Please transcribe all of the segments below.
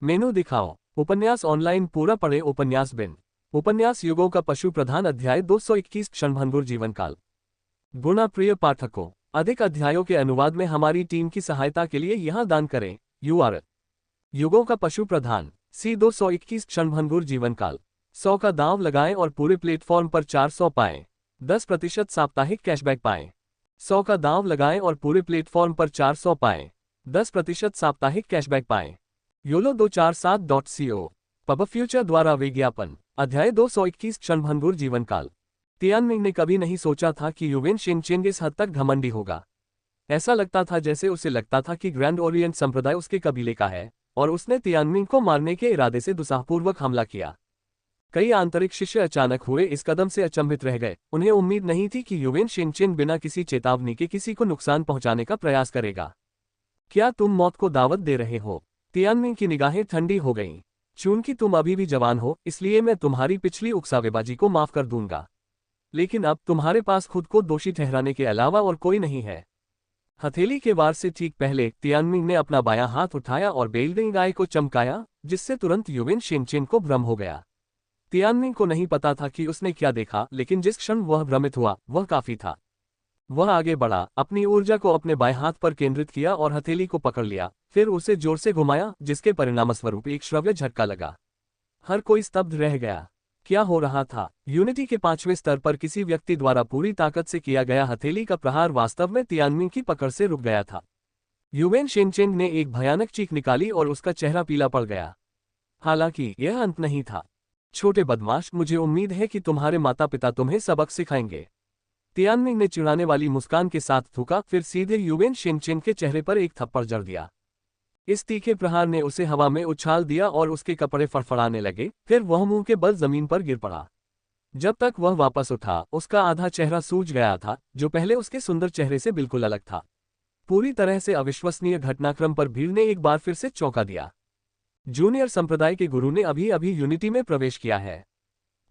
मेनू दिखाओ। उपन्यास ऑनलाइन पूरा पढ़े। उपन्यास बिन। उपन्यास युगों का पशु प्रधान अध्याय 221 क्षणभंगुर जीवनकाल। गुणा प्रिय पाठकों, अधिक अध्यायों के अनुवाद में हमारी टीम की सहायता के लिए यहाँ दान करें। URL युगों का पशु प्रधान C 221 क्षणभंगुर जीवनकाल। 100 का दांव लगाएं और पूरे प्लेटफॉर्म पर 400 पाएं। 10% साप्ताहिक कैशबैक पाएं। 100 का दांव लगाएं और पूरे प्लेटफॉर्म पर 400 पाएं। 10% साप्ताहिक कैशबैक पाएं। YOLO247.co पब फ्यूचर द्वारा विज्ञापन। अध्याय 221 क्षणभंगुर जीवनकाल। तियानमिंग ने कभी नहीं सोचा था कि युवेन शिनचेन इस हद तक घमंडी होगा। ऐसा लगता था जैसे उसे लगता था कि ग्रैंड ओरिएंट संप्रदाय उसके कबीले का है और उसने तियानमिंग को मारने के इरादे से दुस्साहपूर्वक हमला किया। कई आंतरिक शिष्य अचानक हुए इस कदम से अचंभित रह गए। उन्हें उम्मीद नहीं थी कि युवेन शिनचेन बिना किसी चेतावनी के किसी को नुकसान पहुंचाने का प्रयास करेगा। क्या तुम मौत को दावत दे रहे हो? तियानमिंग की निगाहें ठंडी हो गईं। चूंकि तुम अभी भी जवान हो, इसलिए मैं तुम्हारी पिछली उकसावेबाजी को माफ कर दूंगा, लेकिन अब तुम्हारे पास खुद को दोषी ठहराने के अलावा और कोई नहीं है। हथेली के वार से ठीक पहले तियानमिंग ने अपना बायां हाथ उठाया और बेल्डिंग आय को चमकाया, जिससे तुरंत युवेन शिनचेन को भ्रम हो गया। तियानमिंग को नहीं पता था कि उसने क्या देखा, लेकिन जिस क्षण वह भ्रमित हुआ वह काफी था। वह आगे बढ़ा, अपनी ऊर्जा को अपने बाएं हाथ पर केंद्रित किया और हथेली को पकड़ लिया, फिर उसे जोर से घुमाया, जिसके परिणामस्वरूप एक श्रव्य झटका लगा। हर कोई स्तब्ध रह गया। क्या हो रहा था? यूनिटी के 5वें स्तर पर किसी व्यक्ति द्वारा पूरी ताकत से किया गया हथेली का प्रहार वास्तव में तियानमिंग की पकड़ से रुक गया था। युवेन शिनचेन ने एक भयानक चीख निकाली और उसका चेहरा पीला पड़ गया। हालांकि यह अंत नहीं था। छोटे बदमाश, मुझे उम्मीद है कि तुम्हारे माता पिता तुम्हें सबक सिखाएंगे। तियानमिंग ने चिढ़ाने वाली मुस्कान के साथ थूका, फिर सीधे युवेन शिनचेन के चेहरे पर एक थप्पड़ जड़ दिया। इस तीखे प्रहार ने उसे हवा में उछाल दिया और उसके कपड़े फड़फड़ाने लगे, फिर वह मुंह के बल जमीन पर गिर पड़ा। जब तक वह वापस उठा, उसका आधा चेहरा सूज गया था, जो पहले उसके सुंदर चेहरे से बिल्कुल अलग था। पूरी तरह से अविश्वसनीय घटनाक्रम पर भीड़ ने एक बार फिर से चौंका दिया। जूनियर संप्रदाय के गुरु ने अभी अभी यूनिटी में प्रवेश किया है।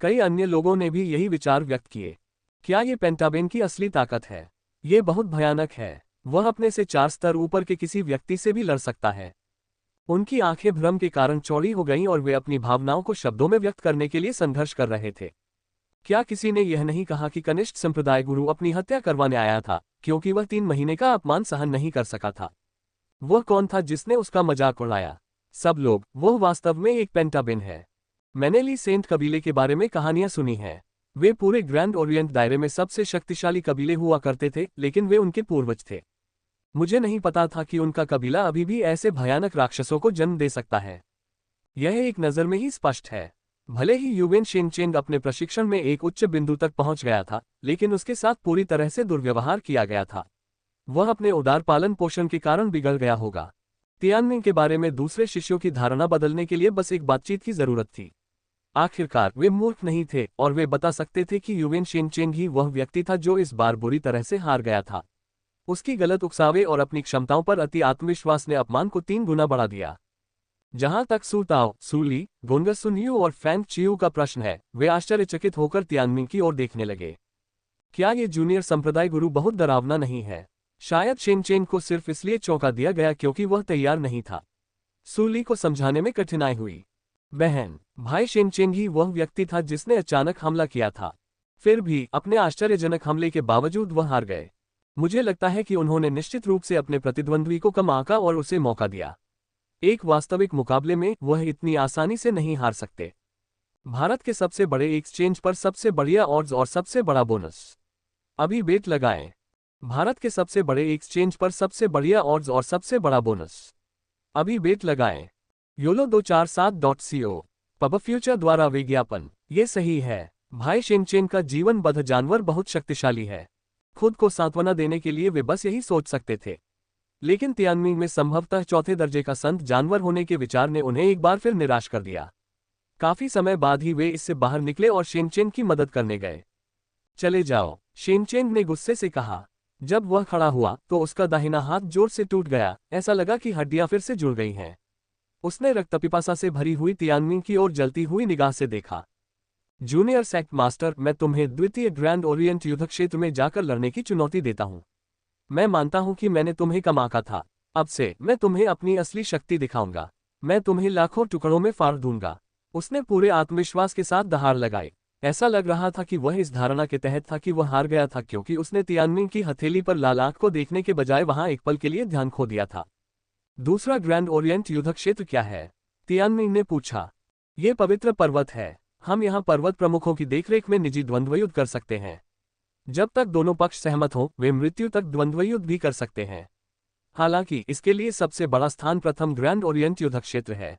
कई अन्य लोगों ने भी यही विचार व्यक्त किए। क्या ये पेंटाबेन की असली ताकत है? ये बहुत भयानक है। वह अपने से 4 स्तर ऊपर के किसी व्यक्ति से भी लड़ सकता है। उनकी आंखें भ्रम के कारण चौड़ी हो गईं और वे अपनी भावनाओं को शब्दों में व्यक्त करने के लिए संघर्ष कर रहे थे। क्या किसी ने यह नहीं कहा कि कनिष्ठ संप्रदाय गुरु अपनी हत्या करवाने आया था, क्योंकि वह 3 महीने का अपमान सहन नहीं कर सका था? वह कौन था जिसने उसका मजाक उड़ाया? सब लोग। वह वास्तव में एक पेंटाबेन है। मैंने ली सेंट कबीले के बारे में कहानियां सुनी हैं। वे पूरे ग्रैंड ओरिएंट दायरे में सबसे शक्तिशाली कबीले हुआ करते थे, लेकिन वे उनके पूर्वज थे। मुझे नहीं पता था कि उनका कबीला अभी भी ऐसे भयानक राक्षसों को जन्म दे सकता है। यह एक नज़र में ही स्पष्ट है। भले ही युवेन शिनचेन अपने प्रशिक्षण में एक उच्च बिंदु तक पहुंच गया था, लेकिन उसके साथ पूरी तरह से दुर्व्यवहार किया गया था। वह अपने उदार पालन पोषण के कारण बिगड़ गया होगा। तियानमिंग के बारे में दूसरे शिष्यों की धारणा बदलने के लिए बस एक बातचीत की जरूरत थी। आखिरकार वे मूर्ख नहीं थे और वे बता सकते थे कि युवेन शिनचेन ही वह व्यक्ति था जो इस बार बुरी तरह से हार गया था। उसकी गलत उकसावे और अपनी क्षमताओं पर अति आत्मविश्वास ने अपमान को 3 गुना बढ़ा दिया। जहां तक सू ताओ, सू ली, गोंगा सुन यू और फैंग चियू का प्रश्न है, वे आश्चर्यचकित होकर तियानमिंग की ओर देखने लगे। क्या ये जूनियर संप्रदाय गुरु बहुत डरावना नहीं है? शायद शिनचेन को सिर्फ इसलिए चौंका दिया गया क्योंकि वह तैयार नहीं था। सू ली को समझाने में कठिनाई हुई। बहन, भाई शिनचेन ही वह व्यक्ति था जिसने अचानक हमला किया था। फिर भी अपने आश्चर्यजनक हमले के बावजूद वह हार गए। मुझे लगता है कि उन्होंने निश्चित रूप से अपने प्रतिद्वंद्वी को कम आंका और उसे मौका दिया। एक वास्तविक मुकाबले में वह इतनी आसानी से नहीं हार सकते। भारत के सबसे बड़े एक्सचेंज पर सबसे बढ़िया ऑड्स और सबसे बड़ा बोनस। अभी बेट लगाएं। भारत के सबसे बड़े एक्सचेंज पर सबसे बढ़िया ऑड्स और सबसे बड़ा बोनस। अभी बेट लगाएं। YOLO247.co पब फ्यूचर द्वारा विज्ञापन। ये सही है। भाई शिनचेन का जीवन बद्ध जानवर बहुत शक्तिशाली है। खुद को सांत्वना देने के लिए वे बस यही सोच सकते थे, लेकिन तियानमिंग में संभवतः 4थे दर्जे का संत जानवर होने के विचार ने उन्हें एक बार फिर निराश कर दिया। काफी समय बाद ही वे इससे बाहर निकले और शिनचेन की मदद करने गए। चले जाओ, शिनचेन ने गुस्से से कहा। जब वह खड़ा हुआ तो उसका दाहिना हाथ जोर से टूट गया। ऐसा लगा कि हड्डियां फिर से जुड़ गई हैं। उसने रक्तपिपासा से भरी हुई तियानमिंग की ओर जलती हुई निगाह से देखा। जूनियर सेक्ट मास्टर, मैं तुम्हें द्वितीय ग्रैंड ओरिएंट युद्ध क्षेत्र में जाकर लड़ने की चुनौती देता हूं। मैं मानता हूं कि मैंने तुम्हें कम आंका था। अब से मैं तुम्हें अपनी असली शक्ति दिखाऊंगा। मैं तुम्हें लाखों टुकड़ों में फाड़ दूंगा। उसने पूरे आत्मविश्वास के साथ दहाड़ लगाई। ऐसा लग रहा था कि वह इस धारणा के तहत था कि वह हार गया था, क्योंकि उसने तियानमिंग की हथेली पर लाल आंख को देखने के बजाय वहां एक पल के लिए ध्यान खो दिया था। दूसरा ग्रैंड ओरिएंट युद्ध क्षेत्र क्या है? तियानमिंग ने पूछा। ये पवित्र पर्वत है। हम यहाँ पर्वत प्रमुखों की देखरेख में निजी द्वंद्वयुद्ध कर सकते हैं। जब तक दोनों पक्ष सहमत हों, वे मृत्यु तक द्वंद्वयुद्ध भी कर सकते हैं। हालांकि इसके लिए सबसे बड़ा स्थान प्रथम ग्रैंड ओरिएंट युद्ध क्षेत्र है।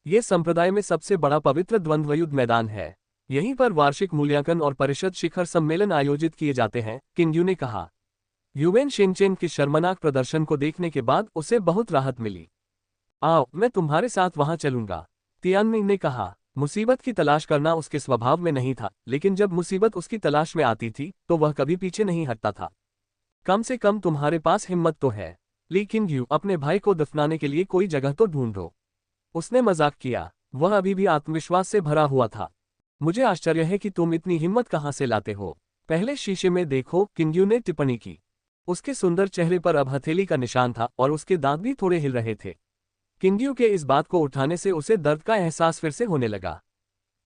ये संप्रदाय में सबसे बड़ा पवित्र द्वंद्वयुद्ध मैदान है। यहीं पर वार्षिक मूल्यांकन और परिषद शिखर सम्मेलन आयोजित किए जाते हैं, किंग यू ने कहा। युवेन शिनचेन के शर्मनाक प्रदर्शन को देखने के बाद उसे बहुत राहत मिली। आओ, मैं तुम्हारे साथ वहां चलूंगा, तियानमिंग ने कहा। मुसीबत की तलाश करना उसके स्वभाव में नहीं था, लेकिन जब मुसीबत उसकी तलाश में आती थी तो वह कभी पीछे नहीं हटता था। कम से कम तुम्हारे पास हिम्मत तो है। ली किंग यू, अपने भाई को दफनाने के लिए कोई जगह तो ढूंढो। उसने मजाक किया। वह अभी भी आत्मविश्वास से भरा हुआ था। मुझे आश्चर्य है कि तुम इतनी हिम्मत कहाँ से लाते हो। पहले शीशे में देखो, किंग यू ने टिप्पणी की। उसके सुंदर चेहरे पर अब हथेली का निशान था और उसके दांत भी थोड़े हिल रहे थे। किंग यू के इस बात को उठाने से उसे दर्द का एहसास फिर से होने लगा।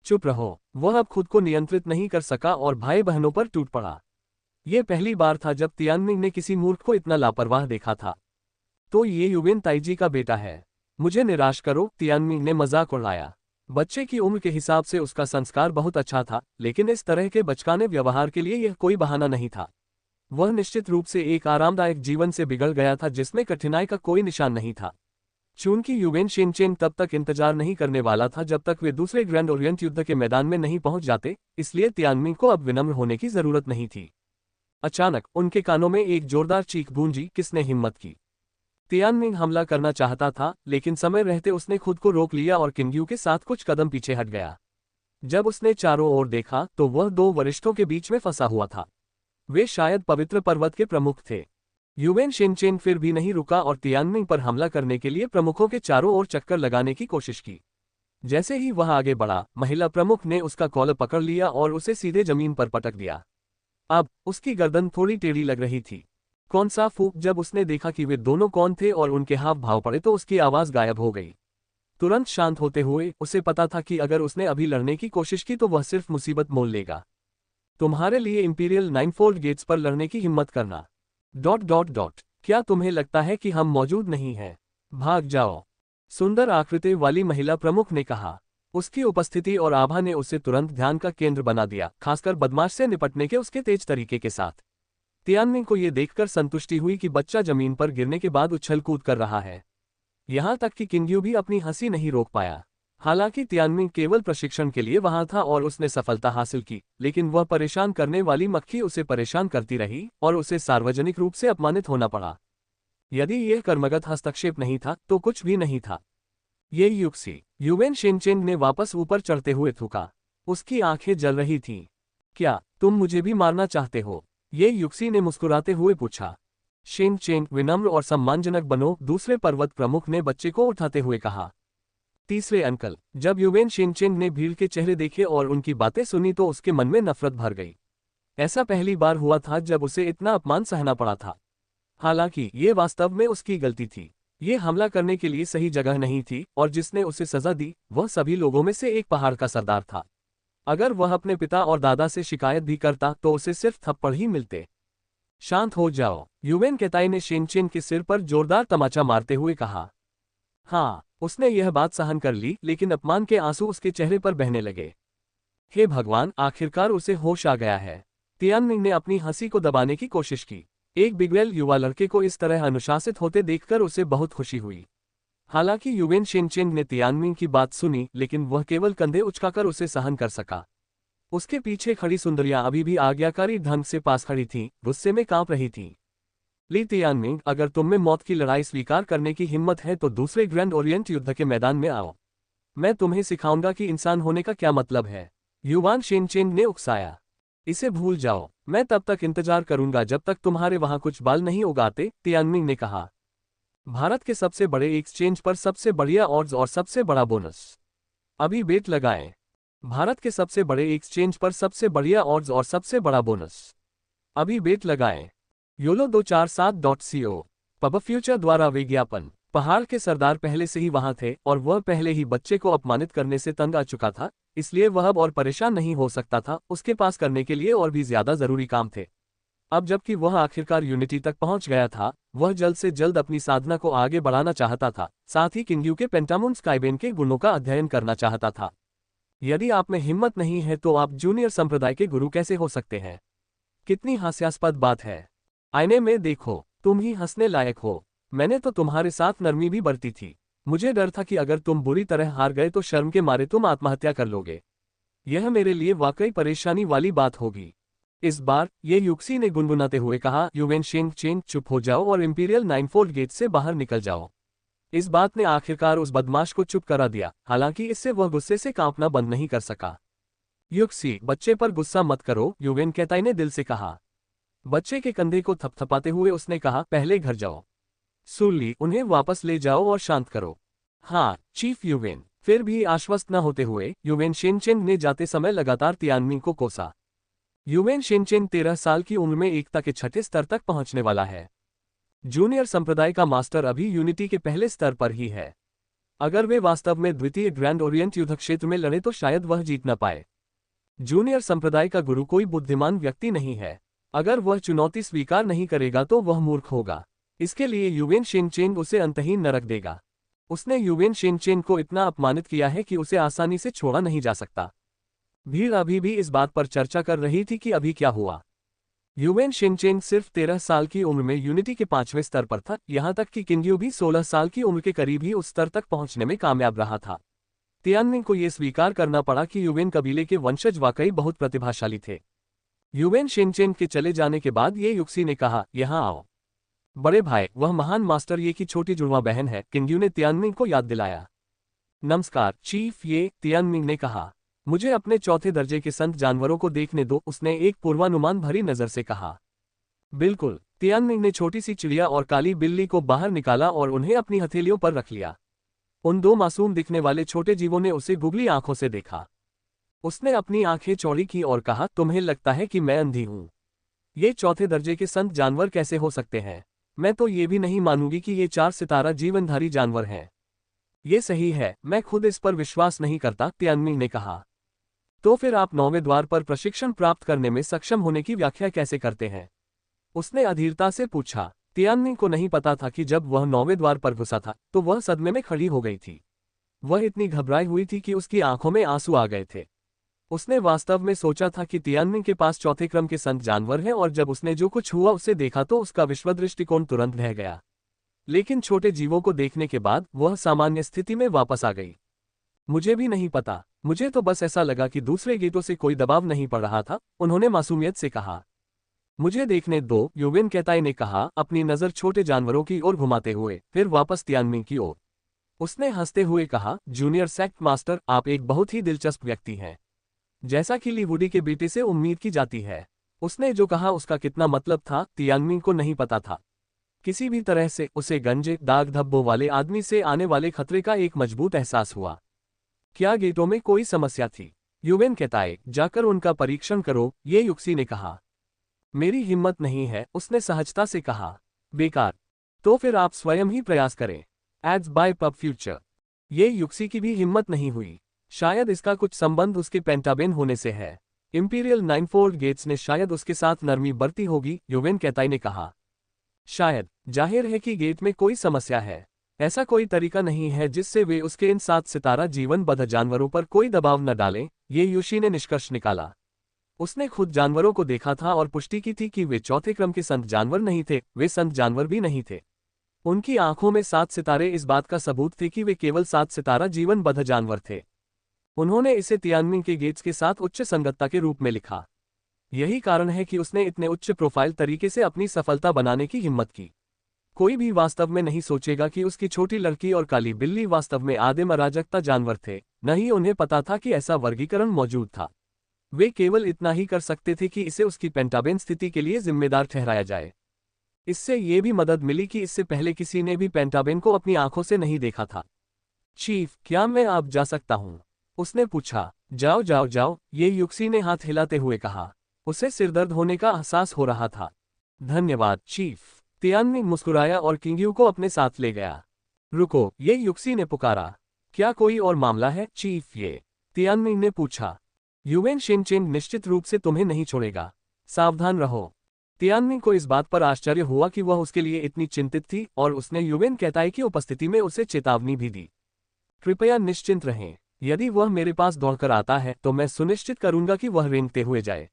चुप रहो। वह अब खुद को नियंत्रित नहीं कर सका और भाई बहनों पर टूट पड़ा। यह पहली बार था जब तियानमिंग ने किसी मूर्ख को इतना लापरवाह देखा था। तो ये युवेन ताइजी का बेटा है। मुझे निराश करो, तियानमिंग ने मजाक उड़ाया। बच्चे की उम्र के हिसाब से उसका संस्कार बहुत अच्छा था, लेकिन इस तरह के बचकाने व्यवहार के लिए यह कोई बहाना नहीं था। वह निश्चित रूप से एक आरामदायक जीवन से बिगड़ गया था जिसमें कठिनाई का कोई निशान नहीं था। चूंकि युवेन शिनचेन तब तक इंतजार नहीं करने वाला था जब तक वे दूसरे ग्रैंड ओरिएंट युद्ध के मैदान में नहीं पहुंच जाते, इसलिए तियानमिंग को अब विनम्र होने की जरूरत नहीं थी। अचानक उनके कानों में एक जोरदार चीख गूंजी, किसने हिम्मत की? तियानमिंग हमला करना चाहता था, लेकिन समय रहते उसने खुद को रोक लिया और किंग यू के साथ कुछ कदम पीछे हट गया। जब उसने चारों ओर देखा तो वह दो वरिष्ठों के बीच में फंसा हुआ था। वे शायद पवित्र पर्वत के प्रमुख थे। युवेन शिनचेन फिर भी नहीं रुका और तियानमिंग पर हमला करने के लिए प्रमुखों के चारों ओर चक्कर लगाने की कोशिश की। जैसे ही वह आगे बढ़ा, महिला प्रमुख ने उसका कॉलर पकड़ लिया और उसे सीधे जमीन पर पटक दिया। अब उसकी गर्दन थोड़ी टेढ़ी लग रही थी। कौन सा फूक! जब उसने देखा कि वे दोनों कौन थे और उनके हाव भाव पड़े तो उसकी आवाज गायब हो गई। तुरंत शांत होते हुए उसे पता था कि अगर उसने अभी लड़ने की कोशिश की तो वह सिर्फ मुसीबत मोल लेगा। तुम्हारे लिए इंपीरियल नाइनफोल्ड गेट्स पर लड़ने की हिम्मत करना... ... क्या तुम्हें लगता है कि हम मौजूद नहीं हैं? भाग जाओ, सुंदर आकृति वाली महिला प्रमुख ने कहा। उसकी उपस्थिति और आभा ने उसे तुरंत ध्यान का केंद्र बना दिया, खासकर बदमाश से निपटने के उसके तेज तरीके के साथ। तियानमिंग को यह देखकर संतुष्टि हुई कि बच्चा जमीन पर गिरने के बाद उछल कूद कर रहा है। यहां तक कि किंग यू भी अपनी हंसी नहीं रोक पाया। हालांकि तियानमिंग केवल प्रशिक्षण के लिए वहां था और उसने सफलता हासिल की, लेकिन वह परेशान करने वाली मक्खी उसे परेशान करती रही और उसे सार्वजनिक रूप से अपमानित होना पड़ा। यदि यह कर्मगत हस्तक्षेप नहीं था तो कुछ भी नहीं था। ये युक्सी... युवेन शिनचेन ने वापस ऊपर चढ़ते हुए थूका। उसकी आंखें जल रही थीं। क्या तुम मुझे भी मारना चाहते हो? ये युक्सी ने मुस्कुराते हुए पूछा। शिनचेन, विनम्र और सम्मानजनक बनो, दूसरे पर्वत प्रमुख ने बच्चे को उठाते हुए कहा। तीसरे अंकल... जब युवेन शिनचेन ने भीड़ के चेहरे देखे और उनकी बातें सुनी तो उसके मन में नफरत भर गई। ऐसा पहली बार हुआ था जब उसे इतना अपमान सहना पड़ा था। हालांकि ये वास्तव में उसकी गलती थी। ये हमला करने के लिए सही जगह नहीं थी और जिसने उसे सजा दी वह सभी लोगों में से एक पहाड़ का सरदार था। अगर वह अपने पिता और दादा से शिकायत भी करता तो उसे सिर्फ थप्पड़ ही मिलते। शांत हो जाओ, युवेन केताई ने शिनचेन के सिर पर जोरदार तमाचा मारते हुए कहा। हाँ, उसने यह बात सहन कर ली, लेकिन अपमान के आंसू उसके चेहरे पर बहने लगे। हे भगवान, आखिरकार उसे होश आ गया है। तियानमिंग ने अपनी हंसी को दबाने की कोशिश की। एक बिगड़ेल युवा लड़के को इस तरह अनुशासित होते देखकर उसे बहुत खुशी हुई। हालांकि युवेन शिनचेन ने तियानमिंग की बात सुनी, लेकिन वह केवल कंधे उचकाकर उसे सहन कर सका। उसके पीछे खड़ी सुंदरियां अभी भी आज्ञाकारी ढंग से पास खड़ी थीं, गुस्से में कांप रही थीं। ली तियानमिंग, अगर तुम में मौत की लड़ाई स्वीकार करने की हिम्मत है तो दूसरे ग्रैंड ओरिएंट युद्ध के मैदान में आओ। मैं तुम्हें सिखाऊंगा कि इंसान होने का क्या मतलब है। युवान शिनचेन ने उकसाया। इसे भूल जाओ, मैं तब तक इंतजार करूंगा जब तक तुम्हारे वहां कुछ बाल नहीं उगाते, तियानमिंग ने कहा। भारत के सबसे बड़े एक्सचेंज पर सबसे बढ़िया ऑड्स और सबसे बड़ा बोनस। अभी बेट लगाएं। भारत के सबसे बड़े एक्सचेंज पर सबसे बढ़िया ऑड्स और सबसे बड़ा बोनस। अभी बेट लगाएं। YOLO247.co। पब फ्यूचर द्वारा विज्ञापन। पहाड़ के सरदार पहले से ही वहां थे और वह पहले ही बच्चे को अपमानित करने से तंग आ चुका था, इसलिए वह अब और परेशान नहीं हो सकता था, उसके पास करने के लिए और भी ज्यादा जरूरी काम थे। अब जबकि वह आखिरकार यूनिटी तक पहुंच गया था, वह जल्द से जल्द अपनी साधना को आगे बढ़ाना चाहता था, साथ ही किंग्यू के पेंटामुन स्काईबेन के गुणों का अध्ययन करना चाहता था। यदि आप में हिम्मत नहीं है तो आप जूनियर संप्रदाय के गुरु कैसे हो सकते हैं? कितनी हास्यास्पद बात है। आईने में देखो, तुम ही हंसने लायक हो। मैंने तो तुम्हारे साथ नरमी भी बरती थी। मुझे डर था कि अगर तुम बुरी तरह हार गए तो शर्म के मारे तुम आत्महत्या कर लोगे। यह मेरे लिए वाकई परेशानी वाली बात होगी। इस बार ये युक्सी ने गुनगुनाते हुए कहा, युवेन शेंग चुप हो जाओ और इंपीरियल नाइनफोल्ड गेट से बाहर निकल जाओ। इस बात ने आखिरकार उस बदमाश को चुप करा दिया, हालांकि इससे वह गुस्से से कांपना बंद नहीं कर सका। युक्सी, बच्चे पर गुस्सा मत करो, युवेन केताई ने दिल से कहा। बच्चे के कंधे को थपथपाते हुए उसने कहा, पहले घर जाओ। सुरली, उन्हें वापस ले जाओ और शांत करो। हाँ चीफ युवेन। फिर भी आश्वस्त न होते हुए युवेन शेनचेन ने जाते समय लगातार तियानमिंग को कोसा। युवेन शेनचेन 13 साल की उम्र में एकता के छठे स्तर तक पहुंचने वाला है। जूनियर संप्रदाय का मास्टर अभी यूनिटी के पहले स्तर पर ही है। अगर वे वास्तव में द्वितीय ग्रैंड ओरिएंट युद्ध क्षेत्र में लड़े तो शायद वह जीत न पाए। जूनियर संप्रदाय का गुरु कोई बुद्धिमान व्यक्ति नहीं है। अगर वह चुनौती स्वीकार नहीं करेगा तो वह मूर्ख होगा। इसके लिए युवेन शेनचेन उसे अंतहीन नरक देगा। उसने युवेन शेनचेन को इतना अपमानित किया है कि उसे आसानी से छोड़ा नहीं जा सकता। भीड़ अभी भी इस बात पर चर्चा कर रही थी कि अभी क्या हुआ। युवेन शेनचेन सिर्फ 13 साल की उम्र में यूनिटी के 5वें स्तर पर था, यहां तक कि किंग्यू भी 16 साल की उम्र के करीब ही उस स्तर तक पहुंचने में कामयाब रहा था। तियानमिंग को यह स्वीकार करना पड़ा कि युवेन कबीले के वंशज वाकई बहुत प्रतिभाशाली थे। युवेन शेनचेन के चले जाने के बाद ये युक्सी ने कहा, यहां आओ। बड़े भाई, वह महान मास्टर ये की छोटी जुड़वा बहन है, किंग्यू ने तियानमिंग को याद दिलाया। नमस्कार चीफ ये, तियानमिंग ने कहा। मुझे अपने चौथे दर्जे के संत जानवरों को देखने दो, उसने एक पूर्वानुमान भरी नजर से कहा। बिल्कुल। तियानमिंग ने छोटी सी चिड़िया और काली बिल्ली को बाहर निकाला और उन्हें अपनी हथेलियों पर रख लिया। उन दो मासूम दिखने वाले छोटे जीवों ने उसे गुगली आंखों से देखा। उसने अपनी आंखें चौड़ी की और कहा, तुम्हें लगता है कि मैं अंधी हूं? ये चौथे दर्जे के संत जानवर कैसे हो सकते हैं? मैं तो ये भी नहीं मानूंगी कि ये 4 सितारा जीवनधारी जानवर हैं। ये सही है, मैं खुद इस पर विश्वास नहीं करता, तियानमिंग ने कहा। तो फिर आप 9वें द्वार पर प्रशिक्षण प्राप्त करने में सक्षम होने की व्याख्या कैसे करते हैं? उसने अधीरता से पूछा। तियानमिंग को नहीं पता था कि जब वह 9वें द्वार पर घुसा था तो वह सदमे में खड़ी हो गई थी। वह इतनी घबराई हुई थी कि उसकी आंखों में आंसू आ गए थे। उसने वास्तव में सोचा था कि तियानमिंग के पास चौथे क्रम के संत जानवर हैं और जब उसने जो कुछ हुआ उसे देखा तो उसका विश्व दृष्टिकोण तुरंत बह गया। लेकिन छोटे जीवों को देखने के बाद वह सामान्य स्थिति में वापस आ गई। मुझे भी नहीं पता, मुझे तो बस ऐसा लगा कि दूसरे गेटों से कोई दबाव नहीं पड़ रहा था, उन्होंने मासूमियत से कहा। मुझे देखने दो, युवेन केताई ने कहा, अपनी नज़र छोटे जानवरों की ओर घुमाते हुए, फिर वापस तियानमिंग की ओर। उसने हंसते हुए कहा, जूनियर सेक्ट मास्टर, आप एक बहुत ही दिलचस्प व्यक्ति हैं। जैसा कि ली वुडी के बेटे से उम्मीद की जाती है। उसने जो कहा उसका कितना मतलब था, तियानमिंग को नहीं पता था। किसी भी तरह से उसे गंजे दाग धब्बों वाले आदमी से आने वाले खतरे का एक मजबूत एहसास हुआ। क्या गेटों में कोई समस्या थी? युवेन केताई, जाकर उनका परीक्षण करो, ये युक्सी ने कहा। मेरी हिम्मत नहीं है, उसने सहजता से कहा। बेकार। तो फिर आप स्वयं ही प्रयास करें। Ads by Pubfuture. ये युक्सी की भी हिम्मत नहीं हुई। शायद इसका कुछ संबंध उसके पेंटाबेन होने से है। इंपीरियल नाइनफोल्ड गेट्स ने शायद उसके साथ नरमी बरती होगी, युवेन केताई ने कहा। शायद। जाहिर है कि गेट में कोई समस्या है। ऐसा कोई तरीका नहीं है जिससे वे उसके इन 7 सितारा जीवनबद्ध जानवरों पर कोई दबाव न डालें, ये युशी ने निष्कर्ष निकाला। उसने खुद जानवरों को देखा था और पुष्टि की थी कि वे चौथे क्रम के संत जानवर नहीं थे, वे संत जानवर भी नहीं थे। उनकी आंखों में 7 सितारे इस बात का सबूत थे कि वे केवल 7 सितारा जीवनबद्ध जानवर थे। उन्होंने इसे तियानमिंग के गेट्स के साथ उच्च संगतता के रूप में लिखा। यही कारण है कि उसने इतने उच्च प्रोफाइल तरीके से अपनी सफलता बनाने की हिम्मत की। कोई भी वास्तव में नहीं सोचेगा कि उसकी छोटी लड़की और काली बिल्ली वास्तव में आदिम अराजकता जानवर थे, न ही उन्हें पता था कि ऐसा वर्गीकरण मौजूद था। वे केवल इतना ही कर सकते थे कि इसे उसकी पेंटाबेन स्थिति के लिए जिम्मेदार ठहराया जाए। इससे ये भी मदद मिली कि इससे पहले किसी ने भी पेंटाबेन को अपनी आंखों से नहीं देखा था। चीफ, क्या मैं अब जा सकता हूं? उसने पूछा। जाओ जाओ जाओ, ये युक्सी ने हाथ हिलाते हुए कहा। उसे सिरदर्द होने का एहसास हो रहा था। धन्यवाद चीफ। तियानमिंग मुस्कुराया और किंग्यू को अपने साथ ले गया। रुको, ये युक्सी ने पुकारा। क्या कोई और मामला है चीफ? ये तियानमिंग ने पूछा। युवेन शिनचेंग निश्चित रूप से तुम्हें नहीं छोड़ेगा, सावधान रहो। तियानमिंग को इस बात पर आश्चर्य हुआ कि वह उसके लिए इतनी चिंतित थी और उसने युवेन केताई की उपस्थिति में उसे चेतावनी भी दी। कृपया निश्चिंत रहें, यदि वह मेरे पास दौड़कर आता है तो मैं सुनिश्चित करूंगा कि वह रेंगते हुए जाए।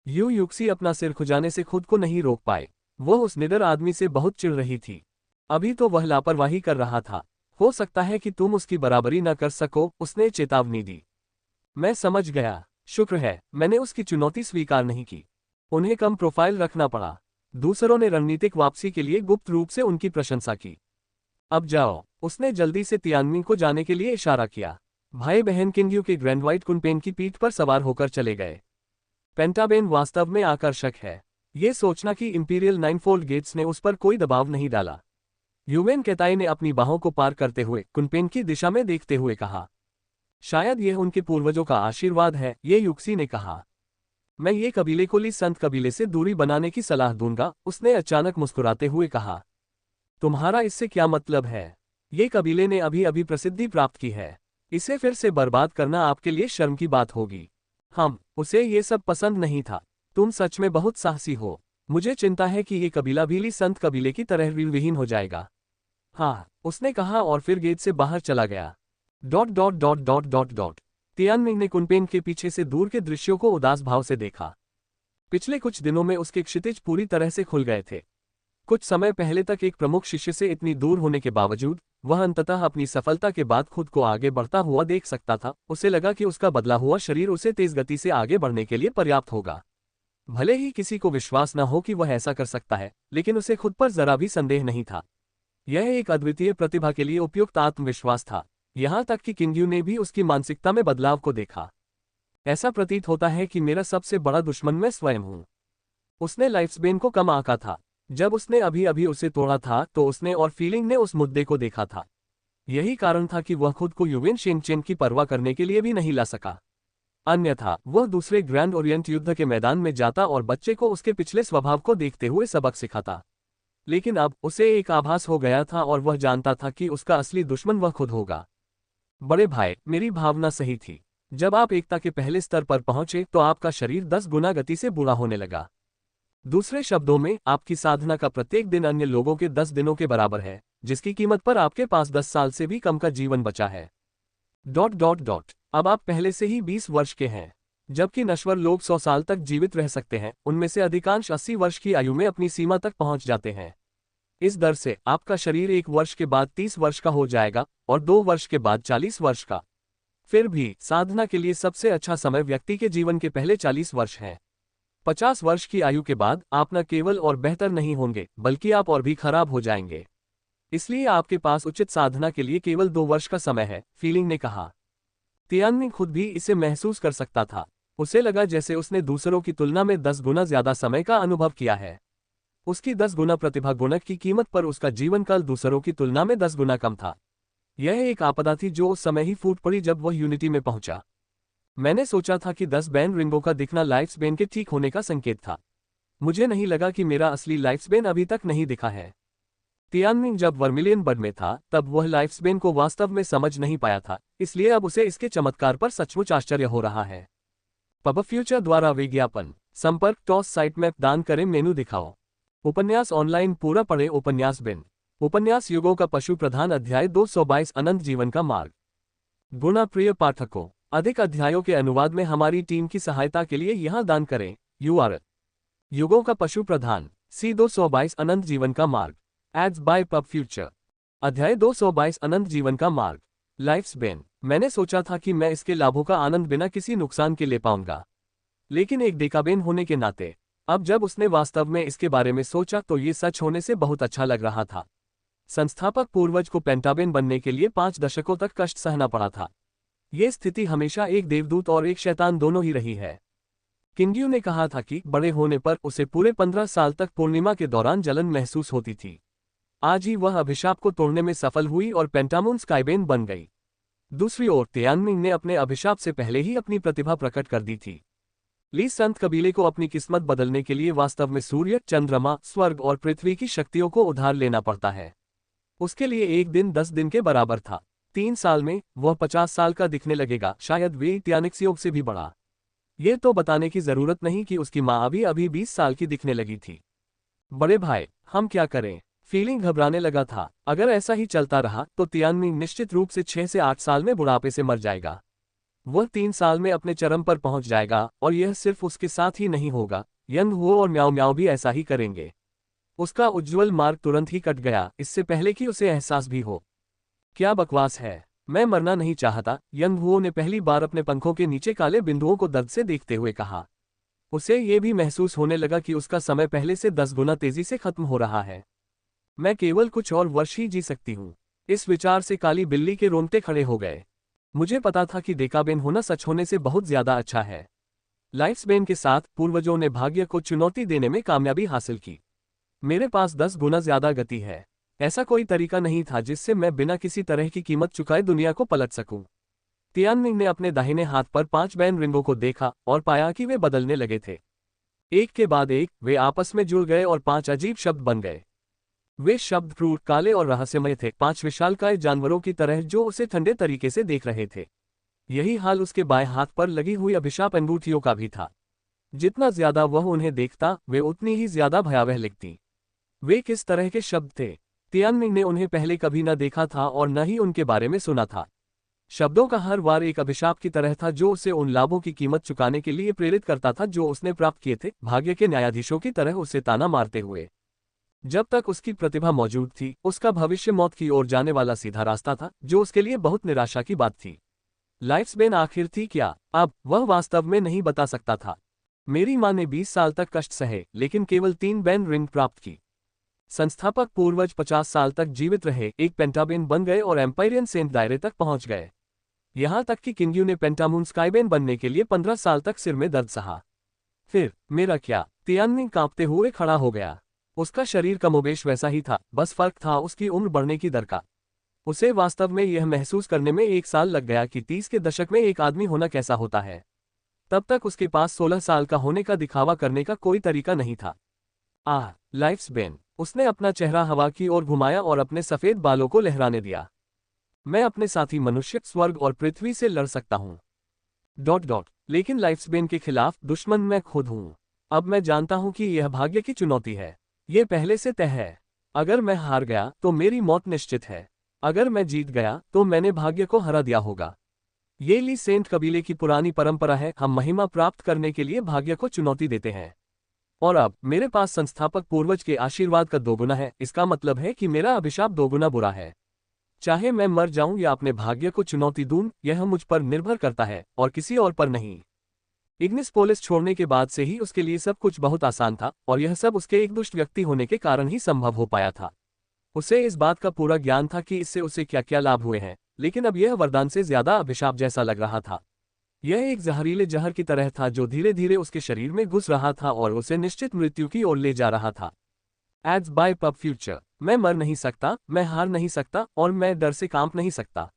युक्सी अपना सिर खुजाने से खुद को नहीं रोक पाए। वह उस निडर आदमी से बहुत चिढ़ रही थी। अभी तो वह लापरवाही कर रहा था। हो सकता है कि तुम उसकी बराबरी न कर सको, उसने चेतावनी दी। मैं समझ गया, शुक्र है मैंने उसकी चुनौती स्वीकार नहीं की। उन्हें कम प्रोफाइल रखना पड़ा। दूसरों ने रणनीतिक वापसी के लिए गुप्त रूप से उनकी प्रशंसा की। अब जाओ, उसने जल्दी से तियानमिंग को जाने के लिए इशारा किया। भाई बहन किंग्यू के ग्रैंड व्हाइट कुनपेन की पीठ पर सवार होकर चले गए। पेंटाबेन वास्तव में आकर्षक है। ये सोचना कि इंपीरियल नाइनफोल्ड गेट्स ने उस पर कोई दबाव नहीं डाला। युवेन केताई ने अपनी बाहों को पार करते हुए कुनपेन की दिशा में देखते हुए कहा। शायद यह उनके पूर्वजों का आशीर्वाद है, ये युक्सी ने कहा। मैं ये कबीले को ली संत कबीले से दूरी बनाने की सलाह दूंगा, उसने अचानक मुस्कुराते हुए कहा। तुम्हारा इससे क्या मतलब है? ये कबीले ने अभी अभी प्रसिद्धि प्राप्त की है। इसे फिर से बर्बाद करना आपके लिए शर्म की बात होगी। उसे ये सब पसंद नहीं था। तुम सच में बहुत साहसी हो। मुझे चिंता है कि ये कबीला भी ली संत कबीले की तरह वीरविहीन हो जाएगा। हाँ, उसने कहा और फिर गेट से बाहर चला गया। तियानमिंग ने कुनपेन के पीछे से दूर के दृश्यों को उदास भाव से देखा। पिछले कुछ दिनों में उसके क्षितिज पूरी तरह से खुल गए थे। कुछ समय पहले तक एक प्रमुख शिष्य से इतनी दूर होने के बावजूद वह अंततः अपनी सफलता के बाद खुद को आगे बढ़ता हुआ देख सकता था। उसे लगा कि उसका बदला हुआ शरीर उसे तेज गति से आगे बढ़ने के लिए पर्याप्त होगा। भले ही किसी को विश्वास न हो कि वह ऐसा कर सकता है, लेकिन उसे खुद पर जरा भी संदेह नहीं था। यह एक अद्वितीय प्रतिभा के लिए उपयुक्त आत्मविश्वास था। यहां तक कि किंग्यू ने भी उसकी मानसिकता में बदलाव को देखा। ऐसा प्रतीत होता है कि मेरा सबसे बड़ा दुश्मन मैं स्वयं हूं। उसने लाइफ्सबेन को कम आंका था। जब उसने अभी अभी उसे तोड़ा था तो उसने और फीलिंग ने उस मुद्दे को देखा था। यही कारण था कि वह खुद को युवेन शिनचेन की परवाह करने के लिए भी नहीं ला सका। अन्यथा वह दूसरे ग्रैंड ओरिएंट युद्ध के मैदान में जाता और बच्चे को उसके पिछले स्वभाव को देखते हुए सबक सिखाता। लेकिन अब उसे एक आभास हो गया था और वह जानता था कि उसका असली दुश्मन वह खुद होगा। बड़े भाई, मेरी भावना सही थी। जब आप एकता के पहले स्तर पर पहुंचे तो आपका शरीर 10 गुना गति से बुरा होने लगा। दूसरे शब्दों में, आपकी साधना का प्रत्येक दिन अन्य लोगों के 10 दिनों के बराबर है, जिसकी कीमत पर आपके पास 10 साल से भी कम का जीवन बचा है। अब आप पहले से ही 20 वर्ष के हैं। जबकि नश्वर लोग 100 साल तक जीवित रह सकते हैं, उनमें से अधिकांश 80 वर्ष की आयु में अपनी सीमा तक पहुंच जाते हैं। इस दर से आपका शरीर 1 वर्ष के बाद 30 वर्ष का हो जाएगा और 2 वर्ष के बाद 40 वर्ष का। फिर भी साधना के लिए सबसे अच्छा समय व्यक्ति के जीवन के पहले 40 वर्ष है। 50 वर्ष की आयु के बाद आप न केवल और बेहतर नहीं होंगे, बल्कि आप और भी खराब हो जाएंगे। इसलिए आपके पास उचित साधना के लिए केवल 2 वर्ष का समय है, फीलिंग ने कहा। तियानमिंग खुद भी इसे महसूस कर सकता था। उसे लगा जैसे उसने दूसरों की तुलना में 10 गुना ज्यादा समय का अनुभव किया है। उसकी 10 गुना प्रतिभा गुणक की कीमत पर उसका जीवन काल दूसरों की तुलना में 10 गुना कम था। यह एक आपदा थी जो उस समय ही फूट पड़ी जब वह यूनिटी में पहुंचा। मैंने सोचा था कि 10 बैन रिंगों का दिखना लाइफ्सबेन के ठीक होने का संकेत था। मुझे नहीं लगा कि मेरा असली लाइफ्सबेन अभी तक नहीं दिखा है। तियानमिंग जब वर्मिलियन बर्ड में था तब वह लाइफ्सबेन को वास्तव में समझ नहीं पाया था, इसलिए अब उसे इसके चमत्कार पर सचमुच आश्चर्य हो रहा है। पब फ्यूचर द्वारा विज्ञापन संपर्क टॉस साइट मैप दान करें मेनू दिखाओ। उपन्यास ऑनलाइन पूरा पढ़े उपन्यास बिन उपन्यास युगों का पशु प्रधान अध्याय 222 अनंत जीवन का मार्ग। गुणा प्रिय पाठकों, अधिक अध्यायों के अनुवाद में हमारी टीम की सहायता के लिए यहां दान करें। URL युगों का पशु प्रधान C222 अनंत जीवन का मार्ग एड्स बाय पब फ्यूचर। अध्याय 222 अनंत जीवन का मार्ग। लाइफ्सबेन। मैंने सोचा था कि मैं इसके लाभों का आनंद बिना किसी नुकसान के ले पाऊंगा, लेकिन एक डेकाबेन होने के नाते अब जब उसने वास्तव में इसके बारे में सोचा तो ये सच होने से बहुत अच्छा लग रहा था। संस्थापक पूर्वज को पेंटाबेन बनने के लिए 5 दशकों तक कष्ट सहना पड़ा था। ये स्थिति हमेशा एक देवदूत और एक शैतान दोनों ही रही है। किंग्यू ने कहा था कि बड़े होने पर उसे पूरे 15 साल तक पूर्णिमा के दौरान जलन महसूस होती थी। आज ही वह अभिशाप को तोड़ने में सफल हुई और पेंटामून स्काईबेन बन गई। दूसरी ओर तियानमिंग ने अपने अभिशाप से पहले ही अपनी प्रतिभा प्रकट कर दी थी। ली संत कबीले को अपनी किस्मत बदलने के लिए वास्तव में सूर्य, चंद्रमा, स्वर्ग और पृथ्वी की शक्तियों को उधार लेना पड़ता है। उसके लिए एक दिन 10 दिन के बराबर था। 3 साल में वह 50 साल का दिखने लगेगा, शायद वे टियानिक्स योग से भी बड़ा। ये तो बताने की जरूरत नहीं कि उसकी माँ अभी 20 साल की दिखने लगी थी। बड़े भाई, हम क्या करें? फीलिंग घबराने लगा था। अगर ऐसा ही चलता रहा तो तियानमिंग निश्चित रूप से 6 से 8 साल में बुढ़ापे से मर जाएगा। वह 3 साल में अपने चरम पर पहुंच जाएगा, और यह सिर्फ उसके साथ ही नहीं होगा, यंग हुओ और म्याओ म्याओ भी ऐसा ही करेंगे। उसका उज्ज्वल मार्ग तुरंत ही कट गया, इससे पहले कि उसे एहसास भी हो। क्या बकवास है! मैं मरना नहीं चाहता, यंग हुओ ने पहली बार अपने पंखों के नीचे काले बिंदुओं को दर्द से देखते हुए कहा। उसे ये भी महसूस होने लगा कि उसका समय पहले से 10 गुना तेजी से खत्म हो रहा है। मैं केवल कुछ और वर्ष ही जी सकती हूँ। इस विचार से काली बिल्ली के रोंगटे खड़े हो गए। मुझे पता था कि डेकाबेन होना सच होने से बहुत ज्यादा अच्छा है। लाइफ्सबेन के साथ पूर्वजों ने भाग्य को चुनौती देने में कामयाबी हासिल की। मेरे पास 10 गुना ज्यादा गति है। ऐसा कोई तरीका नहीं था जिससे मैं बिना किसी तरह की कीमत चुकाए दुनिया को पलट सकूं। तियानमिंग ने अपने दाहिने हाथ पर 5 बैन रिंगों को देखा और पाया कि वे बदलने लगे थे। एक के बाद एक वे आपस में जुड़ गए और 5 अजीब शब्द बन गए। वे शब्द क्रूर, काले और रहस्यमय थे, 5 विशालकाय जानवरों की तरह जो उसे ठंडे तरीके से देख रहे थे। यही हाल उसके बाएं हाथ पर लगी हुई अभिशाप अंगूठियों का भी था। जितना ज्यादा वह उन्हें देखता, वे उतनी ही ज्यादा भयावह लिखती। वे किस तरह के शब्द थे? तियानमिंग ने उन्हें पहले कभी न देखा था और न ही उनके बारे में सुना था। शब्दों का हर वार एक अभिशाप की तरह था जो उसे उन लाभों की कीमत चुकाने के लिए प्रेरित करता था जो उसने प्राप्त किए थे, भाग्य के न्यायाधीशों की तरह उसे ताना मारते हुए। जब तक उसकी प्रतिभा मौजूद थी, उसका भविष्य मौत की ओर जाने वाला सीधा रास्ता था, जो उसके लिए बहुत निराशा की बात थी। लाइफ्सबेन आखिर थी क्या? अब वह वास्तव में नहीं बता सकता था। मेरी मां ने 20 साल तक कष्ट सहे, लेकिन केवल 3 बैन रिंग प्राप्त की। संस्थापक पूर्वज 50 साल तक जीवित रहे, एक पेंटाबेन बन गए और एम्पायरियन सेंट दायरे तक पहुंच गए। यहां तक कि किंग्यू ने पेंटामून स्काईबेन बनने के लिए 15 साल तक सिर में दर्द सहा। फिर मेरा क्या? तियानमिंग कांपते हुए खड़ा हो गया। उसका शरीर कमोबेश वैसा ही था, बस फर्क था उसकी उम्र बढ़ने की दर का। उसे वास्तव में यह महसूस करने में 1 साल लग गया कि 30 के दशक में एक आदमी होना कैसा होता है। तब तक उसके पास 16 साल का होने का दिखावा करने का कोई तरीका नहीं था। लाइफ्सबेन! उसने अपना चेहरा हवा की ओर घुमाया और अपने सफेद बालों को लहराने दिया। मैं अपने साथी मनुष्य, स्वर्ग और पृथ्वी से लड़ सकता हूं। लेकिन लाइफ्सबेन के खिलाफ दुश्मन मैं खुद हूं। अब मैं जानता हूं कि यह भाग्य की चुनौती है। यह पहले से तय है। अगर मैं हार गया तो मेरी मौत निश्चित है। अगर मैं जीत गया तो मैंने भाग्य को हरा दिया होगा। ये ली सेंट कबीले की पुरानी परंपरा है, हम महिमा प्राप्त करने के लिए भाग्य को चुनौती देते हैं। और अब मेरे पास संस्थापक पूर्वज के आशीर्वाद का दोगुना है, इसका मतलब है कि मेरा अभिशाप दोगुना बुरा है। चाहे मैं मर जाऊं या अपने भाग्य को चुनौती दूं, यह मुझ पर निर्भर करता है और किसी और पर नहीं। इग्निस पोलिस छोड़ने के बाद से ही उसके लिए सब कुछ बहुत आसान था, और यह सब उसके एक दुष्ट व्यक्ति होने के कारण ही संभव हो पाया था। उसे इस बात का पूरा ज्ञान था कि इससे उसे क्या क्या लाभ हुए हैं, लेकिन अब यह वरदान से ज्यादा अभिशाप जैसा लग रहा था। यह एक जहरीले जहर की तरह था जो धीरे धीरे उसके शरीर में घुस रहा था और उसे निश्चित मृत्यु की ओर ले जा रहा था। Ads by Pubfuture. मैं मर नहीं सकता, मैं हार नहीं सकता, और मैं डर से कांप नहीं सकता।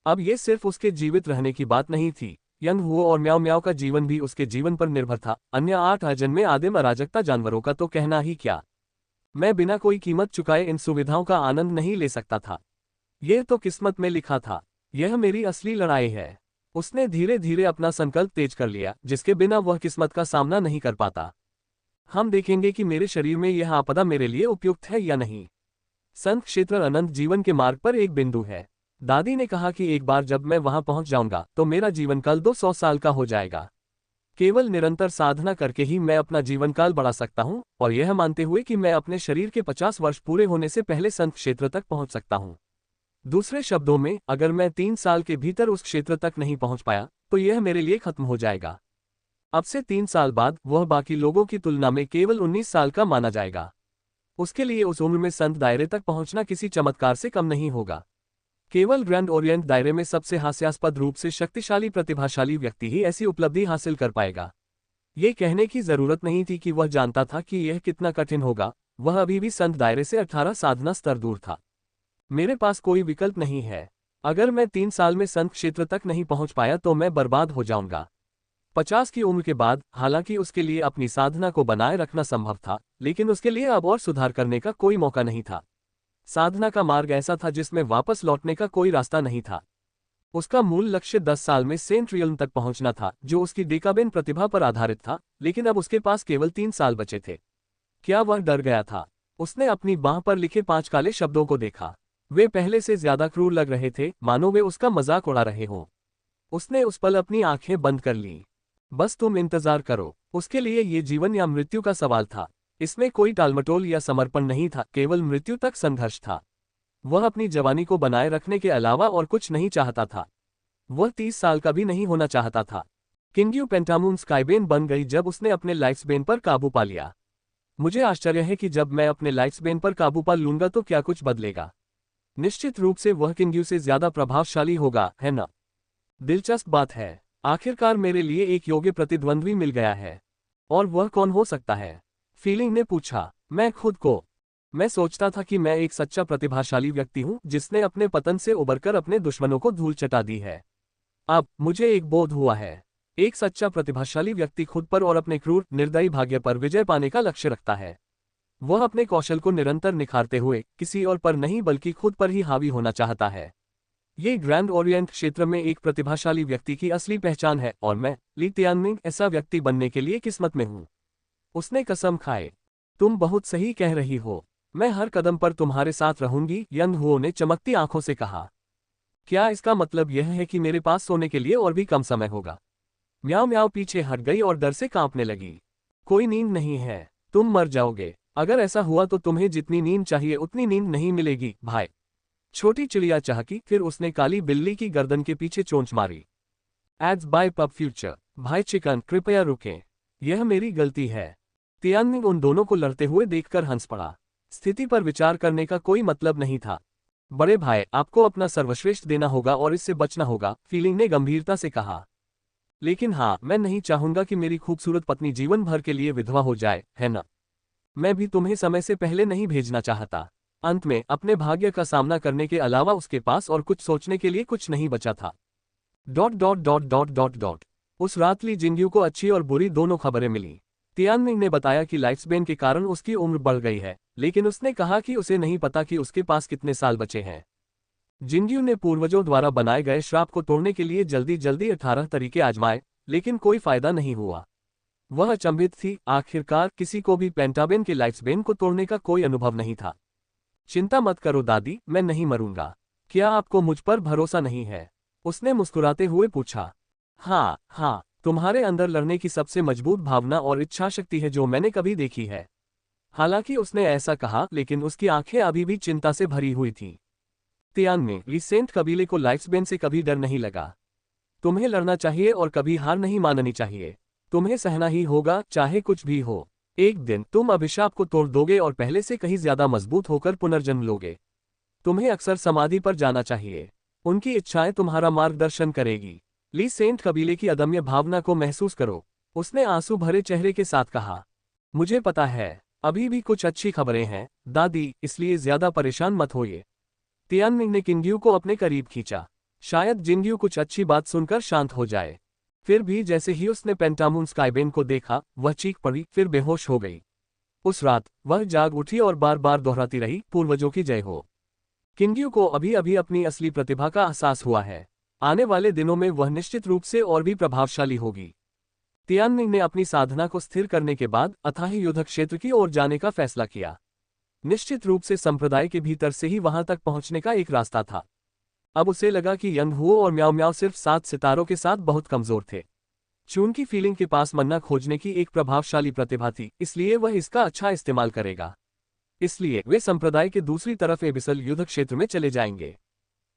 अब यह सिर्फ उसके जीवित रहने की बात नहीं थी। यंग हुओ और म्याओ म्याओ का जीवन भी उसके जीवन पर निर्भर था। अन्य 8 अजन्मे आदिम अराजकता जानवरों का तो कहना ही क्या। मैं बिना कोई कीमत चुकाए इन सुविधाओं का आनंद नहीं ले सकता था। यह तो किस्मत में लिखा था। यह मेरी असली लड़ाई है। उसने धीरे धीरे अपना संकल्प तेज कर लिया, जिसके बिना वह किस्मत का सामना नहीं कर पाता। हम देखेंगे कि मेरे शरीर में यह आपदा मेरे लिए उपयुक्त है या नहीं। संत क्षेत्र अनंत जीवन के मार्ग पर एक बिंदु है। दादी ने कहा कि एक बार जब मैं वहां पहुंच जाऊंगा तो मेरा जीवन काल 200 साल का हो जाएगा। केवल निरंतर साधना करके ही मैं अपना जीवन काल बढ़ा सकता हूं, और यह मानते हुए कि मैं अपने शरीर के 50 वर्ष पूरे होने से पहले संत क्षेत्र तक पहुंच सकता हूं। दूसरे शब्दों में, अगर मैं 3 साल के भीतर उस क्षेत्र तक नहीं पहुंच पाया तो यह मेरे लिए खत्म हो जाएगा। अब से 3 साल बाद वह बाकी लोगों की तुलना में केवल 19 साल का माना जाएगा। उसके लिए उस उम्र में संत दायरे तक पहुंचना किसी चमत्कार से कम नहीं होगा। केवल ग्रैंड ओरिएंट दायरे में सबसे हास्यास्पद रूप से शक्तिशाली प्रतिभाशाली व्यक्ति ही ऐसी उपलब्धि हासिल कर पाएगा। ये कहने की जरूरत नहीं थी कि वह जानता था कि यह कितना कठिन होगा। वह अभी भी संत दायरे से 18 साधना स्तर दूर था। मेरे पास कोई विकल्प नहीं है। अगर मैं 3 साल में संत क्षेत्र तक नहीं पहुंच पाया तो मैं बर्बाद हो जाऊंगा। 50 की उम्र के बाद, हालांकि उसके लिए अपनी साधना को बनाए रखना संभव था, लेकिन उसके लिए अब और सुधार करने का कोई मौका नहीं था। साधना का मार्ग ऐसा था जिसमें वापस लौटने का कोई रास्ता नहीं था। उसका मूल लक्ष्य 10 साल में सेंट रियल्म तक पहुंचना था, जो उसकी डेकाबेन प्रतिभा पर आधारित था, लेकिन अब उसके पास केवल 3 साल बचे थे। क्या वह डर गया था? उसने अपनी बांह पर लिखे 5 काले शब्दों को देखा। वे पहले से ज्यादा क्रूर लग रहे थे, मानो वे उसका मजाक उड़ा रहे हों। उसने उस पल अपनी आंखें बंद कर लीं। बस तुम इंतजार करो। उसके लिए ये जीवन या मृत्यु का सवाल था। इसमें कोई टालमटोल या समर्पण नहीं था, केवल मृत्यु तक संघर्ष था। वह अपनी जवानी को बनाए रखने के अलावा और कुछ नहीं चाहता था। वह 30 साल का भी नहीं होना चाहता था। किंग्यू पेंटामून स्काईबेन बन गई जब उसने अपने लाइफ्सबेन पर काबू पा लिया। मुझे आश्चर्य है कि जब मैं अपने लाइफ्सबेन पर काबू पा लूंगा तो क्या कुछ बदलेगा। निश्चित रूप से वह किंग्यू से ज्यादा प्रभावशाली होगा, है ना? दिलचस्प बात है। आखिरकार मेरे लिए एक योग्य प्रतिद्वंद्वी मिल गया है। और वह कौन हो सकता है? फीलिंग ने पूछा। मैं खुद को। मैं सोचता था कि मैं एक सच्चा प्रतिभाशाली व्यक्ति हूं जिसने अपने पतन से उबरकर अपने दुश्मनों को धूल चटा दी है। अब मुझे एक बोध हुआ है। एक सच्चा प्रतिभाशाली व्यक्ति खुद पर और अपने क्रूर, निर्दयी भाग्य पर विजय पाने का लक्ष्य रखता है। वह अपने कौशल को निरंतर निखारते हुए किसी और पर नहीं बल्कि खुद पर ही हावी होना चाहता है। ये ग्रैंड ओरिएंट क्षेत्र में एक प्रतिभाशाली व्यक्ति की असली पहचान है, और मैं, ली तियानमिंग, ऐसा व्यक्ति बनने के लिए किस्मत में हूँ। उसने कसम खाए। तुम बहुत सही कह रही हो। मैं हर कदम पर तुम्हारे साथ रहूंगी, यंग हुओ ने चमकती आंखों से कहा। क्या इसका मतलब यह है कि मेरे पास सोने के लिए और भी कम समय होगा? म्याओ म्याओ पीछे हट गई और डर से कांपने लगी। कोई नींद नहीं है। तुम मर जाओगे। अगर ऐसा हुआ तो तुम्हें जितनी नींद चाहिए उतनी नींद नहीं मिलेगी, भाई। छोटी चिड़िया चहकी, फिर उसने काली बिल्ली की गर्दन के पीछे चोंच मारी। Ads by Pubfuture. भाई चिकन, कृपया रुकें। यह मेरी गलती है। तियानमिंग उन दोनों को लड़ते हुए देखकर हंस पड़ा। स्थिति पर विचार करने का कोई मतलब नहीं था। बड़े भाई, आपको अपना सर्वश्रेष्ठ देना होगा और इससे बचना होगा, फीलिंग ने गंभीरता से कहा। लेकिन हाँ, मैं नहीं चाहूंगा कि मेरी खूबसूरत पत्नी जीवन भर के लिए विधवा हो जाए, है ना? मैं भी तुम्हें समय से पहले नहीं भेजना चाहता। अंत में अपने भाग्य का सामना करने के अलावा उसके पास और कुछ सोचने के लिए कुछ नहीं बचा था। Dot dot dot dot dot dot. उस रात ली जिंगयू को अच्छी और बुरी दोनों खबरें मिली। तियानमिंग ने बताया कि लाइफ्सबेन के कारण उसकी उम्र बढ़ गई है, लेकिन उसने कहा कि उसे नहीं पता कि उसके पास कितने साल बचे हैं। जिंगयू ने पूर्वजों द्वारा बनाए गए श्राप को तोड़ने के लिए जल्दी जल्दी 18 तरीके आजमाए, लेकिन कोई फायदा नहीं हुआ। वह अचंभित थी। आखिरकार किसी को भी पेंटाबेन के लाइफ्सबेन को तोड़ने का कोई अनुभव नहीं था। चिंता मत करो दादी, मैं नहीं मरूंगा। क्या आपको मुझ पर भरोसा नहीं है? उसने मुस्कुराते हुए पूछा। हाँ हाँ, तुम्हारे अंदर लड़ने की सबसे मजबूत भावना और इच्छाशक्ति है जो मैंने कभी देखी है। हालांकि उसने ऐसा कहा, लेकिन उसकी आंखें अभी भी चिंता से भरी हुई थीं। तियानमिंग, लीसेंट कबीले को लाइफ्सबेन से कभी डर नहीं लगा। तुम्हें लड़ना चाहिए और कभी हार नहीं माननी चाहिए। तुम्हें सहना ही होगा, चाहे कुछ भी हो। एक दिन तुम अभिशाप को तोड़ दोगे और पहले से कहीं ज्यादा मजबूत होकर पुनर्जन्म लोगे। तुम्हें अक्सर समाधि पर जाना चाहिए। उनकी इच्छाएं तुम्हारा मार्गदर्शन करेगी। ली सेंट कबीले की अदम्य भावना को महसूस करो। उसने आंसू भरे चेहरे के साथ कहा। मुझे पता है, अभी भी कुछ अच्छी खबरें हैं दादी, इसलिए ज्यादा परेशान मत होइए। तियानमिंग ने किंग्यू को अपने करीब खींचा। शायद जिंगयू कुछ अच्छी बात सुनकर शांत हो जाए। फिर भी जैसे ही उसने पेंटामून स्काईबेन को देखा, वह चीख पड़ी, फिर बेहोश हो गई। उस रात वह जाग उठी और बार बार दोहराती रही, पूर्वजों की जय हो। किंग्यू को अभी अभी अपनी असली प्रतिभा का एहसास हुआ है। आने वाले दिनों में वह निश्चित रूप से और भी प्रभावशाली होगी। तियानमिंग ने अपनी साधना को स्थिर करने के बाद अथाह युद्ध क्षेत्र की ओर जाने का फैसला किया। निश्चित रूप से संप्रदाय के भीतर से ही वहां तक पहुंचने का एक रास्ता था। अब उसे लगा कि यंग हुओ और म्याओ म्याओ सिर्फ 7 सितारों के साथ बहुत कमजोर थे। चून की फीलिंग के पास मन्ना खोजने की एक प्रभावशाली प्रतिभा थी, इसलिए वह इसका अच्छा इस्तेमाल करेगा। इसलिए वे संप्रदाय के दूसरी तरफ एबिसल युद्ध क्षेत्र में चले जाएंगे।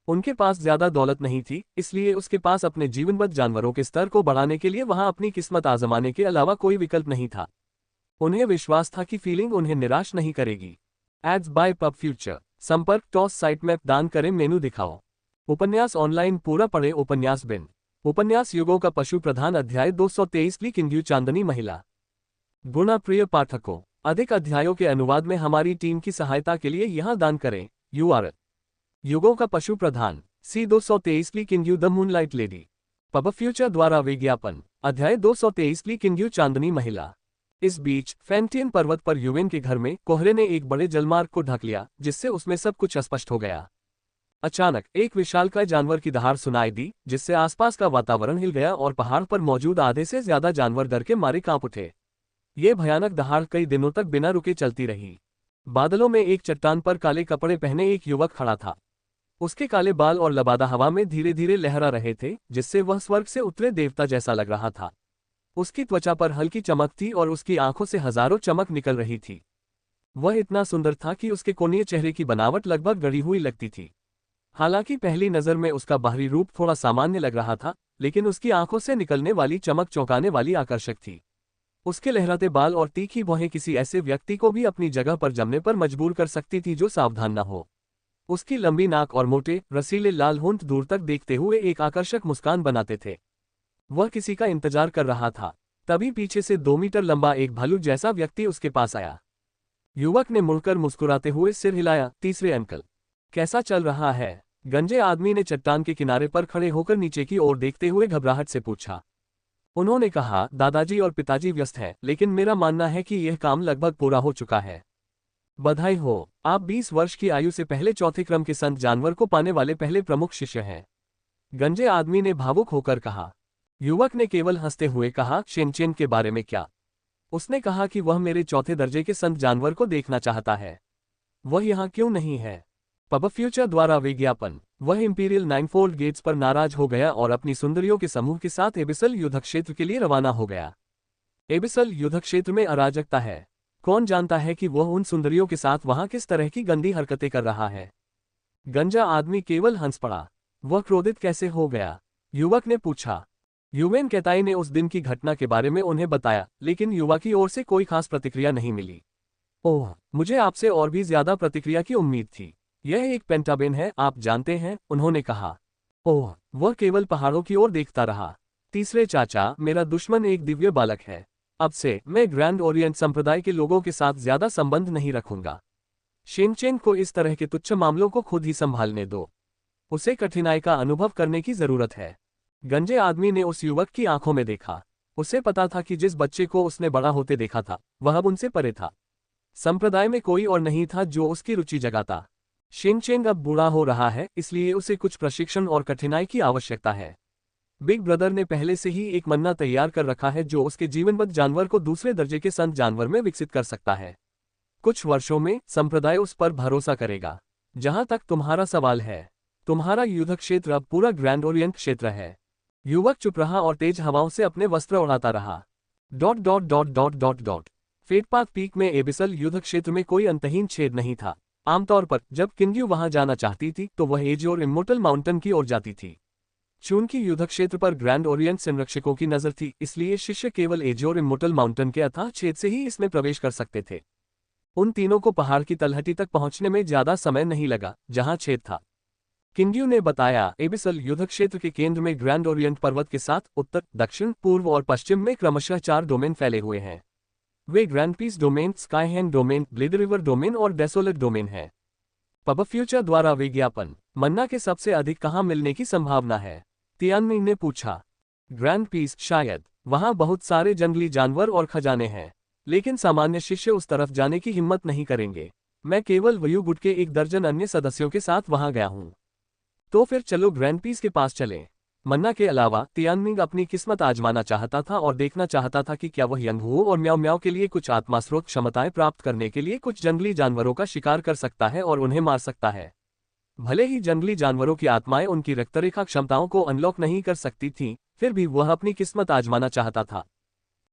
उनके पास ज्यादा दौलत नहीं थी, इसलिए उसके पास अपने जीवनबद्ध जानवरों के स्तर को बढ़ाने के लिए वहां अपनी किस्मत आजमाने के अलावा कोई विकल्प नहीं था। उन्हें विश्वास था कि फीलिंग उन्हें निराश नहीं करेगी। Ads by Pubfuture. संपर्क टॉस साइट मैप दान करें, मेनू दिखाओ। उपन्यास ऑनलाइन पूरा पढ़े। उपन्यास बिन। उपन्यास युगों का पशु प्रधान अध्याय 223 ली किंग्यू चांदनी महिला। गुणा प्रिय पाठकों, अधिक अध्यायों के अनुवाद में हमारी टीम की सहायता के लिए यहां दान करें। URL: युगों का पशु प्रधान C 223 Li Qingyu the moonlight lady. Pubfuture द्वारा विज्ञापन। अध्याय 223 ली किंग्यू चांदनी महिला। इस बीच फैंटियन पर्वत पर युवेन के घर में कोहरे ने एक बड़े जलमार्ग को ढक लिया, जिससे उसमें सब कुछ अस्पष्ट हो गया। अचानक एक विशालकाय जानवर की दहाड़ सुनाई दी, जिससे आसपास का वातावरण हिल गया और पहाड़ पर मौजूद आधे से ज्यादा जानवर डर के मारे कांप उठे। ये भयानक दहाड़ कई दिनों तक बिना रुके चलती रही। बादलों में एक चट्टान पर काले कपड़े पहने एक युवक खड़ा था। उसके काले बाल और लबादा हवा में धीरे धीरे लहरा रहे थे, जिससे वह स्वर्ग से उतरे देवता जैसा लग रहा था। उसकी त्वचा पर हल्की चमक थी और उसकी आंखों से हजारों चमक निकल रही थी। वह इतना सुंदर था कि उसके कोणीय चेहरे की बनावट लगभग गढ़ी हुई लगती थी। हालांकि पहली नजर में उसका बाहरी रूप थोड़ा सामान्य लग रहा था, लेकिन उसकी आंखों से निकलने वाली चमक चौंकाने वाली आकर्षक थी। उसके लहराते बाल और तीखी भौहें किसी ऐसे व्यक्ति को भी अपनी जगह पर जमने पर मजबूर कर सकती थी जो सावधान न हो। उसकी लंबी नाक और मोटे रसीले लाल होंठ दूर तक देखते हुए एक आकर्षक मुस्कान बनाते थे। वह किसी का इंतजार कर रहा था। तभी पीछे से 2 मीटर लंबा एक भालू जैसा व्यक्ति उसके पास आया। युवक ने मुड़कर मुस्कुराते हुए सिर हिलाया। तीसरे अंकल, कैसा चल रहा है? गंजे आदमी ने चट्टान के किनारे पर खड़े होकर नीचे की ओर देखते हुए घबराहट से पूछा। उन्होंने कहा, दादाजी और पिताजी व्यस्त हैं, लेकिन मेरा मानना है कि यह काम लगभग पूरा हो चुका है। बधाई हो, आप 20 वर्ष की आयु से पहले चौथे क्रम के संत जानवर को पाने वाले पहले प्रमुख शिष्य हैं। गंजे आदमी ने भावुक होकर कहा। युवक ने केवल हंसते हुए कहा, शेनचेन के बारे में क्या? उसने कहा कि वह मेरे चौथे दर्जे के संत जानवर को देखना चाहता है। वह यहाँ क्यों नहीं है? पब फ्यूचर द्वारा विज्ञापन। वह इंपीरियल नाइनफोल्ड गेट्स पर नाराज हो गया और अपनी सुंदरियों के समूह के साथ एबिसल युद्ध क्षेत्र के लिए रवाना हो गया। एबिसल युद्ध क्षेत्र में अराजकता है। कौन जानता है कि वह उन सुंदरियों के साथ वहां किस तरह की गंदी हरकतें कर रहा है? गंजा आदमी केवल हंस पड़ा। वह क्रोधित कैसे हो गया? युवक ने पूछा। युवेन केताई ने उस दिन की घटना के बारे में उन्हें बताया, लेकिन युवा की ओर से कोई खास प्रतिक्रिया नहीं मिली। ओह, मुझे आपसे और भी ज्यादा प्रतिक्रिया की उम्मीद थी। यह एक पेंटाबेन है, आप जानते हैं, उन्होंने कहा। ओह, वह केवल पहाड़ों की ओर देखता रहा। तीसरे चाचा, मेरा दुश्मन एक दिव्य बालक है। अब से मैं ग्रैंड ओरिएंट संप्रदाय के लोगों के साथ ज्यादा संबंध नहीं रखूंगा। शेनचेन को इस तरह के तुच्छ मामलों को खुद ही संभालने दो। उसे कठिनाई का अनुभव करने की जरूरत है। गंजे आदमी ने उस युवक की आंखों में देखा। उसे पता था कि जिस बच्चे को उसने बड़ा होते देखा था, वह अब उनसे परे था। संप्रदाय में कोई और नहीं था जो उसकी रुचि जगाता। शेनचेन अब बूढ़ा हो रहा है, इसलिए उसे कुछ प्रशिक्षण और कठिनाई की आवश्यकता है। बिग ब्रदर ने पहले से ही एक मन्ना तैयार कर रखा है जो उसके जीवनबद्ध जानवर को दूसरे दर्जे के संत जानवर में विकसित कर सकता है। कुछ वर्षों में संप्रदाय उस पर भरोसा करेगा। जहां तक तुम्हारा सवाल है, तुम्हारा युद्ध क्षेत्र अब पूरा ग्रैंड ओरिएंट क्षेत्र है। युवक चुप रहा और तेज हवाओं से अपने वस्त्र उड़ाता रहा। फेटपाथ पीक में एबिसल युद्ध क्षेत्र में कोई अंतहीन छेद नहीं था। आमतौर पर जब किंग्यू वहां जाना चाहती थी तो वह एजियोर इमोर्टल माउंटेन की ओर जाती थी। चूंकि युद्ध क्षेत्र पर ग्रैंड ओरिएंट संरक्षकों की नजर थी, इसलिए शिष्य केवल एजियोर इमोर्टल माउंटेन के अथाह छेद से ही इसमें प्रवेश कर सकते थे। उन तीनों को पहाड़ की तलहटी तक पहुंचने में ज्यादा समय नहीं लगा जहां छेद था। किंग्यू ने बताया, एबिसल युद्ध क्षेत्र के केंद्र में ग्रैंड ओरिएंट पर्वत के साथ उत्तर, दक्षिण, पूर्व और पश्चिम में क्रमशः 4 डोमेन फैले हुए हैं। वे grand peace domain, skyhang domain, blade river domain और डेसोलेट डोमेन हैं। पब फ्यूचर द्वारा विज्ञापन। मन्ना के सबसे अधिक कहां मिलने की संभावना है? तियानमिंग ने पूछा। ग्रैंड पीस, शायद। वहां बहुत सारे जंगली जानवर और खजाने हैं, लेकिन सामान्य शिष्य उस तरफ जाने की हिम्मत नहीं करेंगे। मैं केवल वयू गुट के 1 दर्जन अन्य सदस्यों के साथ वहां गया हूं। तो फिर चलो ग्रैंड पीस के पास चलें। मन्ना के अलावा तियानमिंग अपनी किस्मत आजमाना चाहता था और देखना चाहता था कि क्या वह यंगहुओ और म्याओ म्याओ के लिए कुछ आत्मास्रोत क्षमताएं प्राप्त करने के लिए कुछ जंगली जानवरों का शिकार कर सकता है और उन्हें मार सकता है। भले ही जंगली जानवरों की आत्माएं उनकी रक्तरेखा क्षमताओं को अनलॉक नहीं कर सकती थीं, फिर भी वह अपनी किस्मत आजमाना चाहता था।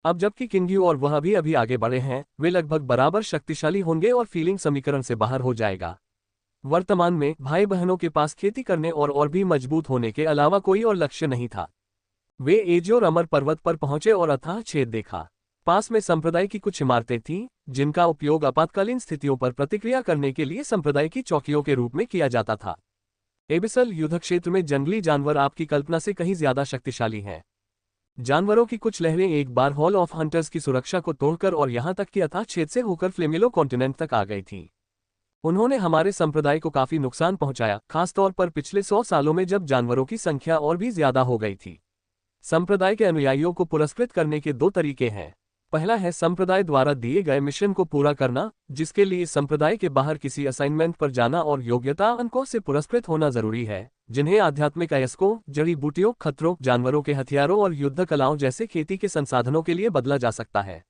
अब जबकि किंग्यू और वह भी अभी आगे बढ़े हैं, वे लगभग बराबर शक्तिशाली होंगे और फीलिंग समीकरण से बाहर हो जाएगा। वर्तमान में भाई बहनों के पास खेती करने और भी मजबूत होने के अलावा कोई और लक्ष्य नहीं था। वे एजियोर अमर पर्वत पर पहुंचे और अथाह छेद देखा। पास में संप्रदाय की कुछ इमारतें थीं, जिनका उपयोग आपातकालीन स्थितियों पर प्रतिक्रिया करने के लिए संप्रदाय की चौकियों के रूप में किया जाता था। एबिसल युद्ध क्षेत्र में जंगली जानवर आपकी कल्पना से कहीं ज्यादा शक्तिशाली हैं। जानवरों की कुछ लहरें एक बार हॉल ऑफ हंटर्स की सुरक्षा को तोड़कर और यहां तक कि अथाह छेद से होकर फ्लेमिलो कॉन्टिनेंट तक आ गई थीं। उन्होंने हमारे संप्रदाय को काफी नुकसान पहुंचाया, खासतौर पर पिछले 100 सालों में जब जानवरों की संख्या और भी ज्यादा हो गई थी। संप्रदाय के अनुयायियों को पुरस्कृत करने के 2 तरीके हैं। पहला है संप्रदाय द्वारा दिए गए मिशन को पूरा करना, जिसके लिए संप्रदाय के बाहर किसी असाइनमेंट पर जाना और योग्यता अंकों से पुरस्कृत होना जरूरी है, जिन्हें आध्यात्मिक अयस्कों, जड़ी बूटियों, खतरों, जानवरों के हथियारों और युद्ध कलाओं जैसे खेती के संसाधनों के लिए बदला जा सकता है।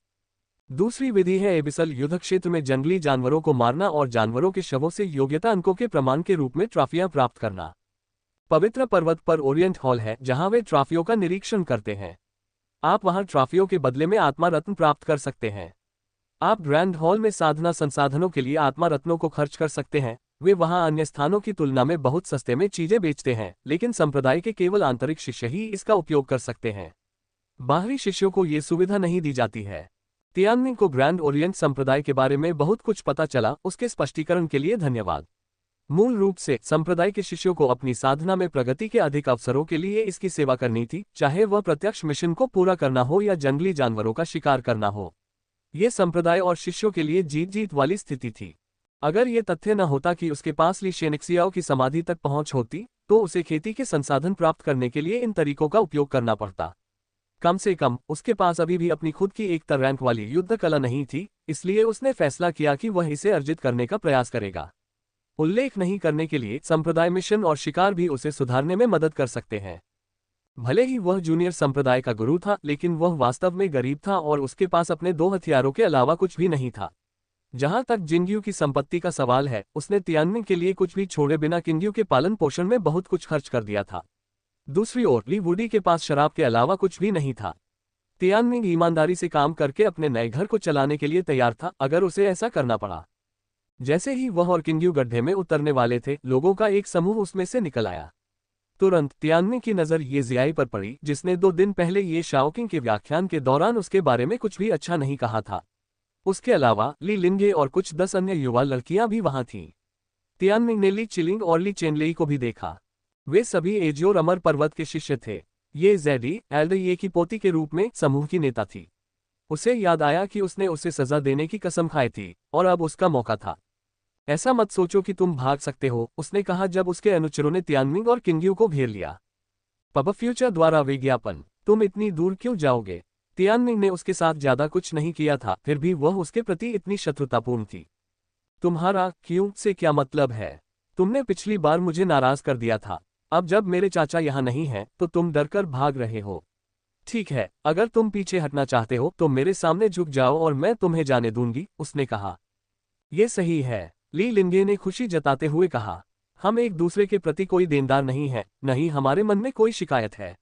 दूसरी विधि है एबिसल युद्ध क्षेत्र में जंगली जानवरों को मारना और जानवरों के शवों से योग्यता अंकों के प्रमाण के रूप में ट्रॉफियां प्राप्त करना। पवित्र पर्वत पर ओरिएंट हॉल है जहां वे ट्रॉफियों का निरीक्षण करते हैं। आप वहां ट्रॉफियों के बदले में आत्मा रत्न प्राप्त कर सकते हैं। आप ग्रैंड हॉल में साधना संसाधनों के लिए आत्मा रत्नों को खर्च कर सकते हैं। वे वहां अन्य स्थानों की तुलना में बहुत सस्ते में चीजें बेचते हैं, लेकिन संप्रदाय के केवल आंतरिक शिष्य ही इसका उपयोग कर सकते हैं। बाहरी शिष्यों को ये सुविधा नहीं दी जाती है। तियानमिंग को ग्रैंड ओरिएंट संप्रदाय के बारे में बहुत कुछ पता चला, उसके स्पष्टीकरण के लिए धन्यवाद। मूल रूप से संप्रदाय के शिष्यों को अपनी साधना में प्रगति के अधिक अवसरों के लिए इसकी सेवा करनी थी, चाहे वह प्रत्यक्ष मिशन को पूरा करना हो या जंगली जानवरों का शिकार करना हो। ये संप्रदाय और शिष्यों के लिए जीत जीत वाली स्थिति थी। अगर ये तथ्य न होता कि उसके पास ली शेनिक्सियाओ की समाधि तक पहुंच होती, तो उसे खेती के संसाधन प्राप्त करने के लिए इन तरीकों का उपयोग करना पड़ता। कम से कम उसके पास अभी भी अपनी खुद की एक रैंक वाली युद्ध कला नहीं थी, इसलिए उसने फैसला किया कि वह इसे अर्जित करने का प्रयास करेगा। उल्लेख नहीं करने के लिए संप्रदाय मिशन और शिकार भी उसे सुधारने में मदद कर सकते हैं। भले ही वह जूनियर संप्रदाय का गुरु था, लेकिन वह वास्तव में गरीब था और उसके पास अपने 2 हथियारों के अलावा कुछ भी नहीं था। जहां तक जिंग्यू की संपत्ति का सवाल है, उसने तियानमिंग के लिए कुछ भी छोड़े बिना किंग्यू के पालन पोषण में बहुत कुछ खर्च कर दिया था। दूसरी ओर ली वुडी के पास शराब के अलावा कुछ भी नहीं था। तियानमिंग ईमानदारी से काम करके अपने नए घर को चलाने के लिए तैयार था, अगर उसे ऐसा करना पड़ा। जैसे ही वह और किंग्यू गड्ढे में उतरने वाले थे, लोगों का एक समूह उसमें से निकल आया। तुरंत तियानमिंग की नजर ये जियाई पर पड़ी, जिसने 2 दिन पहले ये शाओकिंग के व्याख्यान के दौरान उसके बारे में कुछ भी अच्छा नहीं कहा था। उसके अलावा ली लिंगे और कुछ 10 अन्य युवा लड़कियां भी वहां थीं। तियानमिंग ने ली चिलिंग और ली चेनलेई को भी देखा। वे सभी एजियोर अमर पर्वत के शिष्य थे। ये ज़ेडी एल्डये की पोती के रूप में समूह की नेता थी। उसे याद आया कि उसने उसे सजा देने की कसम खाई थी और अब उसका मौका था। ऐसा मत सोचो कि तुम भाग सकते हो, उसने कहा जब उसके अनुचरों ने तियानमिंग और किंग्यू को घेर लिया। पब फ्यूचर द्वारा विज्ञापन, तुम इतनी दूर क्यों जाओगे? तियानमिंग ने उसके साथ ज्यादा कुछ नहीं किया था, फिर भी वह उसके प्रति इतनी शत्रुतापूर्ण थी। तुम्हारा क्यों से क्या मतलब है? तुमने पिछली बार मुझे नाराज कर दिया था। अब जब मेरे चाचा यहाँ नहीं हैं, तो तुम डरकर भाग रहे हो। ठीक है, अगर तुम पीछे हटना चाहते हो तो मेरे सामने झुक जाओ और मैं तुम्हें जाने दूंगी, उसने कहा। यह सही है, ली लिंगे ने खुशी जताते हुए कहा। हम एक दूसरे के प्रति कोई देनदार नहीं है, नहीं हमारे मन में कोई शिकायत है।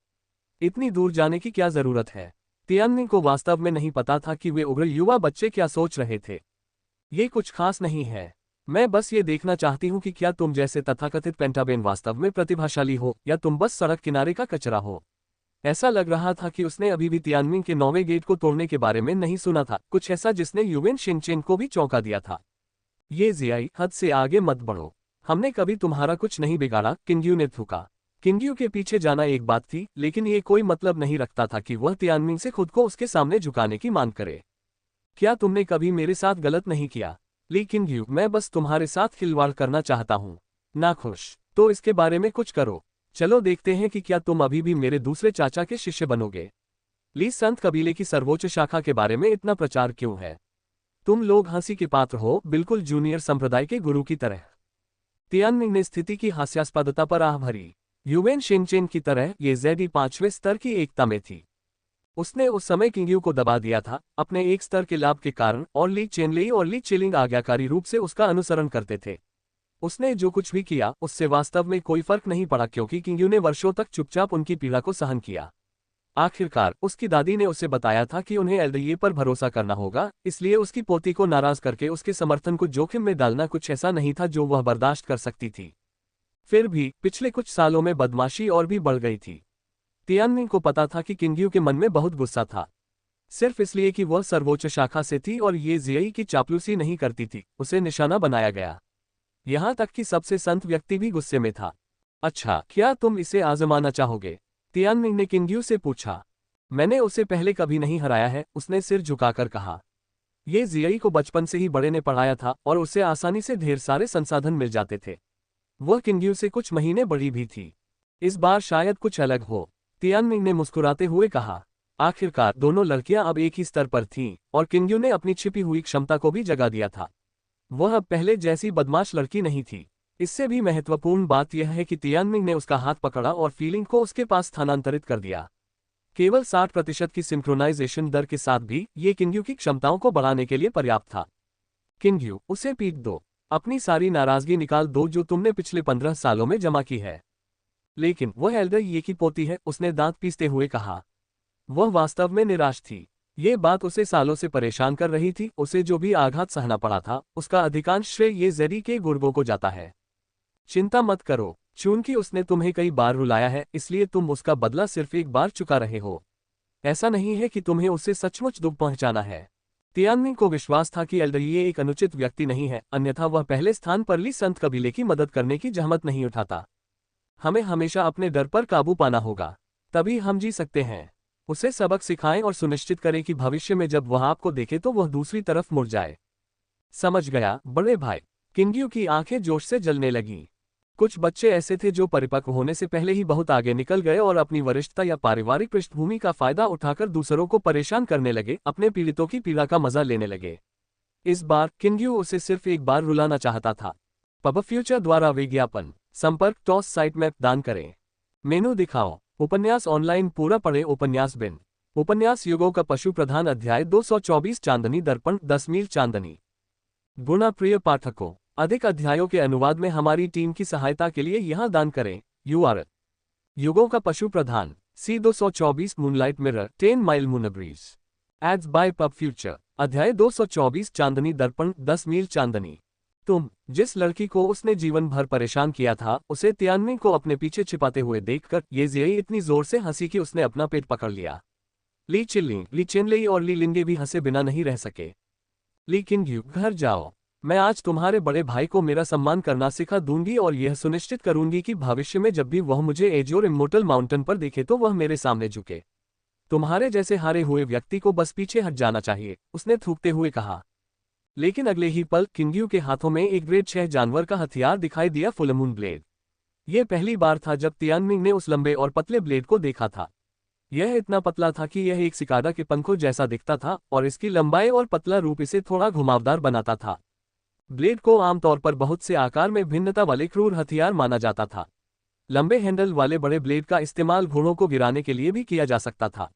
इतनी दूर जाने की क्या जरूरत है? तियानमिंग को वास्तव में नहीं पता था कि वे उग्र युवा बच्चे क्या सोच रहे थे। ये कुछ खास नहीं है, मैं बस ये देखना चाहती हूँ कि क्या तुम जैसे तथाकथित पेंटाबेन वास्तव में प्रतिभाशाली हो या तुम बस सड़क किनारे का कचरा हो। ऐसा लग रहा था कि उसने अभी भी तियानमिंग के 9वें गेट को तोड़ने के बारे में नहीं सुना था, कुछ ऐसा जिसने युवेन शिनचेन को भी चौंका दिया था। ये जियाई, हद से आगे मत बढ़ो। हमने कभी तुम्हारा कुछ नहीं बिगाड़ा, किंग्यू ने थूका। किंग्यू के पीछे जाना एक बात थी, लेकिन ये कोई मतलब नहीं रखता था कि वह तियानमिंग से खुद को उसके सामने झुकाने की मांग करे। क्या तुमने कभी मेरे साथ गलत नहीं किया? ली किंग्यू, मैं बस तुम्हारे साथ खिलवाड़ करना चाहता हूँ। नाखुश? तो इसके बारे में कुछ करो। चलो देखते हैं कि क्या तुम अभी भी मेरे दूसरे चाचा के शिष्य बनोगे। ली संत कबीले की सर्वोच्च शाखा के बारे में इतना प्रचार क्यों है? तुम लोग हंसी के पात्र हो, बिल्कुल जूनियर संप्रदाय के गुरु की तरह। तियानमिंग ने स्थिति की हास्यास्पदता पर आह भरी। युवेन शिनचेन की तरह ये ज़ेडी 5वें स्तर की एकता में थी। उसने उस समय किंग्यू को दबा दिया था, अपने एक स्तर के लाभ के कारण, और ली चेनलेई और ली चिलिंग आज्ञाकारी रूप से उसका अनुसरण करते थे। उसने जो कुछ भी किया उससे वास्तव में कोई फर्क नहीं पड़ा, क्योंकि किंग्यू ने वर्षों तक चुपचाप उनकी पीड़ा को सहन किया। आखिरकार उसकी दादी ने उसे बताया था कि उन्हें एल्डये पर भरोसा करना होगा, इसलिए उसकी पोती को नाराज करके उसके समर्थन को जोखिम में डालना कुछ ऐसा नहीं था जो वह बर्दाश्त कर सकती थी। फिर भी पिछले कुछ सालों में बदमाशी और भी बढ़ गई थी। तियानमिंग को पता था कि किंग्यू के मन में बहुत गुस्सा था, सिर्फ इसलिए कि वह सर्वोच्च शाखा से थी और ये जियाई की चापलूसी नहीं करती थी, उसे निशाना बनाया गया। यहाँ तक कि सबसे संत व्यक्ति भी गुस्से में था। अच्छा, क्या तुम इसे आजमाना चाहोगे? तियानमिंग ने किंग्यू से पूछा। मैंने उसे पहले कभी नहीं हराया है, उसने सिर झुकाकर कहा। ये जियाई को बचपन से ही बड़े ने पढ़ाया था और उसे आसानी से ढेर सारे संसाधन मिल जाते थे। वह किंग्यू से कुछ महीने बड़ी भी थी। इस बार शायद कुछ अलग हो, तियानमिंग ने मुस्कुराते हुए कहा। आखिरकार दोनों लड़कियां अब एक ही स्तर पर थीं और किंग्यू ने अपनी छिपी हुई क्षमता को भी जगा दिया था। वह अब पहले जैसी बदमाश लड़की नहीं थी। इससे भी महत्वपूर्ण बात यह है कि तियानमिंग ने उसका हाथ पकड़ा और फीलिंग को उसके पास स्थानांतरित कर दिया। केवल 60% की सिंक्रोनाइजेशन दर के साथ भी ये किंग्यू की क्षमताओं को बढ़ाने के लिए पर्याप्त था। किंग्यू, उसे पीट दो। अपनी सारी नाराजगी निकाल दो जो तुमने पिछले 15 सालों में जमा की है। लेकिन वह एल्डर ये की पोती है, उसने दांत पीसते हुए कहा। वह वास्तव में निराश थी। ये बात उसे सालों से परेशान कर रही थी। उसे जो भी आघात सहना पड़ा था, उसका अधिकांश श्रेय ये जेरी के गुर्गों को जाता है। चिंता मत करो, चूंकि उसने तुम्हें कई बार रुलाया है, इसलिए तुम उसका बदला सिर्फ एक बार चुका रहे हो। ऐसा नहीं है कि तुम्हें उससे सचमुच दुख पहुंचाना है। तियानमिंग को विश्वास था कि एल्डर ये एक अनुचित व्यक्ति नहीं है, अन्यथा वह पहले स्थान पर ली संत कबीले की मदद करने की जहमत नहीं उठाता। हमें हमेशा अपने डर पर काबू पाना होगा, तभी हम जी सकते हैं। उसे सबक सिखाएं और सुनिश्चित करें कि भविष्य में जब वह आपको देखे तो वह दूसरी तरफ मुड़ जाए। समझ गया बड़े भाई। किंग्यू की आंखें जोश से जलने लगीं। कुछ बच्चे ऐसे थे जो परिपक्व होने से पहले ही बहुत आगे निकल गए और अपनी वरिष्ठता या पारिवारिक पृष्ठभूमि का फायदा उठाकर दूसरों को परेशान करने लगे, अपने पीड़ितों की पीड़ा का मजा लेने लगे। इस बार किंग्यू उसे सिर्फ एक बार रुलाना चाहता था। पब फ्यूचर द्वारा विज्ञापन संपर्क टॉस साइट मैप दान करें। मेनू दिखाओ। उपन्यास ऑनलाइन पूरा पढ़े। उपन्यास बिन उपन्यास युगों का पशु प्रधान अध्याय 224 चांदनी दर्पण 10 मील चांदनी। गुणा प्रिय पाठकों, अधिक अध्यायों के अनुवाद में हमारी टीम की सहायता के लिए यहां दान करें। URL युगों का पशु प्रधान C224 moonlight mirror 10 mile moonbreeze ads by Pubfuture अध्याय 224 चांदनी दर्पण 10 मील चांदनी। तुम जिस लड़की को उसने जीवन भर परेशान किया था, उसे तियानमिंग को अपने पीछे छिपाते हुए देखकर ये जियई इतनी जोर से हंसी कि उसने अपना पेट पकड़ लिया। ली चिल्लिंग, ली चेनलेई और ली लिंगे भी हंसे बिना नहीं रह सके। ली किंग्यू, घर जाओ। मैं आज तुम्हारे बड़े भाई को मेरा सम्मान करना सिखा दूंगी और यह सुनिश्चित करूंगी कि भविष्य में जब भी वह मुझे एजोर इमोर्टल माउंटेन पर देखे तो वह मेरे सामने झुके। तुम्हारे जैसे हारे हुए व्यक्ति को बस पीछे हट जाना चाहिए, उसने थूकते हुए कहा। लेकिन अगले ही पल किंग्यू के हाथों में एक ग्रेड 6 जानवर का हथियार दिखाई दिया, फुलमून ब्लेड। यह पहली बार था जब तियानमिंग ने उस लंबे और पतले ब्लेड को देखा था। यह इतना पतला था कि यह एक सिकाडा के पंखों जैसा दिखता था और इसकी लंबाई और पतला रूप इसे थोड़ा घुमावदार बनाता था। ब्लेड को आमतौर पर बहुत से आकार में भिन्नता वाले क्रूर हथियार माना जाता था। लंबे हैंडल वाले बड़े ब्लेड का इस्तेमाल घोड़ों को गिराने के लिए भी किया जा सकता था।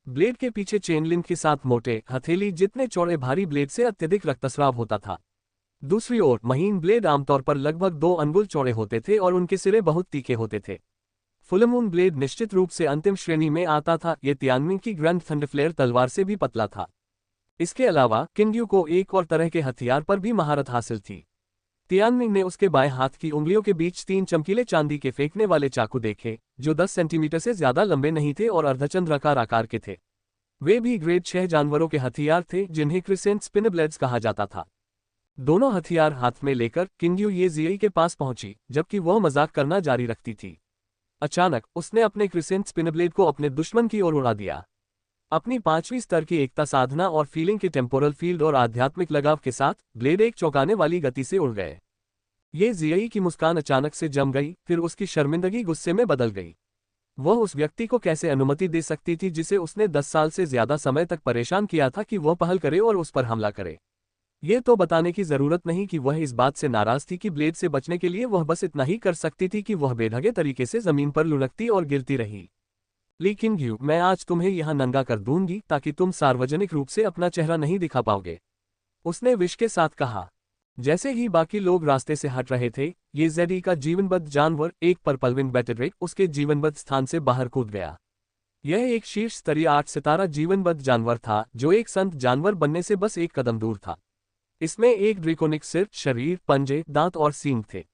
ब्लेड के पीछे चेन लिंक के साथ मोटे हथेली जितने चौड़े भारी ब्लेड से अत्यधिक रक्तस्राव होता था। दूसरी ओर महीन ब्लेड आमतौर पर लगभग 2 अंगुल चौड़े होते थे और उनके सिरे बहुत तीखे होते थे। फुलमून ब्लेड निश्चित रूप से अंतिम श्रेणी में आता था। यह तियानमिंग की ग्रैंड थंडरफ्लेयर तलवार से भी पतला था। इसके अलावा किंग्यू को एक और तरह के हथियार पर भी महारत हासिल थी। तियानमिंग ने उसके बाएं हाथ की उंगलियों के बीच 3 चमकीले चांदी के फेंकने वाले चाकू देखे, जो 10 सेंटीमीटर से ज्यादा लंबे नहीं थे और अर्धचंद्राकार आकार के थे। वे भी ग्रेड 6 जानवरों के हथियार थे, जिन्हें क्रिसेंट स्पिनब्लेड्स कहा जाता था। दोनों हथियार हाथ में लेकर किंग्यू ये जियई के पास पहुंची, जबकि वह मजाक करना जारी रखती थी। अचानक उसने अपने क्रिसेंट स्पिनब्लेड को अपने दुश्मन की ओर उड़ा दिया। अपनी 5वीं स्तर की एकता साधना और फीलिंग के टेम्पोरल फील्ड और आध्यात्मिक लगाव के साथ ब्लेड एक चौंकाने वाली गति से उड़ गए। ये जियई की मुस्कान अचानक से जम गई, फिर उसकी शर्मिंदगी गुस्से में बदल गई। वह उस व्यक्ति को कैसे अनुमति दे सकती थी जिसे उसने 10 साल से ज्यादा समय तक परेशान किया था कि वह पहल करे और उस पर हमला करे। ये तो बताने की जरूरत नहीं कि वह इस बात से नाराज थी कि ब्लेड से बचने के लिए वह बस इतना ही कर सकती थी कि वह बेढंगे तरीके से जमीन पर लुढ़कती और गिरती रही। ली किंग्यू, मैं आज तुम्हें यहां नंगा कर दूंगी ताकि तुम सार्वजनिक रूप से अपना चेहरा नहीं दिखा पाओगे, उसने विष के साथ कहा। जैसे ही बाकी लोग रास्ते से हट रहे थे, ये जेडी का जीवनबद्ध जानवर, एक पर्पलविंग बैटरड्रेक, उसके जीवनबद्ध स्थान से बाहर कूद गया। यह एक शीर्ष स्तरीय 8 सितारा जीवनबद्ध जानवर था, जो एक संत जानवर बनने से बस एक कदम दूर था। इसमें एक ड्रेकोनिक सिर, शरीर, पंजे, दांत और सींग थे।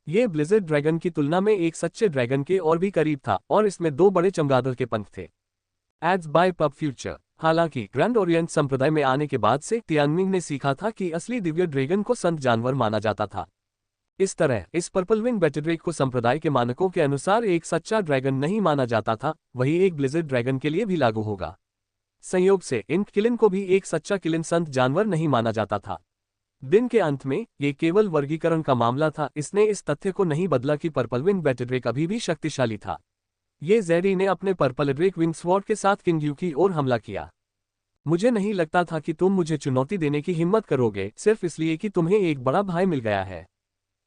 यह ब्लिज़र्ड ड्रैगन की तुलना में एक सच्चे ड्रैगन के और भी करीब था और इसमें 2 बड़े चमगादड़ के पंख थे। Ads by Pubfuture. हालांकि ग्रैंड ओरिएंट संप्रदाय में आने के बाद से तियानमिंग ने सीखा था कि असली दिव्य ड्रैगन को संत जानवर माना जाता था। इस तरह इस पर्पलविंग बैटरड्रेक को संप्रदाय के मानकों के अनुसार एक सच्चा ड्रैगन नहीं माना जाता था, वही एक ब्लिज़र्ड ड्रैगन के लिए भी लागू होगा। संयोग से इन किलिन को भी एक सच्चा किलिन संत जानवर नहीं माना जाता था। दिन के अंत में ये केवल वर्गीकरण का मामला था, इसने इस तथ्य को नहीं बदला कि पर्पलविंग बैटरड्रेक अभी भी शक्तिशाली था। ये जेडी ने अपने पर्पल ड्रेक विंग स्वॉर्ड के साथ किंग्यू की ओर हमला किया। मुझे नहीं लगता था कि तुम मुझे चुनौती देने की हिम्मत करोगे सिर्फ इसलिए कि तुम्हें एक बड़ा भाई मिल गया है।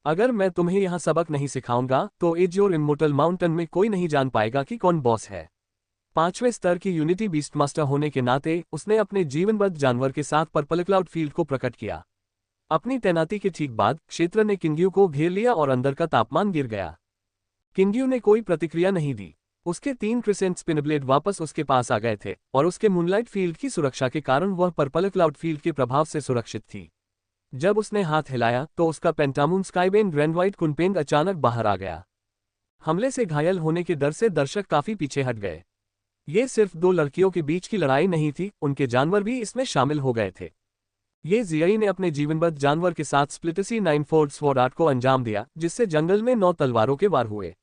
अगर मैं तुम्हें यहाँ सबक नहीं सिखाऊंगा तो एज और इमोर्टल माउंटेन में कोई नहीं जान पाएगा कि कौन बॉस है। 5वें स्तर की यूनिटी बीस्ट मास्टर होने के नाते उसने अपने जीवनबद्ध जानवर के साथ पर्पल क्लाउड फील्ड को प्रकट किया। अपनी तैनाती के ठीक बाद क्षेत्र ने किंग्यू को घेर लिया और अंदर का तापमान गिर गया। किंग्यू ने कोई प्रतिक्रिया नहीं दी। उसके 3 क्रिसेंट स्पिनब्लेड वापस उसके पास आ गए थे और उसके मूनलाइट फील्ड की सुरक्षा के कारण वह पर्पल क्लाउड फील्ड के प्रभाव से सुरक्षित थी। जब उसने हाथ हिलाया तो उसका पेंटामून स्काईबेन ग्रैंड व्हाइट कुनपेंग अचानक बाहर आ गया। हमले से घायल होने के डर से दर्शक काफी पीछे हट गए। ये सिर्फ 2 लड़कियों के बीच की लड़ाई नहीं थी, उनके जानवर भी इसमें शामिल हो गए थे। ये जियाई ने अपने जीवनबद्ध जानवर के साथ स्प्लिटसी 9 स्वॉर्ड आर्ट को अंजाम दिया, जिससे जंगल में 9 तलवारों के वार हुए।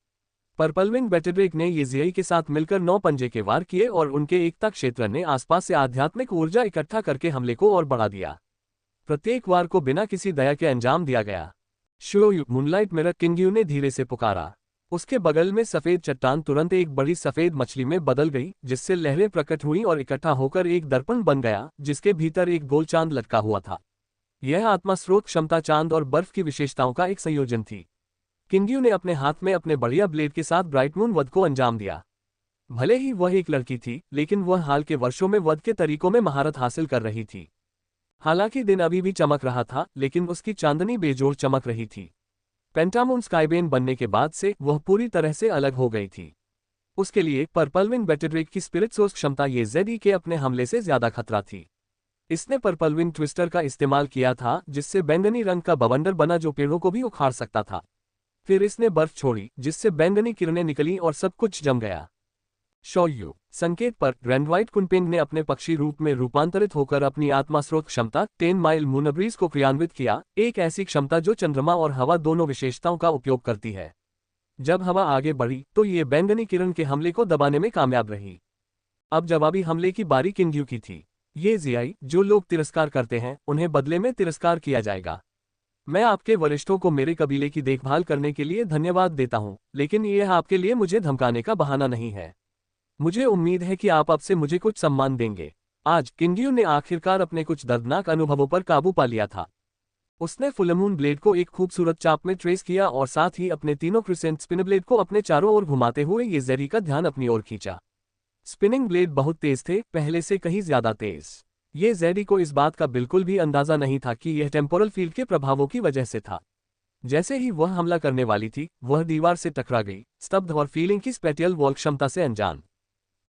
पर्पलविंग बैटरड्रेक ने ये जियाई के साथ मिलकर 9 पंजे के वार किए और उनके एकता क्षेत्र ने आसपास से आध्यात्मिक ऊर्जा इकट्ठा करके हमले को और बढ़ा दिया। प्रत्येक वार को बिना किसी दया के अंजाम दिया गया। शोयू मूनलाइट मिरर, किंग्यू ने धीरे से पुकारा। उसके बगल में सफेद चट्टान तुरंत एक बड़ी सफेद मछली में बदल गई, जिससे लहरें प्रकट हुई और इकट्ठा होकर एक दर्पण बन गया, जिसके भीतर एक गोल चांद लटका हुआ था। यह आत्मा स्रोत क्षमता चांद और बर्फ की विशेषताओं का एक संयोजन थी। किंग्यू ने अपने हाथ में अपने बढ़िया ब्लेड के साथ ब्राइट मून वध को अंजाम दिया। भले ही वह एक लड़की थी, लेकिन वह हाल के वर्षों में वध के तरीकों में महारत हासिल कर रही थी। हालांकि दिन अभी भी चमक रहा था, लेकिन उसकी चांदनी बेजोड़ चमक रही थी। पेंटामून स्काईबेन बनने के बाद से वह पूरी तरह से अलग हो गई थी। उसके लिए पर्पलविंग बैटरड्रेक की स्पिरिट सोर्स क्षमता ये जेडी के अपने हमले से ज्यादा खतरा थी। इसने पर्पलविंग ट्विस्टर का इस्तेमाल किया था, जिससे बैंगनी रंग का बवंडर बना जो पेड़ों को भी उखाड़ सकता था। फिर इसने बर्फ छोड़ी, जिससे बैंगनी किरणें निकली और सब कुछ जम गया। शोयू संकेत पर ग्रैंड व्हाइट कुनपेंग ने अपने पक्षी रूप में रूपांतरित होकर अपनी आत्मा स्रोत क्षमता 10 माइल मूनब्रीज को क्रियान्वित किया, एक ऐसी क्षमता जो चंद्रमा और हवा दोनों विशेषताओं का उपयोग करती है। जब हवा आगे बढ़ी तो ये बैंगनी किरण के हमले को दबाने में कामयाब रही। अब जवाबी हमले की बारी किंग्यू की थी। ये जियाई जो लोग तिरस्कार करते हैं, उन्हें बदले में तिरस्कार किया जाएगा। मैं आपके वरिष्ठों को मेरे कबीले की देखभाल करने के लिए धन्यवाद देता हूं, लेकिन यह आपके लिए मुझे धमकाने का बहाना नहीं है। मुझे उम्मीद है कि आप अब से मुझे कुछ सम्मान देंगे। आज किंग्यू ने आखिरकार अपने कुछ दर्दनाक अनुभवों पर काबू पा लिया था। उसने फुलमून ब्लेड को एक खूबसूरत चाप में ट्रेस किया और साथ ही अपने तीनों क्रिसेंट स्पिन ब्लेड को अपने चारों ओर घुमाते हुए ये जेडी का ध्यान अपनी ओर खींचा। स्पिनिंग ब्लेड बहुत तेज थे, पहले से कहीं ज्यादा तेज। ये जेडी को इस बात का बिल्कुल भी अंदाजा नहीं था कि यह टेम्पोरल फील्ड के प्रभावों की वजह से था। जैसे ही वह हमला करने वाली थी, वह दीवार से टकरा गई, स्तब्ध और फीलिंग की स्पेटियल वॉल क्षमता से अनजान।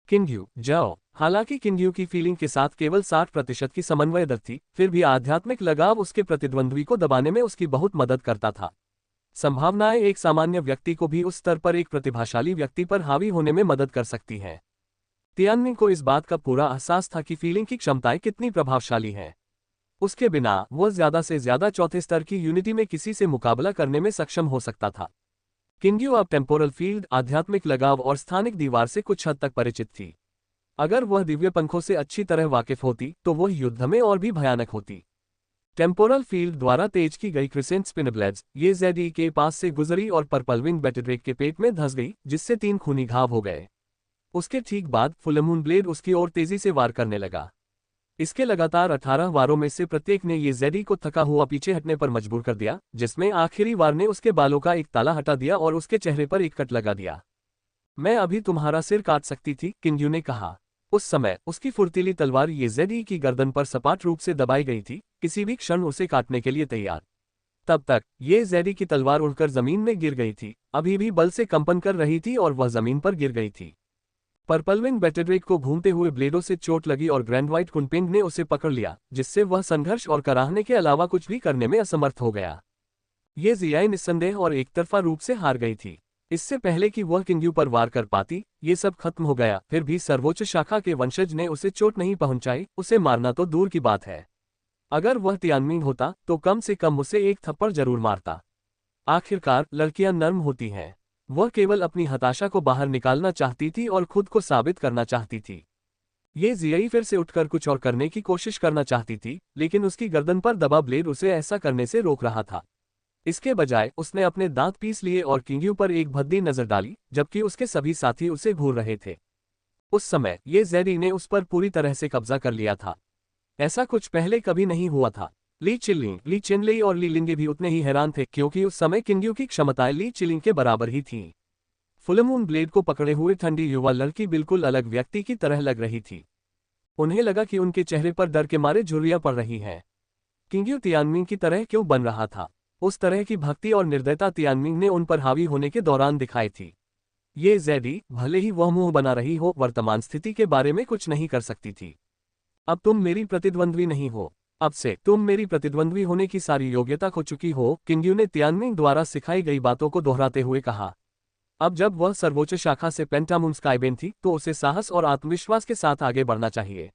किंग्यू जाओ। हालांकि किंग्यू की फीलिंग के साथ केवल 60% की समन्वय दर थी, फिर भी आध्यात्मिक लगाव उसके प्रतिद्वंद्वी को दबाने में उसकी बहुत मदद करता था। संभावनाएं एक सामान्य व्यक्ति को भी उस स्तर पर एक प्रतिभाशाली व्यक्ति पर हावी होने में मदद कर सकती हैं। तियानमिन को इस बात का पूरा एहसास था कि फीलिंग की क्षमताएं कितनी प्रभावशाली हैं। उसके बिना वह ज्यादा से ज्यादा चौथे स्तर की यूनिटी में किसी से मुकाबला करने में सक्षम हो सकता था। किंग्यू अब टेम्पोरल फील्ड, आध्यात्मिक लगाव और स्थानिक दीवार से कुछ हद तक परिचित थी। अगर वह दिव्य पंखों से अच्छी तरह वाकिफ होती तो वह युद्ध में और भी भयानक होती। टेम्पोरल फील्ड द्वारा तेज की गई क्रिसेंट स्पिनब्लेड्स ये जेडी के पास से गुजरी और पर्पलविंग बैटरड्रेक के पेट में धंस गई, जिससे 3 खूनी घाव हो गए। उसके ठीक बाद फुलमून ब्लेड उसकी ओर तेजी से वार करने लगा। इसके लगातार 18 वारों में से प्रत्येक ने ये जेडी को थका हुआ पीछे हटने पर मजबूर कर दिया, जिसमें आखिरी वार ने उसके बालों का एक ताला हटा दिया और उसके चेहरे पर एक कट लगा दिया। मैं अभी तुम्हारा सिर काट सकती थी, किंग्यू ने कहा। उस समय उसकी फुर्तीली तलवार ये जेडी की गर्दन पर सपाट रूप से दबाई गई थी, किसी भी क्षण उसे काटने के लिए तैयार। तब तक ये जेडी की तलवार उड़कर जमीन में गिर गई थी, अभी भी बल से कंपन कर रही थी और वह जमीन पर गिर गई थी। पर्पलविंग बैटरड्रेक को घूमते हुए ब्लेडों से चोट लगी और ग्रैंड व्हाइट कुनपेंग ने उसे पकड़ लिया, जिससे वह संघर्ष और कराहने के अलावा कुछ भी करने में असमर्थ हो गया। ये जियाई निस्संदेह और एकतरफा रूप से हार गई थी। इससे पहले कि वह किंग्यू पर वार कर पाती, ये सब खत्म हो गया। फिर भी सर्वोच्च शाखा के वंशज ने उसे चोट नहीं पहुंचाई, उसे मारना तो दूर की बात है। अगर वह तियानमिन होता तो कम से कम उसे एक थप्पड़ जरूर मारता। आखिरकार लड़कियां नर्म होती हैं। वह केवल अपनी हताशा को बाहर निकालना चाहती थी और खुद को साबित करना चाहती थी। ये जियाई फिर से उठकर कुछ और करने की कोशिश करना चाहती थी, लेकिन उसकी गर्दन पर दबा ब्लेड उसे ऐसा करने से रोक रहा था। इसके बजाय उसने अपने दांत पीस लिए और किंग्यू पर एक भद्दी नजर डाली, जबकि उसके सभी साथी उसे घूर रहे थे। उस समय ये जेडी ने उस पर पूरी तरह से कब्जा कर लिया था। ऐसा कुछ पहले कभी नहीं हुआ था। ली चिलिंग, ली चेनलेई और ली लिंगे भी उतने ही हैरान थे, क्योंकि उस समय किंग्यू की क्षमताएं ली चिलिंग के बराबर ही थीं। फुलमून ब्लेड को पकड़े हुए ठंडी युवा लड़की बिल्कुल अलग व्यक्ति की तरह लग रही थी। उन्हें लगा कि उनके चेहरे पर डर के मारे झुर्रियां पड़ रही हैं। किंग्यू तियानमिंग की तरह क्यों बन रहा था? उस तरह की भक्ति और निर्दयता तियानमिंग ने उन पर हावी होने के दौरान दिखाई थी। ये जेडी, भले ही वह मुंह बना रही हो, वर्तमान स्थिति के बारे में कुछ नहीं कर सकती थी। अब तुम मेरी प्रतिद्वंद्वी नहीं हो। अब से तुम मेरी प्रतिद्वंद्वी होने की सारी योग्यता खो चुकी हो, किंग्यू ने तियानमिंग द्वारा सिखाई गई बातों को दोहराते हुए कहा। अब जब वह सर्वोच्च शाखा से पेंटामून स्काईबेन थी, तो उसे साहस और आत्मविश्वास के साथ आगे बढ़ना चाहिए।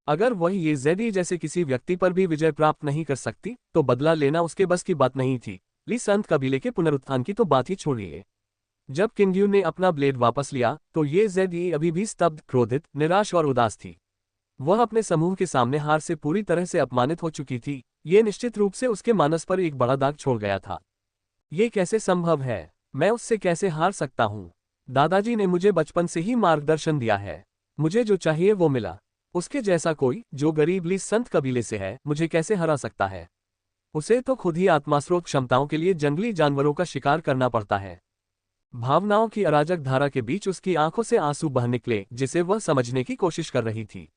अगर वह ये जेडी जैसे किसी व्यक्ति पर भी विजय प्राप्त नहीं कर सकती, तो बदला लेना उसके बस की बात नहीं थी। ली संत कबीले के पुनरुत्थान की तो बात ही छोड़िए। जब किंग्यू ने अपना ब्लेड वापस लिया, तो ये जेडी अभी भी स्तब्ध, क्रोधित, निराश और उदास थी। वह अपने समूह के सामने हार से पूरी तरह से अपमानित हो चुकी थी। ये निश्चित रूप से उसके मानस पर एक बड़ा दाग छोड़ गया था। ये कैसे संभव है? मैं उससे कैसे हार सकता हूँ? दादाजी ने मुझे बचपन से ही मार्गदर्शन दिया है। मुझे जो चाहिए वो मिला। उसके जैसा कोई, जो गरीब ली संत कबीले से है, मुझे कैसे हरा सकता है? उसे तो खुद ही आत्मास्रोत क्षमताओं के लिए जंगली जानवरों का शिकार करना पड़ता है। भावनाओं की अराजक धारा के बीच उसकी आंखों से आंसू बह निकले, जिसे वह समझने की कोशिश कर रही थी।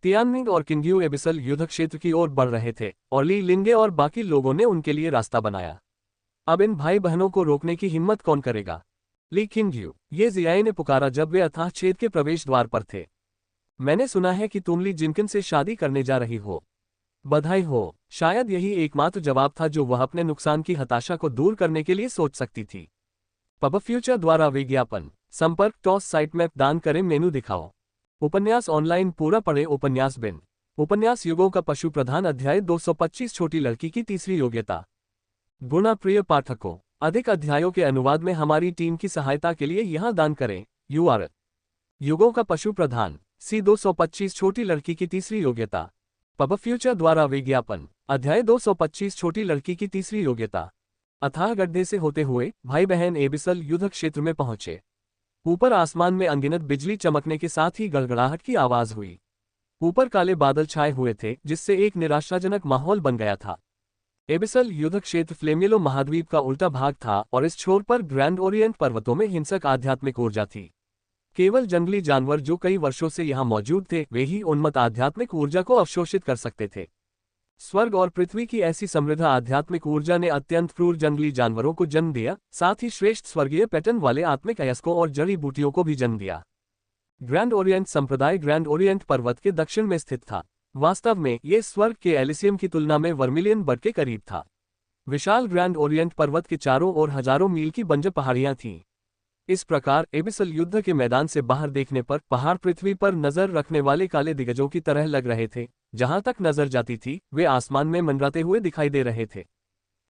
तियानमिंग और किंग्यू एबिसल युद्ध क्षेत्र की ओर बढ़ रहे थे, और ली लिंगे और बाकी लोगों ने उनके लिए रास्ता बनाया। अब इन भाई बहनों को रोकने की हिम्मत कौन करेगा? ली किंग्यू, ये जियाई ने पुकारा जब वे अथाह छेद के प्रवेश द्वार पर थे। मैंने सुना है कि तुम ली जिनकिन से शादी करने जा रही हो। बधाई हो। शायद यही एकमात्र जवाब था जो वह अपने नुकसान की हताशा को दूर करने के लिए सोच सकती थी। पब फ्यूचर द्वारा विज्ञापन। संपर्क टॉस साइट मैप दान करें, मेनू दिखाओ। उपन्यास ऑनलाइन पूरा पढ़े। उपन्यास बिन। उपन्यास युगों का पशु प्रधान अध्याय 225 छोटी लड़की की तीसरी योग्यता। गुणा प्रिय पाठकों, अधिक अध्यायों के अनुवाद में हमारी टीम की सहायता के लिए यहां दान करें। URL: युगों का पशु प्रधान C 225 छोटी लड़की की तीसरी योग्यता। पब फ्यूचर द्वारा विज्ञापन। अध्याय 225 छोटी लड़की की तीसरी योग्यता। अथाह गड्ढे से होते हुए भाई बहन एबिसल युद्ध क्षेत्र में पहुंचे। ऊपर आसमान में अनगिनत बिजली चमकने के साथ ही गड़गड़ाहट की आवाज हुई। ऊपर काले बादल छाए हुए थे, जिससे एक निराशाजनक माहौल बन गया था। एबिसल युद्ध क्षेत्र फ्लेमियलो महाद्वीप का उल्टा भाग था, और इस छोर पर ग्रैंड ओरिएंट पर्वतों में हिंसक आध्यात्मिक ऊर्जा थी। केवल जंगली जानवर जो कई वर्षों से यहाँ मौजूद थे, वे ही उन्मत्त आध्यात्मिक ऊर्जा को अवशोषित कर सकते थे। स्वर्ग और पृथ्वी की ऐसी समृद्ध आध्यात्मिक ऊर्जा ने अत्यंत क्रूर जंगली जानवरों को जन्म दिया, साथ ही श्रेष्ठ स्वर्गीय पैटर्न वाले आत्मिक अयस्कों और जड़ी बूटियों को भी जन्म दिया। ग्रैंड ओरिएंट संप्रदाय ग्रैंड ओरिएंट पर्वत के दक्षिण में स्थित था। वास्तव में ये स्वर्ग के एलिसियम की तुलना में वर्मिलियन बर्ड के करीब था। विशाल ग्रैंड ओरिएंट पर्वत के चारों ओर हजारों मील की बंजर पहाड़ियां थीं। इस प्रकार एबिसल युद्ध के मैदान से बाहर देखने पर पहाड़ पृथ्वी पर नजर रखने वाले काले दिग्गजों की तरह लग रहे थे। जहां तक नजर जाती थी, वे आसमान में मंडराते हुए दिखाई दे रहे थे।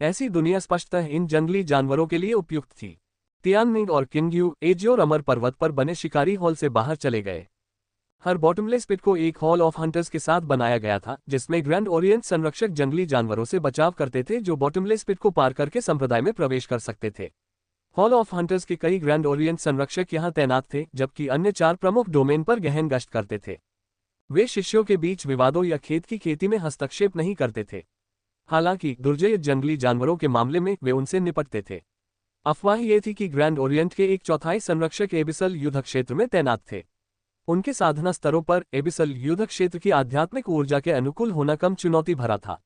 ऐसी दुनिया स्पष्टतः इन जंगली जानवरों के लिए उपयुक्त थी। तियानमिंग और किंग्यू एजियोर अमर पर्वत पर बने शिकारी हॉल से बाहर चले गए। हर बॉटमलेस पिट को एक हॉल ऑफ हंटर्स के साथ बनाया गया था, जिसमें ग्रैंड ओरिएंट संरक्षक जंगली जानवरों से बचाव करते थे जो बॉटमलेस पिट को पार करके संप्रदाय में प्रवेश कर सकते थे। हॉल ऑफ हंटर्स के कई ग्रैंड ओरिएंट संरक्षक यहां तैनात थे, जबकि अन्य 4 प्रमुख डोमेन पर गहन गश्त करते थे। वे शिष्यों के बीच विवादों या खेत की खेती में हस्तक्षेप नहीं करते थे। हालांकि दुर्जय जंगली जानवरों के मामले में वे उनसे निपटते थे। अफवाह ये थी कि ग्रैंड ओरिएंट के 1/4 संरक्षक एबिसल युद्ध क्षेत्र में तैनात थे। उनके साधना स्तरों पर एबिसल युद्ध क्षेत्र की आध्यात्मिक ऊर्जा के अनुकूल होना कम चुनौती भरा था।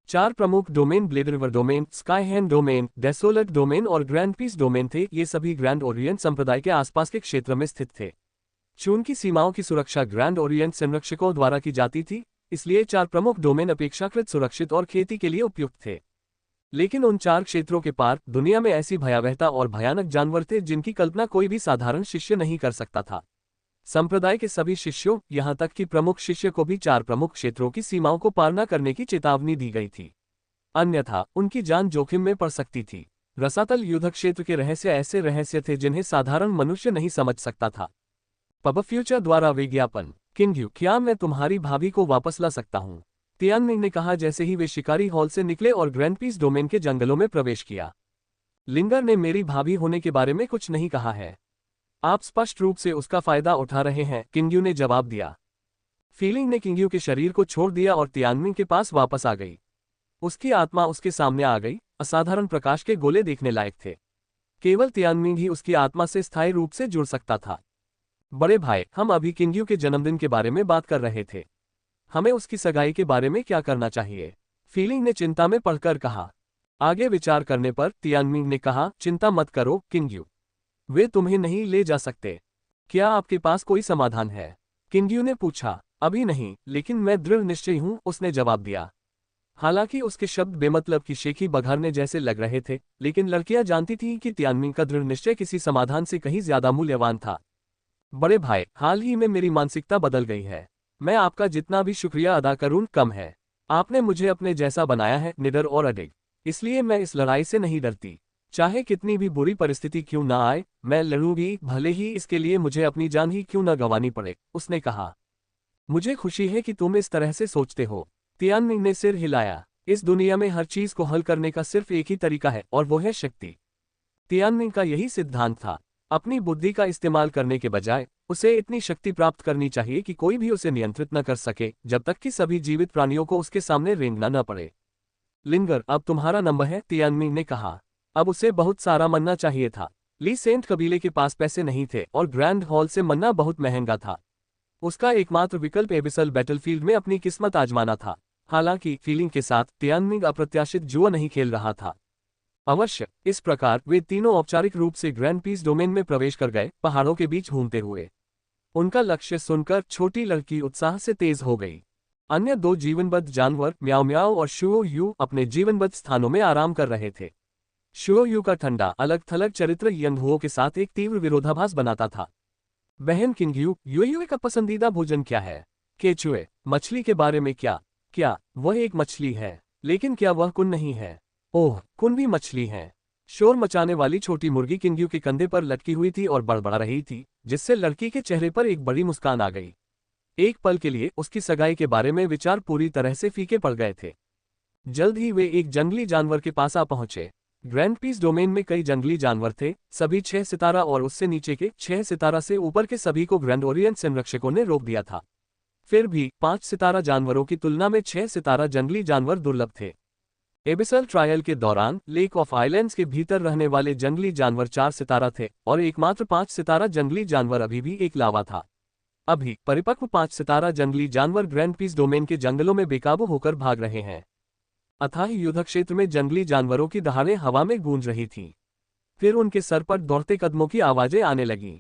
4 प्रमुख domain blade river domain, skyhand domain, desolate domain और ग्रैंड पीस डोमेन थे। ये सभी ग्रैंड ओरिएंट संप्रदाय के आसपास के क्षेत्र में स्थित थे। चून की सीमाओं की सुरक्षा ग्रैंड ओरिएंट संरक्षकों द्वारा की जाती थी, इसलिए 4 प्रमुख डोमेन अपेक्षाकृत सुरक्षित और खेती के लिए उपयुक्त थे। लेकिन उन 4 क्षेत्रों के पार दुनिया में ऐसी भयावहता और भयानक जानवर थे जिनकी कल्पना कोई भी साधारण शिष्य नहीं कर सकता था। संप्रदाय के सभी शिष्यों, यहां तक कि प्रमुख शिष्य को भी 4 प्रमुख क्षेत्रों की सीमाओं को पार न करने की चेतावनी दी गई थी, अन्यथा उनकी जान जोखिम में पड़ सकती थी। रसातल युद्ध क्षेत्र के रहस्य ऐसे रहस्य थे जिन्हें साधारण मनुष्य नहीं समझ सकता था। पब फ्यूचर द्वारा विज्ञापन। किंग्यू, क्या मैं तुम्हारी भाभी को वापस ला सकता हूँ? तियानमिंग ने कहा जैसे ही वे शिकारी हॉल से निकले और ग्रैंड पीस डोमेन के जंगलों में प्रवेश किया। लिंगर ने मेरी भाभी होने के बारे में कुछ नहीं कहा है। आप स्पष्ट रूप से उसका फायदा उठा रहे हैं, किंग्यू ने जवाब दिया। फीलिंग ने किंग्यू के शरीर को छोड़ दिया और तियानमिंग के पास वापस आ गई। उसकी आत्मा उसके सामने आ गई। असाधारण प्रकाश के गोले देखने लायक थे। केवल तियानमिंग ही उसकी आत्मा से स्थायी रूप से जुड़ सकता था। बड़े भाई, हम अभी किंग्यू के जन्मदिन के बारे में बात कर रहे थे। हमें उसकी सगाई के बारे में क्या करना चाहिए? फीलिंग ने चिंता में पढ़कर कहा। आगे विचार करने पर तियानमिंग ने कहा, चिंता मत करो किंग्यू, वे तुम्हें नहीं ले जा सकते। क्या आपके पास कोई समाधान है? किंग्यू ने पूछा। अभी नहीं, लेकिन मैं दृढ़ निश्चयी हूं, उसने जवाब दिया। हालांकि उसके शब्द बेमतलब की शेखी बघारने जैसे लग रहे थे, लेकिन लड़कियां जानती थीं कि तियानमिंग का दृढ़ निश्चय किसी समाधान से कहीं ज्यादा मूल्यवान था। बड़े भाई, हाल ही में मेरी मानसिकता बदल गई है। मैं आपका जितना भी शुक्रिया अदा करूं कम है। आपने मुझे अपने जैसा बनाया है, निडर और अडिग। इसलिए मैं इस लड़ाई से नहीं डरती। चाहे कितनी भी बुरी परिस्थिति क्यों ना आए, मैं लड़ूंगी, भले ही इसके लिए मुझे अपनी जान ही क्यों न गंवानी पड़े, उसने कहा। मुझे खुशी है कि तुम इस तरह से सोचते हो। तियानमिंग ने सिर हिलाया। इस दुनिया में हर चीज को हल करने का सिर्फ एक ही तरीका है, और वो है शक्ति। तियानमिंग का यही सिद्धांत था। अपनी बुद्धि का इस्तेमाल करने के बजाय उसे इतनी शक्ति प्राप्त करनी चाहिए कि कोई भी उसे नियंत्रित न कर सके, जब तक कि सभी जीवित प्राणियों को उसके सामने रेंगना न पड़े। लिंगर, अब तुम्हारा नंबर है, तियानमिंग ने कहा। अब उसे बहुत सारा मन्ना चाहिए था। ली सेंट कबीले के पास पैसे नहीं थे और ग्रैंड हॉल से मन्ना बहुत महंगा था। उसका एकमात्र विकल्प एबिसल बैटलफील्ड में अपनी किस्मत आजमाना था। हालांकि फीलिंग के साथ तियानमिंग अप्रत्याशित जुआ नहीं खेल रहा था। अवश्य। इस प्रकार वे तीनों औपचारिक रूप से ग्रैंड पीस डोमेन में प्रवेश कर गए, पहाड़ों के बीच घूमते हुए। उनका लक्ष्य सुनकर छोटी लड़की उत्साह से तेज हो गई। अन्य दो जीवनबद्ध जानवर म्याओ म्याओ और शुओ यू अपने जीवनबद्ध स्थानों में आराम कर रहे थे। शुओ यू का ठंडा अलग थलग चरित्र यंगहुओं के साथ एक तीव्र विरोधाभास बनाता था। बहन किंग्यू, युए का पसंदीदा भोजन क्या है? केचुए, मछली के बारे में क्या? क्या वह एक मछली है? लेकिन क्या वह कुन नहीं है? ओह, कुन भी मछली है। शोर मचाने वाली छोटी मुर्गी किंग्यू के कंधे पर लटकी हुई थी और बड़बड़ा रही थी, जिससे लड़की के चेहरे पर एक बड़ी मुस्कान आ गई। एक पल के लिए उसकी सगाई के बारे में विचार पूरी तरह से फीके पड़ गए थे। जल्द ही वे एक जंगली जानवर के पास आ पहुंचे। ग्रैंड पीस डोमेन में कई जंगली जानवर थे, सभी 6 सितारा और उससे नीचे के 6 सितारा से ऊपर के सभी को ग्रैंड ओरिएंट संरक्षकों ने रोक दिया था। फिर भी 5 सितारा जानवरों की तुलना में 6 सितारा जंगली जानवर दुर्लभ थे। एबिसल ट्रायल के दौरान लेक ऑफ आइलैंड्स के भीतर रहने वाले जंगली जानवर 4 सितारा थे और एकमात्र 5 सितारा जंगली जानवर अभी भी एक लावा था। अभी परिपक्व 5 सितारा जंगली जानवर ग्रैंड पीस डोमेन के जंगलों में बेकाबू होकर भाग रहे हैं। अथाह युद्ध क्षेत्र में जंगली जानवरों की दहाड़ें हवा में गूंज रही थीं। फिर उनके सर पर दौड़ते कदमों की आवाजें आने लगीं।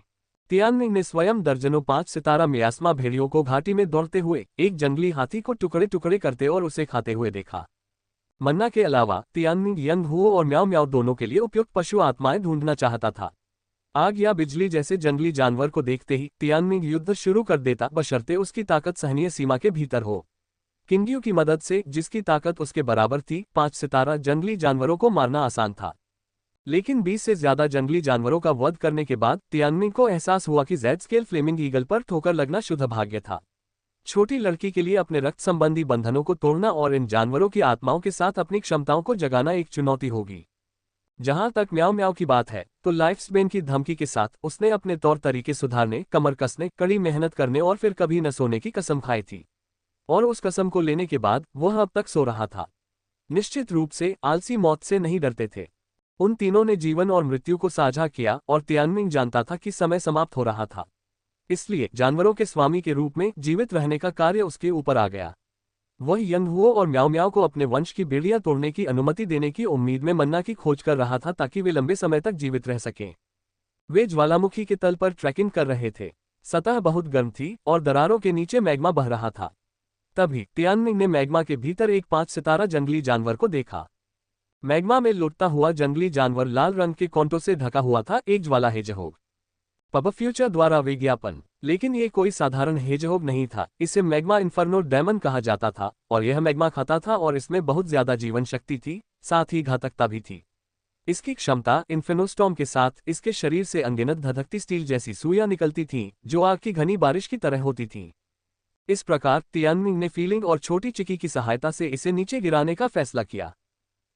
तियानमिंग ने स्वयं दर्जनों 5 सितारा मियास्मा भेड़ियों को घाटी में दौड़ते हुए एक जंगली हाथी को टुकड़े टुकड़े करते और उसे खाते हुए देखा। मन्ना के अलावा तियानमिंग यंगहुओ और म्याओ म्याओ दोनों के लिए उपयुक्त पशु आत्माएं ढूंढना चाहता था। आग या बिजली जैसे जंगली जानवर को देखते ही तियानमिंग युद्ध शुरू कर देता, बशर्ते उसकी ताकत सहनीय सीमा के भीतर हो। किंग्यू की मदद से, जिसकी ताकत उसके बराबर थी, 5 सितारा जंगली जानवरों को मारना आसान था। लेकिन 20 से ज्यादा जंगली जानवरों का वध करने के बाद तियानमिंग को एहसास हुआ कि जेड स्केल फ्लेमिंग ईगल पर ठोकर लगना शुद्ध भाग्य था। छोटी लड़की के लिए अपने रक्त संबंधी बंधनों को तोड़ना और इन जानवरों की आत्माओं के साथ अपनी क्षमताओं को जगाना एक चुनौती होगी। जहां तक म्याओ म्याओ की बात है, तो लाइफ स्पेन की धमकी के साथ उसने अपने तौर तरीके सुधारने, कमर कसने, कड़ी मेहनत करने और फिर कभी न सोने की कसम खाई थी। और उस कसम को लेने के बाद वह अब तक सो रहा था। निश्चित रूप से आलसी मौत से नहीं डरते थे। उन तीनों ने जीवन और मृत्यु को साझा किया और तियानमिंग जानता था कि समय समाप्त हो रहा था। इसलिए जानवरों के स्वामी के रूप में जीवित रहने का कार्य उसके ऊपर आ गया। वह यंगहुओ और म्याओ म्याओ को अपने वंश की बेड़ियां तोड़ने की अनुमति देने की उम्मीद में मन्ना की खोज कर रहा था, ताकि वे लंबे समय तक जीवित रह सकें। वे ज्वालामुखी के तल पर ट्रैकिंग कर रहे थे। सतह बहुत गर्म थी और दरारों के नीचे मैग्मा बह रहा था। तभी तियानमिंग ने मैग्मा के भीतर एक 5 सितारा जंगली जानवर को देखा। मैग्मा में लुटता हुआ जंगली जानवर लाल रंग के कोंटों से ढका हुआ था, एक ज्वाला हेजहोग। पब फ्यूचर द्वारा विज्ञापन। लेकिन ये कोई साधारण हेजहोग नहीं था, इसे मैग्मा इन्फर्नो डेमन कहा जाता था और यह मैग्मा खाता था और इसमें बहुत ज्यादा जीवन शक्ति थी, साथ ही घातकता भी थी। इसकी क्षमता इन्फेनोस्टॉर्म के साथ इसके शरीर से अनगिनत धधकती स्टील जैसी सुइयां निकलती थीं, जो आग की घनी बारिश की तरह होती थीं। इस प्रकार तियानमिंग ने फीलिंग और छोटी चिकी की सहायता से इसे नीचे गिराने का फैसला किया।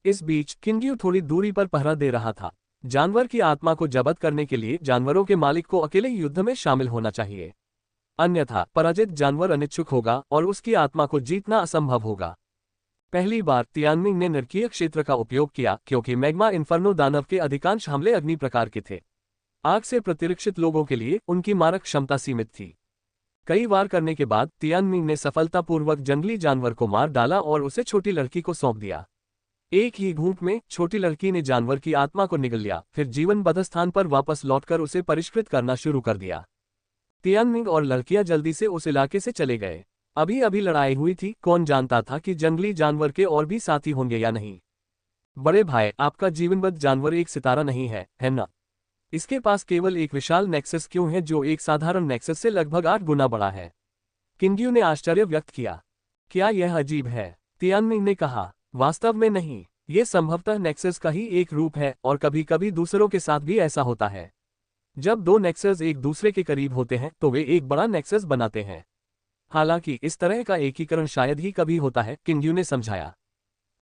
इस बीच किंग्यू थोड़ी दूरी पर पहरा दे रहा था। जानवर की आत्मा को जब्त करने के लिए जानवरों के मालिक को अकेले युद्ध में शामिल होना चाहिए, अन्यथा पराजित जानवर अनिच्छुक होगा और उसकी आत्मा को जीतना असंभव होगा। पहली बार तियानमिंग ने नरकीय क्षेत्र का उपयोग किया क्योंकि मैग्मा इन्फर्नो दानव के अधिकांश हमले अग्नि प्रकार के थे। आग से प्रतिरक्षित लोगों के लिए उनकी मारक क्षमता सीमित थी। कई बार करने के बाद तियानमिंग ने सफलतापूर्वक जंगली जानवर को मार डाला और उसे छोटी लड़की को सौंप दिया। एक ही घूंट में छोटी लड़की ने जानवर की आत्मा को निगल लिया, फिर जीवनबद्ध स्थान पर वापस लौटकर उसे परिष्कृत करना शुरू कर दिया। तियानमिंग और लड़कियां जल्दी से उस इलाके से चले गए। अभी अभी लड़ाई हुई थी, कौन जानता था कि जंगली जानवर के और भी साथी होंगे या नहीं। बड़े भाई, आपका जीवनबद्ध जानवर एक सितारा नहीं है ना? इसके पास केवल एक विशाल नेक्सस क्यों है जो एक साधारण नेक्सस से लगभग 8 गुना बड़ा है? किंग्यू ने आश्चर्य व्यक्त किया। क्या यह अजीब है? तियानमिंग ने कहा। वास्तव में नहीं, ये संभवतः नेक्सस का ही एक रूप है और कभी कभी दूसरों के साथ भी ऐसा होता है। जब दो नेक्सस एक दूसरे के करीब होते हैं तो वे एक बड़ा नेक्सस बनाते हैं। हालांकि इस तरह का एकीकरण शायद ही कभी होता है, किंग्यू ने समझाया।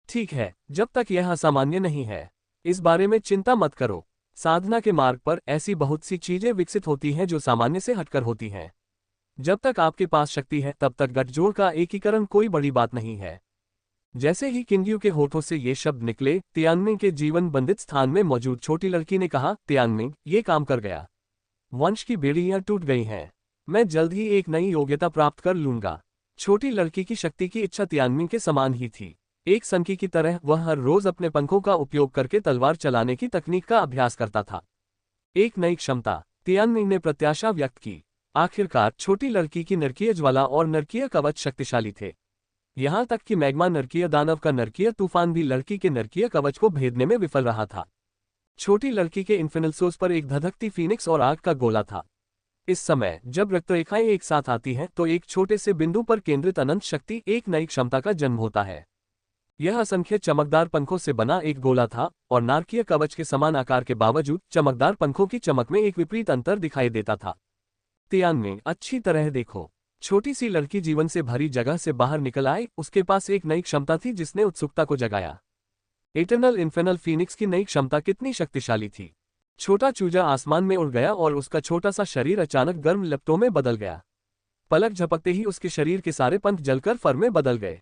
ठीक है, जब तक यह असामान्य नहीं है, इस बारे में चिंता मत करो। साधना के मार्ग पर ऐसी बहुत सी चीजें विकसित होती हैं जो सामान्य से हटकर होती हैं। जब तक आपके पास शक्ति है तब तक गठजोड़ का एकीकरण कोई बड़ी बात नहीं है। जैसे ही किंग्यू के होठों से ये शब्द निकले, तियानमिंग के जीवन बंदित स्थान में मौजूद छोटी लड़की ने कहा, तियानमिंग, ये काम कर गया। वंश की बेड़ियां टूट गई हैं। मैं जल्द ही एक नई योग्यता प्राप्त कर लूंगा। छोटी लड़की की शक्ति की इच्छा तियानमिंग के समान ही थी। एक सनकी की तरह वह हर रोज अपने पंखों का उपयोग करके तलवार चलाने की तकनीक का अभ्यास करता था। एक नई क्षमता, तियानमिंग ने प्रत्याशा व्यक्त की। आखिरकार छोटी लड़की की नरकीय ज्वाला और नरकीय कवच शक्तिशाली थे। यहां तक कि मैग्मा नरकीय दानव का नरकीय तूफान भी लड़की के नरकीय कवच को भेदने में विफल रहा था। छोटी लड़की के इन्फिनिल्सोस पर एक धधकती फीनिक्स और आग का गोला था। इस समय जब रक्तरेखाएं एक साथ आती हैं तो एक छोटे से बिंदु पर केंद्रित अनंत शक्ति, एक नई क्षमता का जन्म होता है। यह असंख्य चमकदार पंखों से बना एक गोला था और नारकीय कवच के समान आकार के बावजूद चमकदार पंखों की चमक में एक विपरीत अंतर दिखाई देता था। तियानमिंग, अच्छी तरह देखो। छोटी सी लड़की जीवन से भरी जगह से बाहर निकल आई। उसके पास एक नई क्षमता थी जिसने उत्सुकता को जगाया। इटरनल इन्फेनल फीनिक्स की नई क्षमता कितनी शक्तिशाली थी। छोटा चूजा आसमान में उड़ गया और उसका छोटा सा शरीर अचानक गर्म लपटों में बदल गया। पलक झपकते ही उसके शरीर के सारे पंख जलकर फर में बदल गए।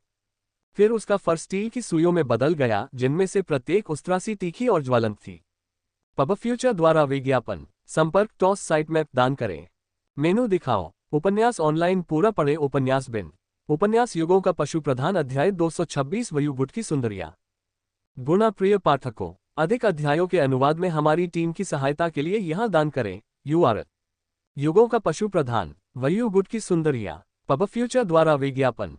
फिर उसका फर स्टील की सुइयों में बदल गया, जिनमें से प्रत्येक उस्त्रासी तीखी और ज्वलंत थी। पब फ्यूचर द्वारा विज्ञापन संपर्क टॉस साइट मैप दान करें। मेनू दिखाओ। उपन्यास ऑनलाइन पूरा पढ़े। उपन्यास बिन। उपन्यास युगों का पशु प्रधान अध्याय 226 वयुगुट की सुंदरिया। गुणा प्रिय पाठकों, अधिक अध्यायों के अनुवाद में हमारी टीम की सहायता के लिए यहां दान करें। URL युगों का पशु प्रधान वयुगुट की सुंदरिया। पब फ्यूचर द्वारा विज्ञापन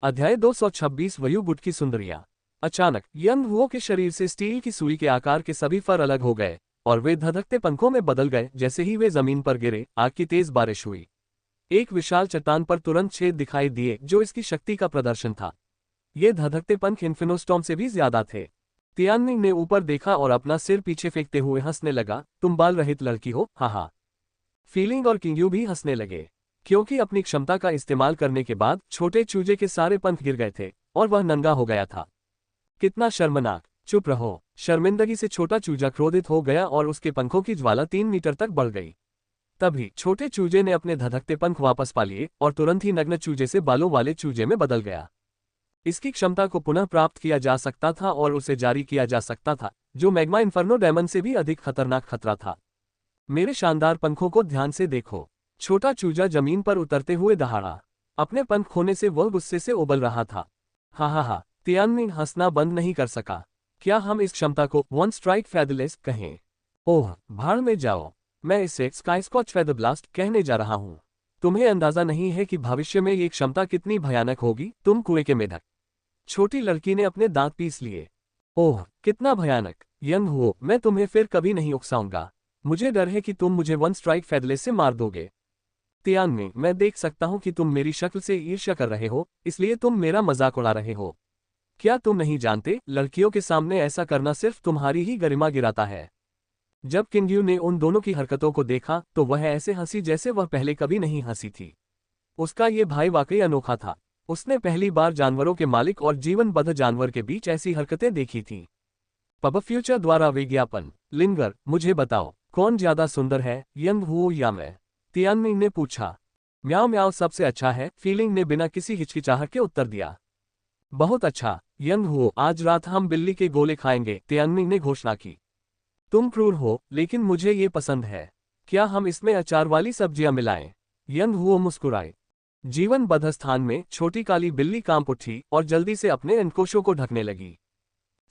अध्याय 226 वयुगुट की सुंदरिया। अचानक यंग हुओ के शरीर से स्टील की सुई के आकार के सभी फर अलग हो गए और वे धधकते पंखों में बदल गए। जैसे ही वे जमीन पर गिरे, आग की तेज बारिश हुई। एक विशाल चट्टान पर तुरंत छेद दिखाई दिए जो इसकी शक्ति का प्रदर्शन था। ये धधकते पंख इन्फिनोस्टॉर्म से भी ज्यादा थे। तियानमिंग ने ऊपर देखा और अपना सिर पीछे फेंकते हुए हंसने लगा। तुम बाल रहित लड़की हो, हा। फीलिंग और किंग्यू भी हंसने लगे, क्योंकि अपनी क्षमता का इस्तेमाल करने के बाद छोटे चूजे के सारे पंख गिर गए थे और वह नंगा हो गया था। कितना शर्मनाक। चुप रहो। शर्मिंदगी से छोटा चूजा क्रोधित हो गया और उसके पंखों की ज्वाला 3 मीटर तक बढ़ गई। तभी छोटे चूजे ने अपने धधकते पंख वापस पा लिए और तुरंत ही नग्न चूजे से बालों वाले चूजे में बदल गया। इसकी क्षमता को पुनः प्राप्त किया जा सकता था और उसे जारी किया जा सकता था, जो मैग्मा इन्फर्नो डेमन से भी अधिक खतरनाक खतरा था। मेरे शानदार पंखों को ध्यान से देखो। छोटा चूजा जमीन पर उतरते हुए दहाड़ा। अपने पंख खोने से वह गुस्से से उबल रहा था। हा। तियानमिंग हंसना बंद नहीं कर सका। क्या हम इस क्षमता को वन स्ट्राइक फेदरलेस कहें? ओह, भाड़ में जाओ। मैं इसे स्काईस्कॉच फेदर ब्लास्ट कहने जा रहा हूं। तुम्हें अंदाजा नहीं है कि भविष्य में ये क्षमता कितनी भयानक होगी। तुम कुएं के मेढक। छोटी लड़की ने अपने दांत पीस लिए। ओह, कितना भयानक। यंग हुओ, मैं तुम्हें फिर कभी नहीं उकसाऊंगा। मुझे डर है कि तुम मुझे वन स्ट्राइक फेदरलेस से मार दोगे। तियानमिंग, मैं देख सकता हूं कि तुम मेरी शक्ल से ईर्ष्या कर रहे हो, इसलिए तुम मेरा मजाक उड़ा रहे हो। क्या तुम नहीं जानते, लड़कियों के सामने ऐसा करना सिर्फ तुम्हारी ही गरिमा गिराता है। जब किंग्यू ने उन दोनों की हरकतों को देखा तो वह ऐसे हंसी जैसे वह पहले कभी नहीं हंसी थी। उसका ये भाई वाकई अनोखा था। उसने पहली बार जानवरों के मालिक और जीवनबद्ध जानवर के बीच ऐसी हरकतें देखी थीं। पब फ्यूचर द्वारा विज्ञापन। लिंगर, मुझे बताओ, कौन ज्यादा सुंदर है, यंग हू या मैं? तियानमिंग ने पूछा। म्याओ म्याओ सबसे अच्छा है, फीलिंग ने बिना किसी हिचकिचाहट के उत्तर दिया। बहुत अच्छा, यंग हू, आज रात हम बिल्ली के गोले खाएंगे, तियानमिंग ने घोषणा की। तुम क्रूर हो, लेकिन मुझे ये पसंद है। क्या हम इसमें अचार वाली सब्जियां मिलाएं? यंग हू मुस्कुराए। जीवनबद्ध स्थान में छोटी काली बिल्ली कांप उठी और जल्दी से अपने अंकोशों को ढकने लगी।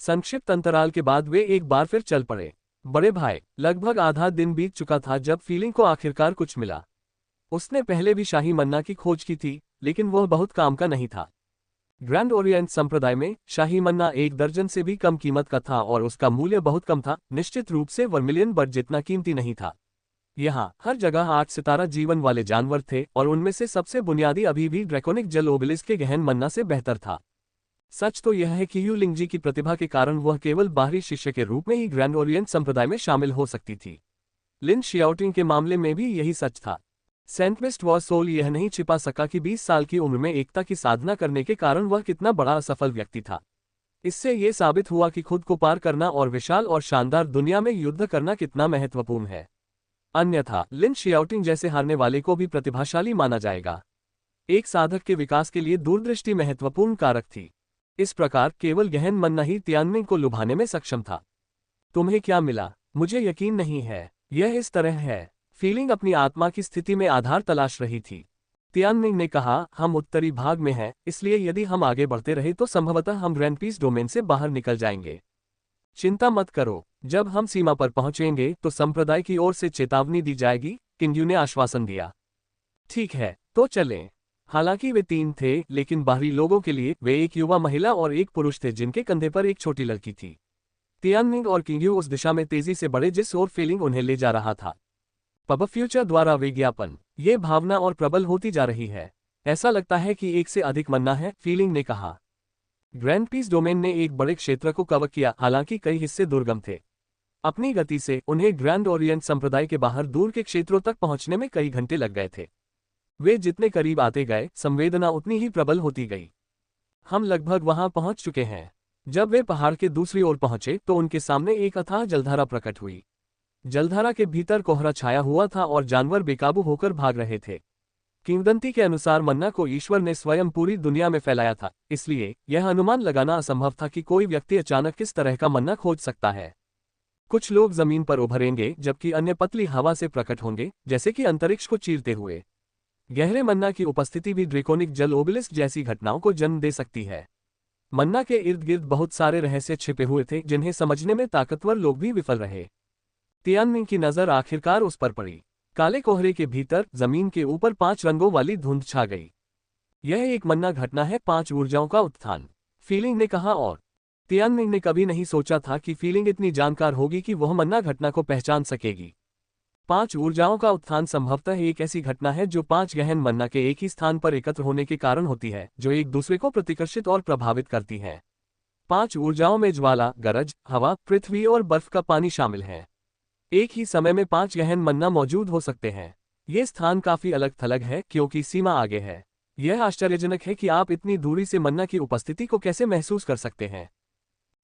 संक्षिप्त अंतराल के बाद वे एक बार फिर चल पड़े। बड़े भाई, लगभग आधा दिन बीत चुका था जब फीलिंग को आखिरकार कुछ मिला। उसने पहले भी शाही मन्ना की खोज की थी, लेकिन वह बहुत काम का नहीं था। ग्रैंड ओरिएंट संप्रदाय में शाही मन्ना 1 दर्जन से भी कम कीमत का था और उसका मूल्य बहुत कम था, निश्चित रूप से वर्मिलियन बट जितना कीमती नहीं था। यहाँ हर जगह 8 सितारा जीवन वाले जानवर थे और उनमें से सबसे बुनियादी अभी भी ड्रैकोनिक जल ओबेलिस्क के गहन मन्ना से बेहतर था। सच तो यह है कि यू लिंगजी की प्रतिभा के कारण वह केवल बाहरी शिष्य के रूप में ही ग्रैंड ओरिएंट संप्रदाय में शामिल हो सकती थी। लिन शियाओटिंग के मामले में भी यही सच था। सेंटमिस्ट वॉर सोल यह नहीं छिपा सका कि 20 साल की उम्र में एकता की साधना करने के कारण वह कितना बड़ा असफल व्यक्ति था। इससे यह साबित हुआ कि खुद को पार करना और विशाल और शानदार दुनिया में युद्ध करना कितना महत्वपूर्ण है। अन्यथा लिन शियाओटिंग जैसे हारने वाले को भी प्रतिभाशाली माना जाएगा। एक साधक के विकास के लिए दूरदृष्टि महत्वपूर्ण कारक थी। इस प्रकार केवल गहन मन्ना ही तियानमिंग को लुभाने में सक्षम था। तुम्हें क्या मिला? मुझे यकीन नहीं है। यह इस तरह है। फीलिंग अपनी आत्मा की स्थिति में आधार तलाश रही थी। तियानमिंग ने कहा, हम उत्तरी भाग में हैं, इसलिए यदि हम आगे बढ़ते रहे तो संभवतः हम ग्रैंड पीस डोमेन से बाहर निकल जाएंगे। चिंता मत करो, जब हम सीमा पर पहुंचेंगे तो संप्रदाय की ओर से चेतावनी दी जाएगी, किंग्यू ने आश्वासन दिया। ठीक है, तो चलें। हालांकि वे 3 थे, लेकिन बाहरी लोगों के लिए वे एक युवा महिला और एक पुरुष थे जिनके कंधे पर एक छोटी लड़की थी। तियानमिंग और किंग्यू उस दिशा में तेजी से बढ़े जिस ओर फीलिंग उन्हें ले जा रहा था। पब फ्यूचर द्वारा विज्ञापन। ये भावना और प्रबल होती जा रही है। ऐसा लगता है कि एक से अधिक मन्ना है, फीलिंग ने कहा। ग्रैंड पीस डोमेन ने एक बड़े क्षेत्र को कवर किया, हालांकि कई हिस्से दुर्गम थे। अपनी गति से उन्हें ग्रैंड ओरिएंट संप्रदाय के बाहर दूर के क्षेत्रों तक पहुंचने में कई घंटे लग गए थे। वे जितने करीब आते गए, संवेदना उतनी ही प्रबल होती गई। हम लगभग वहां पहुंच चुके हैं। जब वे पहाड़ के दूसरी ओर पहुंचे तो उनके सामने एक अथाह जलधारा प्रकट हुई। जलधारा के भीतर कोहरा छाया हुआ था और जानवर बेकाबू होकर भाग रहे थे। किंवदंती के अनुसार मन्ना को ईश्वर ने स्वयं पूरी दुनिया में फैलाया था, इसलिए यह अनुमान लगाना असंभव था कि कोई व्यक्ति अचानक किस तरह का मन्ना खोज सकता है। कुछ लोग जमीन पर उभरेंगे जबकि अन्य पतली हवा से प्रकट होंगे, जैसे कि अंतरिक्ष को चीरते हुए। गहरे मन्ना की उपस्थिति भी ड्रैकोनिक जल ओबेलिस्क जैसी घटनाओं को जन्म दे सकती है। मन्ना के इर्द गिर्द बहुत सारे रहस्य छिपे हुए थे जिन्हें समझने में ताकतवर लोग भी विफल रहे। तियानमिंग की नजर आखिरकार उस पर पड़ी। काले कोहरे के भीतर जमीन के ऊपर 5 रंगों वाली धुंध छा गई। यह एक मन्ना घटना है, 5 ऊर्जाओं का उत्थान, फीलिंग ने कहा। और तियानमिंग ने कभी नहीं सोचा था कि फीलिंग इतनी जानकार होगी कि वह मन्ना घटना को पहचान सकेगी। 5 ऊर्जाओं का उत्थान संभवतः एक ऐसी घटना है जो 5 गहन मन्ना के एक ही स्थान पर एकत्र होने के कारण होती है, जो एक दूसरे को प्रतिकर्षित और प्रभावित करती है। 5 ऊर्जाओं में ज्वाला, गरज, हवा, पृथ्वी और बर्फ का पानी शामिल है। एक ही समय में 5 गहन मन्ना मौजूद हो सकते हैं। ये स्थान काफी अलग थलग है क्योंकि सीमा आगे है। यह आश्चर्यजनक है कि आप इतनी दूरी से मन्ना की उपस्थिति को कैसे महसूस कर सकते हैं।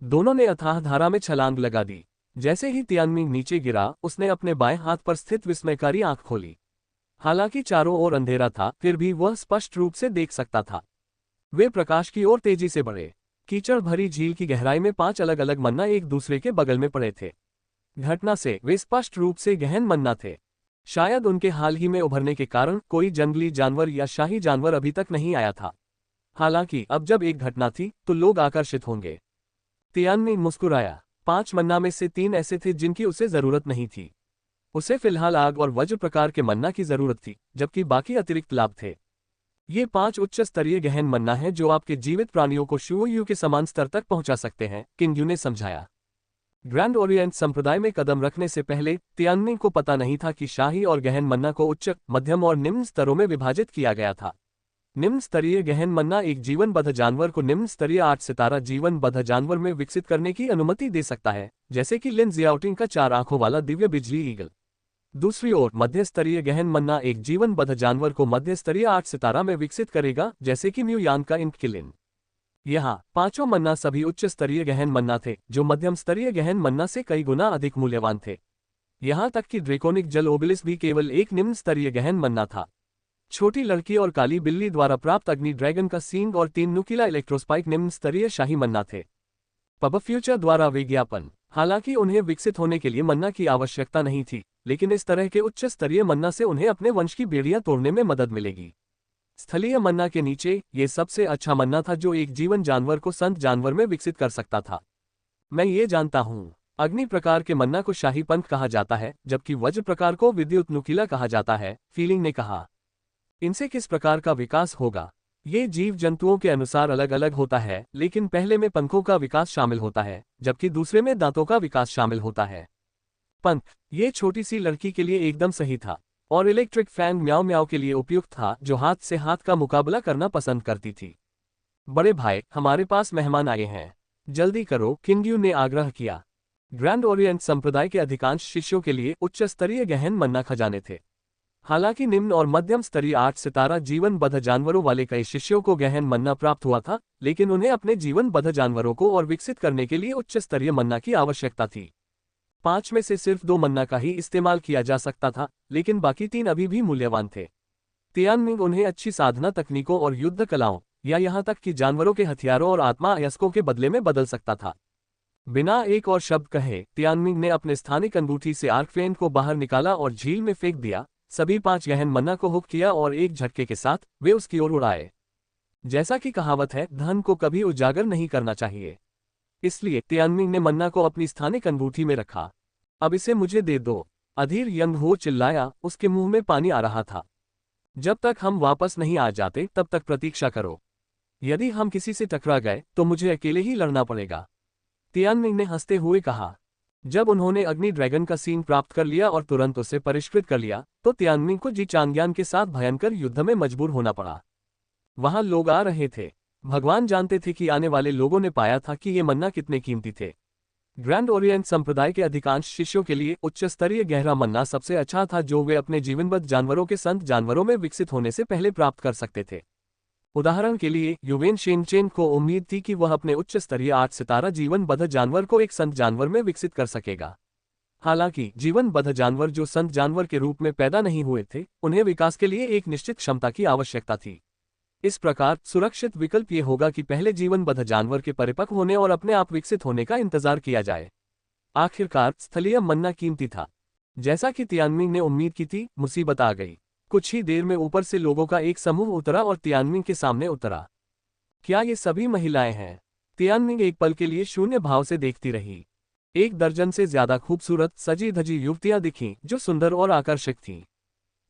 दोनों ने अथाह धारा में छलांग लगा दी। जैसे ही तियानमिंग नीचे गिरा, उसने अपने बाएं हाथ पर स्थित विस्मयकारी आंख खोली। हालांकि चारों ओर अंधेरा था, फिर भी वह स्पष्ट रूप से देख सकता था। वे प्रकाश की ओर तेजी से बढ़े। कीचड़ भरी झील की गहराई में 5 अलग अलग मन्ना एक दूसरे के बगल में पड़े थे। घटना से वे स्पष्ट रूप से गहन मन्ना थे। शायद उनके हाल ही में उभरने के कारण कोई जंगली जानवर या शाही जानवर अभी तक नहीं आया था। हालांकि अब जब एक घटना थी तो लोग आकर्षित होंगे। तियानमिंग मुस्कुराया। 5 मन्ना में से 3 ऐसे थे जिनकी उसे जरूरत नहीं थी। उसे फिलहाल आग और वज्र प्रकार के मन्ना की जरूरत थी, जबकि बाकी अतिरिक्त लाभ थे। ये 5 उच्च स्तरीय गहन मन्ना हैं जो आपके जीवित प्राणियों को शुओयू के समान स्तर तक पहुंचा सकते हैं, किंग्यू ने समझाया। ग्रैंड ओरिएंट संप्रदाय में कदम रखने से पहले तियानमिंग को पता नहीं था कि शाही और गहन मन्ना को उच्च, मध्यम और निम्न स्तरों में विभाजित किया गया था। निम्न स्तरीय गहन मन्ना एक जीवनबद्ध जानवर को निम्न स्तरीय 8 सितारा जीवनबद्ध जानवर में विकसित करने की अनुमति दे सकता है, जैसे कि लिन जियाओटिंग का 4 आंखों वाला दिव्य बिजली ईगल। दूसरी ओर मध्य स्तरीय गहन मन्ना एक जीवनबद्ध जानवर को मध्य स्तरीय 8 सितारा में विकसित करेगा, जैसे कि म्यू यान का इंक्विलिन। यहाँ पांचों मन्ना सभी उच्च स्तरीय गहन मन्ना थे, जो मध्यम स्तरीय गहन मन्ना से कई गुना अधिक मूल्यवान थे। यहाँ तक कि ड्रेकोनिक जल ओबिलिस भी केवल एक निम्न स्तरीय गहन मन्ना था। छोटी लड़की और काली बिल्ली द्वारा प्राप्त अग्नि ड्रैगन का सींग और 3 नुकीला इलेक्ट्रोस्पाइक निम्न स्तरीय शाही मन्ना थे। पब फ्यूचर द्वारा विज्ञापन। हालांकि उन्हें विकसित होने के लिए मन्ना की आवश्यकता नहीं थी, लेकिन इस तरह के उच्च स्तरीय मन्ना से उन्हें अपने वंश की बेड़ियां तोड़ने में मदद मिलेगी। स्थलीय मन्ना के नीचे ये सबसे अच्छा मन्ना था जो एक जीवन जानवर को संत जानवर में विकसित कर सकता था। मैं ये जानता हूँ। अग्नि प्रकार के मन्ना को शाही पंख कहा जाता है, जबकि वज्र प्रकार को विद्युत नुकीला कहा जाता है, फीलिंग ने कहा। इनसे किस प्रकार का विकास होगा? ये जीव जंतुओं के अनुसार अलग अलग होता है, लेकिन पहले में पंखों का विकास शामिल होता है, जबकि दूसरे में दांतों का विकास शामिल होता है। पंख। ये छोटी सी लड़की के लिए एकदम सही था, और इलेक्ट्रिक फैंग म्याओ म्याओ के लिए उपयुक्त था, जो हाथ से हाथ का मुकाबला करना पसंद करती थी। बड़े भाई, हमारे पास मेहमान आए हैं, जल्दी करो, किंग्यू ने आग्रह किया। ग्रैंड ओरिएंट संप्रदाय के अधिकांश शिष्यों के लिए उच्च स्तरीय गहन मन्ना खजाने थे। हालांकि निम्न और मध्यम स्तरीय 8 सितारा जीवनबद्ध जानवरों वाले कई शिष्यों को गहन मन्ना प्राप्त हुआ था, लेकिन उन्हें अपने जीवनबद्ध जानवरों को और विकसित करने के लिए उच्च स्तरीय मन्ना की आवश्यकता थी। 5 में से सिर्फ 2 मन्ना का ही इस्तेमाल किया जा सकता था, लेकिन बाकी 3 अभी भी मूल्यवान थे। तियानमिंग उन्हें अच्छी साधना तकनीकों और युद्ध कलाओं, या यहाँ तक कि जानवरों के हथियारों और आत्मा अयस्कों के बदले में बदल सकता था। बिना एक और शब्द कहे तियानमिंग ने अपने स्थानिक अंगूठी से आर्कफेन को बाहर निकाला और झील में फेंक दिया। सभी 5 गहन मन्ना को हुक किया और एक झटके के साथ वे उसकी ओर उड़ाए। जैसा कि कहावत है, धन को कभी उजागर नहीं करना चाहिए। इसलिए तियानमिंग ने मन्ना को अपनी स्थानिक अंगूठी में रखा। अब इसे मुझे दे दो, अधीर यंग हो चिल्लाया, उसके मुंह में पानी आ रहा था। जब तक हम वापस नहीं आ जाते तब तक प्रतीक्षा करो। यदि हम किसी से टकरा गए तो मुझे अकेले ही लड़ना पड़ेगा, तियानमिंग ने हंसते हुए कहा। जब उन्होंने अग्नि ड्रैगन का सीन प्राप्त कर लिया और तुरंत उसे परिष्कृत कर लिया, तो तियानमिंग को जी चांग्यान के साथ भयंकर युद्ध में मजबूर होना पड़ा। वहां लोग आ रहे थे। भगवान जानते थे कि आने वाले लोगों ने पाया था कि ये मन्ना कितने कीमती थे। ग्रैंड ओरिएंट संप्रदाय के अधिकांश शिष्यों के लिए उच्च स्तरीय गहरा मन्ना सबसे अच्छा था, जो वे अपने जीवनबद्ध जानवरों के संत जानवरों में विकसित होने से पहले प्राप्त कर सकते थे। उदाहरण के लिए युवेन शेनचेन को उम्मीद थी कि वह अपने उच्च स्तरीय 8 सितारा जीवनबद्ध जानवर को एक संत जानवर में विकसित कर सकेगा। हालांकि जीवनबद्ध जानवर जो संत जानवर के रूप में पैदा नहीं हुए थे, उन्हें विकास के लिए एक निश्चित क्षमता की आवश्यकता थी। इस प्रकार सुरक्षित विकल्प ये होगा कि पहले जीवनबद्ध जानवर के परिपक्व होने और अपने आप विकसित होने का इंतजार किया जाए। आखिरकार स्थलीय मन्ना कीमती था। जैसा कि तियानमिंग ने उम्मीद की थी, मुसीबत आ गई। कुछ ही देर में ऊपर से लोगों का एक समूह उतरा और तियानमिंग के सामने उतरा। क्या ये सभी महिलाएं हैं? तियानमिंग एक पल के लिए शून्य भाव से देखती रही। 1 दर्जन से ज्यादा खूबसूरत सजी धजी युवतियां दिखीं, जो सुंदर और आकर्षक थीं।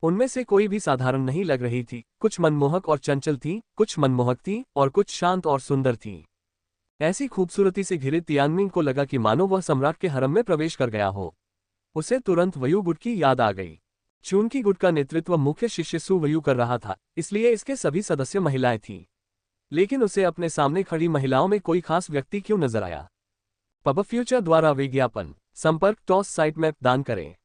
उनमें से कोई भी साधारण नहीं लग रही थी। कुछ मनमोहक और चंचल थीं, कुछ मनमोहक थीं और कुछ शांत और सुंदर थीं। ऐसी खूबसूरती से घिरे तियानमिंग को लगा कि मानो वह सम्राट के हरम में प्रवेश कर गया हो। उसे तुरंत वयू गुट की याद आ गई। चूनकी गुट का नेतृत्व मुख्य शिष्य सु वयू कर रहा था, इसलिए इसके सभी सदस्य महिलाएं थीं। लेकिन उसे अपने सामने खड़ी महिलाओं में कोई खास व्यक्ति क्यों नजर आया? पब फ्यूचर द्वारा विज्ञापन। संपर्क टॉस साइट मैप दान करें।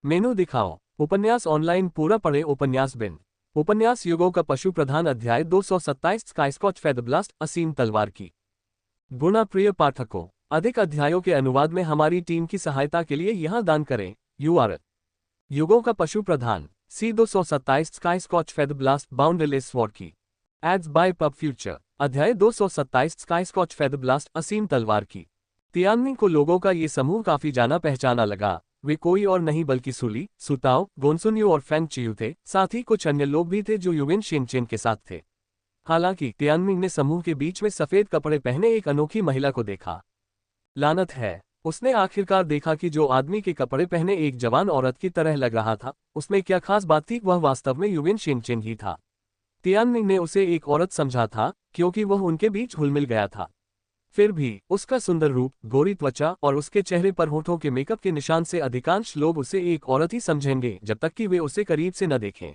मेनू दिखाओ। उपन्यास ऑनलाइन पूरा पढ़े। उपन्यास बिन। उपन्यास युगों का पशु प्रधान अध्याय 227 स्काईस्कॉच फेदरब्लास्ट असीम तलवार की। गुणा प्रिय पाठकों, अधिक अध्यायों के अनुवाद में हमारी टीम की सहायता के लिए यहाँ दान करें। URL युगों का पशु प्रधान C 227 Skyscorch Featherblast boundless sword की। Ads by Pubfuture. अध्याय 227 स्काईस्कॉच फेदरब्लास्ट असीम तलवार की। तियानमिंग को लोगों का ये समूह काफी जाना पहचाना लगा। वे कोई और नहीं बल्कि सुली, सुताओ, गोनसुन्यू और फैंग चियू थे। साथ ही कुछ अन्य लोग भी थे जो युवेन शेनचेन के साथ थे। हालांकि तियानमिंग ने समूह के बीच में सफेद कपड़े पहने एक अनोखी महिला को देखा। लानत है, उसने आखिरकार देखा कि जो आदमी के कपड़े पहने एक जवान औरत की तरह लग रहा था, उसमें क्या खास बात थी? वह वास्तव में युवेन शेनचेन ही था। तियानमिंग ने उसे एक औरत समझा था, क्योंकि वह उनके बीच घुल मिल गया था। फिर भी उसका सुंदर रूप, गोरी त्वचा और उसके चेहरे पर होठों के मेकअप के निशान से अधिकांश लोग उसे एक औरत ही समझेंगे जब तक कि वे उसे करीब से न देखें।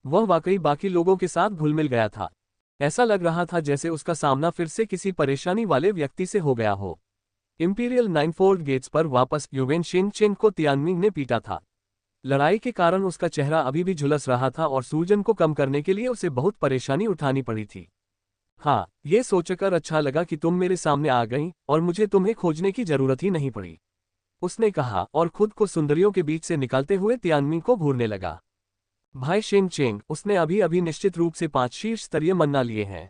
वह वाकई बाकी लोगों के साथ घुल मिल गया था। ऐसा लग रहा था जैसे उसका सामना फिर से किसी परेशानी वाले व्यक्ति से हो गया हो। इंपीरियल नाइनफोल्ड गेट्स पर वापस युवेन शेनचेन को तियानमिंग ने पीटा था। लड़ाई के कारण उसका चेहरा अभी भी झुलस रहा था और सूजन को कम करने के लिए उसे बहुत परेशानी उठानी पड़ी थी। हाँ, ये सोचकर अच्छा लगा कि तुम मेरे सामने आ गई और मुझे तुम्हें खोजने की जरूरत ही नहीं पड़ी, उसने कहा और खुद को सुंदरियों के बीच से निकालते हुए तियानमिन को घूरने लगा। भाई शेन चेंग, उसने अभी अभी निश्चित रूप से 5 शीर्ष स्तरीय मन्ना लिए हैं।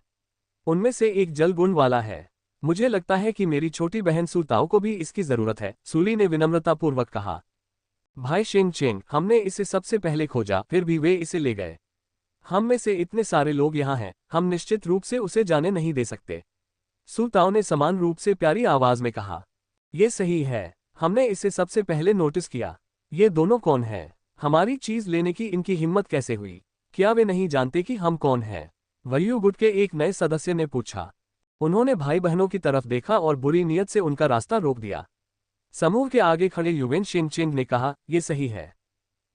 उनमें से एक जल गुण वाला है। मुझे लगता है कि मेरी छोटी बहन सू ताओ को भी इसकी जरूरत है, सूली ने विनम्रतापूर्वक कहा। भाई शेन चेंग, हमने इसे सबसे पहले खोजा, फिर भी वे इसे ले गए। हम में से इतने सारे लोग यहाँ हैं, हम निश्चित रूप से उसे जाने नहीं दे सकते, सू ताओ ने समान रूप से प्यारी आवाज में कहा। ये सही है, हमने इसे सबसे पहले नोटिस किया। ये दोनों कौन हैं? हमारी चीज लेने की इनकी हिम्मत कैसे हुई? क्या वे नहीं जानते कि हम कौन हैं? वयू गुट के एक नए सदस्य ने पूछा। उन्होंने भाई बहनों की तरफ देखा और बुरी नीयत से उनका रास्ता रोक दिया। समूह के आगे खड़े युवेन शिनचेंग ने कहा, ये सही है,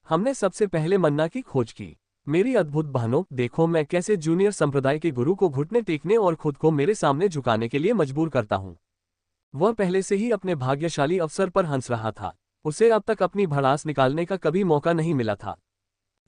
हमने सबसे पहले मन्ना की खोज की। मेरी अद्भुत बहनों, देखो मैं कैसे जूनियर संप्रदाय के गुरु को घुटने टेकने और खुद को मेरे सामने झुकाने के लिए मजबूर करता हूँ। वह पहले से ही अपने भाग्यशाली अवसर पर हंस रहा था। उसे अब तक अपनी भड़ास निकालने का कभी मौका नहीं मिला था।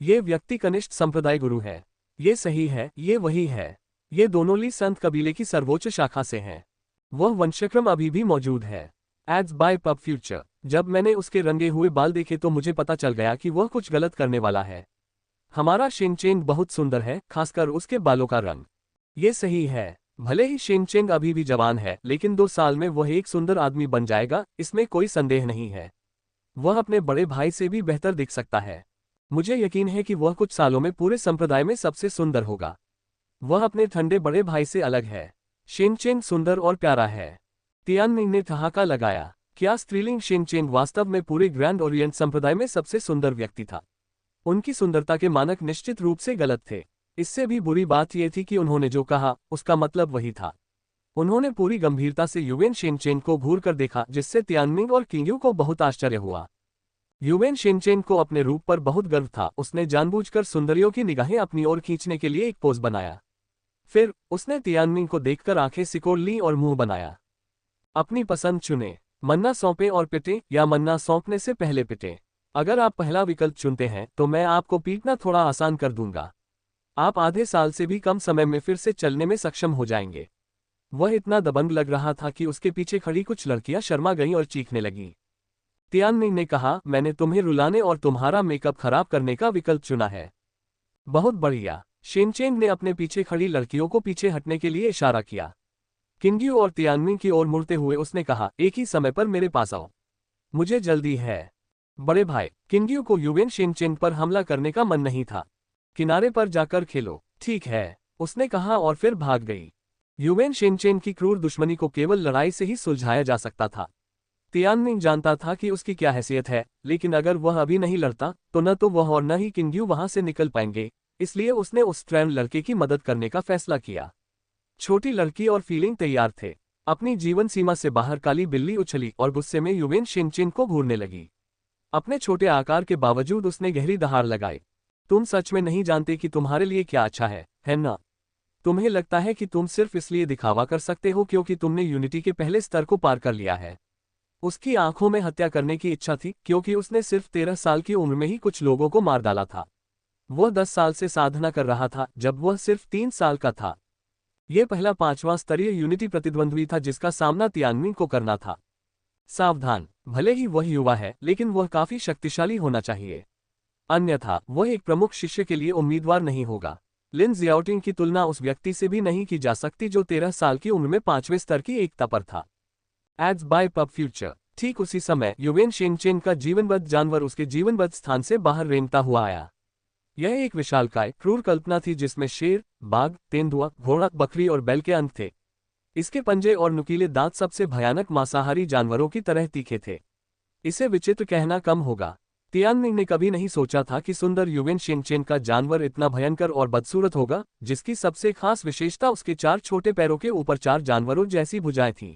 ये व्यक्ति कनिष्ठ संप्रदाय गुरु है। ये सही है, ये वही है। ये दोनों ली संत कबीले की सर्वोच्च शाखा से हैं। वह वंशक्रम अभी भी मौजूद है। Ads by Pubfuture. जब मैंने उसके रंगे हुए बाल देखे तो मुझे पता चल गया कि वह कुछ गलत करने वाला है। हमारा शिनचेंग बहुत सुंदर है, खासकर उसके बालों का रंग। ये सही है, भले ही शिनचेंग अभी भी जवान है, लेकिन 2 साल में वह एक सुंदर आदमी बन जाएगा, इसमें कोई संदेह नहीं है। वह अपने बड़े भाई से भी बेहतर दिख सकता है। मुझे यकीन है कि वह कुछ सालों में पूरे संप्रदाय में सबसे सुंदर होगा। वह अपने ठंडे बड़े भाई से अलग है। शिनचेंग सुंदर और प्यारा है। तियानमिन ने ठहाका लगाया। क्या स्त्रीलिंग शिनचेंग वास्तव में पूरे ग्रैंड ओरिएंट संप्रदाय में सबसे सुंदर व्यक्ति था? उनकी सुंदरता के मानक निश्चित रूप से गलत थे। इससे भी बुरी बात यह थी कि उन्होंने जो कहा उसका मतलब वही था। उन्होंने पूरी गंभीरता से युवेन शिनचेन को घूर कर देखा, जिससे तियानमिन और किंगयू को बहुत आश्चर्य हुआ। युवेन शिनचेन को अपने रूप पर बहुत गर्व था। उसने जानबूझकर सुंदरियों की निगाहें अपनी ओर खींचने के लिए एक पोज बनाया। फिर उसने तियानमिन को देखकर आंखें सिकोड़ लीं और मुंह बनाया। अपनी पसंद चुने, मन्ना सौंपे और पिटे या मन्ना सौंपने से पहले पिटे। अगर आप पहला विकल्प चुनते हैं तो मैं आपको पीटना थोड़ा आसान कर दूंगा। आप आधे साल से भी कम समय में फिर से चलने में सक्षम हो जाएंगे। वह इतना दबंग लग रहा था कि उसके पीछे खड़ी कुछ लड़कियां शर्मा गईं और चीखने लगीं। तियानमिन ने कहा, मैंने तुम्हें रुलाने और तुम्हारा मेकअप खराब करने का विकल्प चुना है। बहुत बढ़िया। शिनचेन ने अपने पीछे खड़ी लड़कियों को पीछे हटने के लिए इशारा किया। किंगयू और तियानमिन की ओर मुड़ते हुए उसने कहा, एक ही समय पर मेरे पास आओ, मुझे जल्दी है। बड़े भाई, किंगयू को युवेन शिनचेन पर हमला करने का मन नहीं था। किनारे पर जाकर खेलो। ठीक है, उसने कहा और फिर भाग गई। युवेन शिनचेन की क्रूर दुश्मनी को केवल लड़ाई से ही सुलझाया जा सकता था। तियानमिन जानता था कि उसकी क्या हैसियत है, लेकिन अगर वह अभी नहीं लड़ता तो न तो वह और न ही किंगयू वहां से निकल पाएंगे, इसलिए उसने उस ट्रेन लड़के की मदद करने का फैसला किया। छोटी लड़की और फीलिंग तैयार थे। अपनी जीवन सीमा से बाहर काली बिल्ली उछली और गुस्से में युवेन शिनचेन को घूरने लगी। अपने छोटे आकार के बावजूद उसने गहरी दहाड़ लगाई। तुम सच में नहीं जानते कि तुम्हारे लिए क्या अच्छा है ना? तुम्हें लगता है कि तुम सिर्फ इसलिए दिखावा कर सकते हो क्योंकि तुमने यूनिटी के पहले स्तर को पार कर लिया है। उसकी आंखों में हत्या करने की इच्छा थी, क्योंकि उसने सिर्फ 13 साल की उम्र में ही कुछ लोगों को मार डाला था। वह 10 साल से साधना कर रहा था जब वह सिर्फ 3 साल का था। यह पहला 5वां स्तरीय यूनिटी प्रतिद्वंद्वी था जिसका सामना तियानमिन को करना था। सावधान, भले ही वह युवा है, लेकिन वह काफी शक्तिशाली होना चाहिए, अन्यथा वह एक प्रमुख शिष्य के लिए उम्मीदवार नहीं होगा। लिन जियाओटिंग की तुलना उस व्यक्ति से भी नहीं की जा सकती जो 13 साल की उम्र में 5वें स्तर की एकता पर था। Ads by Pubfuture. ठीक उसी समय युवेन शिनचेन का जीवनबद्ध जानवर उसके जीवनबद्ध स्थान से बाहर रेंगता हुआ आया। यह एक विशालकाय क्रूर कल्पना थी जिसमें शेर, बाघ, तेंदुआ, घोड़ा, बकरी और बैल के अंक थे। इसके पंजे और नुकीले दांत सबसे भयानक मांसाहारी जानवरों की तरह तीखे थे। इसे विचित्र कहना कम होगा। तियानमिन ने कभी नहीं सोचा था कि सुंदर युवेन शिनचेन का जानवर इतना भयंकर और बदसूरत होगा, जिसकी सबसे खास विशेषता उसके 4 छोटे पैरों के ऊपर 4 जानवरों जैसी भुजाएं थीं।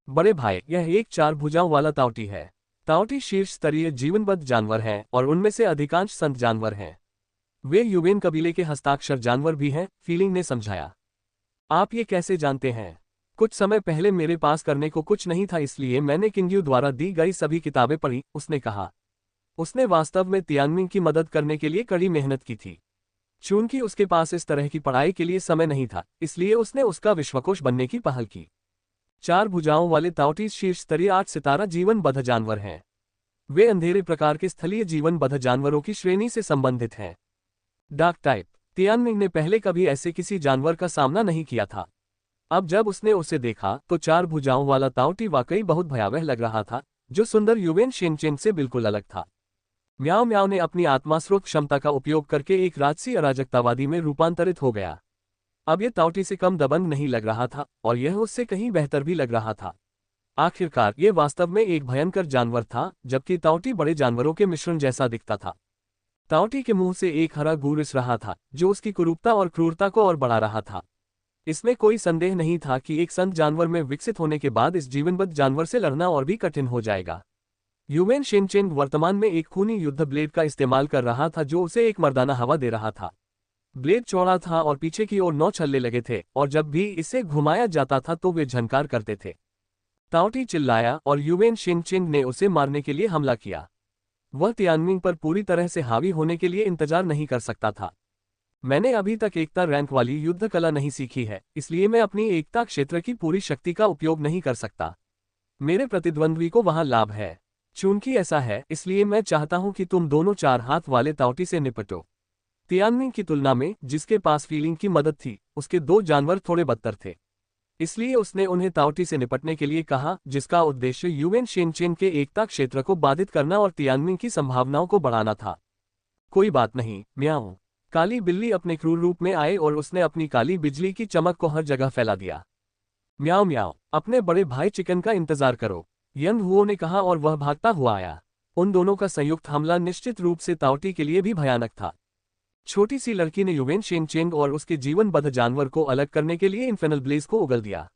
बड़े भाई, यह एक 4 भुजाओं वाला ताओटी है। ताओटी शीर्ष स्तरीय जीवनबद्ध जानवर हैं और उनमें से अधिकांश संत जानवर हैं। वे युवेन कबीले के हस्ताक्षर जानवर भी हैं, फीलिंग ने समझाया। आप ये कैसे जानते हैं? कुछ समय पहले मेरे पास करने को कुछ नहीं था, इसलिए मैंने किंगयू द्वारा दी गई सभी किताबें पढ़ी, उसने कहा। उसने वास्तव में तियानमिंग की मदद करने के लिए कड़ी मेहनत की थी। चूंकि उसके पास इस तरह की पढ़ाई के लिए समय नहीं था, इसलिए उसने उसका विश्वकोश बनने की पहल की। 4 भुजाओं वाले ताओटीज शीर्ष स्तरीय 8 सितारा जीवनबद्ध जानवर हैं। वे अंधेरे प्रकार के स्थलीय जीवनबद्ध जानवरों की श्रेणी से संबंधित हैं। Dark type. तियानमिंग ने पहले कभी ऐसे किसी जानवर का सामना नहीं किया था। अब जब उसने उसे देखा तो 4 भुजाओं वाला ताओटी वाकई बहुत भयावह लग रहा था, जो सुंदर युवेन शेनचेन से बिल्कुल अलग था। म्याओ म्याओ ने अपनी आत्मास्रोत क्षमता का उपयोग करके एक राजसी अराजकतावादी में रूपांतरित हो गया। अब यह ताओटी से कम दबंग नहीं लग रहा था और यह उससे कहीं बेहतर भी लग रहा था। आखिरकार यह वास्तव में एक भयंकर जानवर था, जबकि ताओटी बड़े जानवरों के मिश्रण जैसा दिखता था। ताओटी के मुंह से एक हरा गू रिस रहा था, जो उसकी कुरूपता और क्रूरता को और बढ़ा रहा था। इसमें कोई संदेह नहीं था कि एक संत जानवर में विकसित होने के बाद इस जीवनबद्ध जानवर से लड़ना और भी कठिन हो जाएगा। युवेन शेनचेन वर्तमान में एक खूनी युद्ध ब्लेड का इस्तेमाल कर रहा था, जो उसे एक मर्दाना हवा दे रहा था। ब्लेड चौड़ा था और पीछे की ओर 9 छल्ले लगे थे, और जब भी इसे घुमाया जाता था तो वे झनकार करते थे। ताओटी चिल्लाया और युवेन शेनचेन ने उसे मारने के लिए हमला किया। वह तियानमिंग पर पूरी तरह से हावी होने के लिए इंतजार नहीं कर सकता था। मैंने अभी तक एकता रैंक वाली युद्ध कला नहीं सीखी है, इसलिए मैं अपनी एकता क्षेत्र की पूरी शक्ति का उपयोग नहीं कर सकता। मेरे प्रतिद्वंद्वी को वहां लाभ है। चूंकि ऐसा है, इसलिए मैं चाहता हूं कि तुम दोनों 4 हाथ वाले ताओटी से निपटो। तियानमिंग की तुलना में, जिसके पास फीलिंग की मदद थी, उसके 2 जानवर थोड़े बदतर थे। इसलिए उसने उन्हें ताओटी से निपटने के लिए कहा, जिसका उद्देश्य युवेन शेनचेन के एकता क्षेत्र को बाधित करना और तियानमिंग की संभावनाओं को बढ़ाना था। कोई बात नहीं, म्याऊं। काली बिल्ली अपने क्रूर रूप में आए और उसने अपनी काली बिजली की चमक को हर जगह फैला दिया। म्याओ म्याओ, अपने बड़े भाई चिकन का इंतजार करो, यंग हुओ ने कहा और वह भागता हुआ आया। उन दोनों का संयुक्त हमला निश्चित रूप से ताओटी के लिए भी भयानक था। छोटी सी लड़की ने युवेन शेनचेन और उसके जीवनबद्ध जानवर को अलग करने के लिए इन्फेनल ब्लेज को उगल दिया।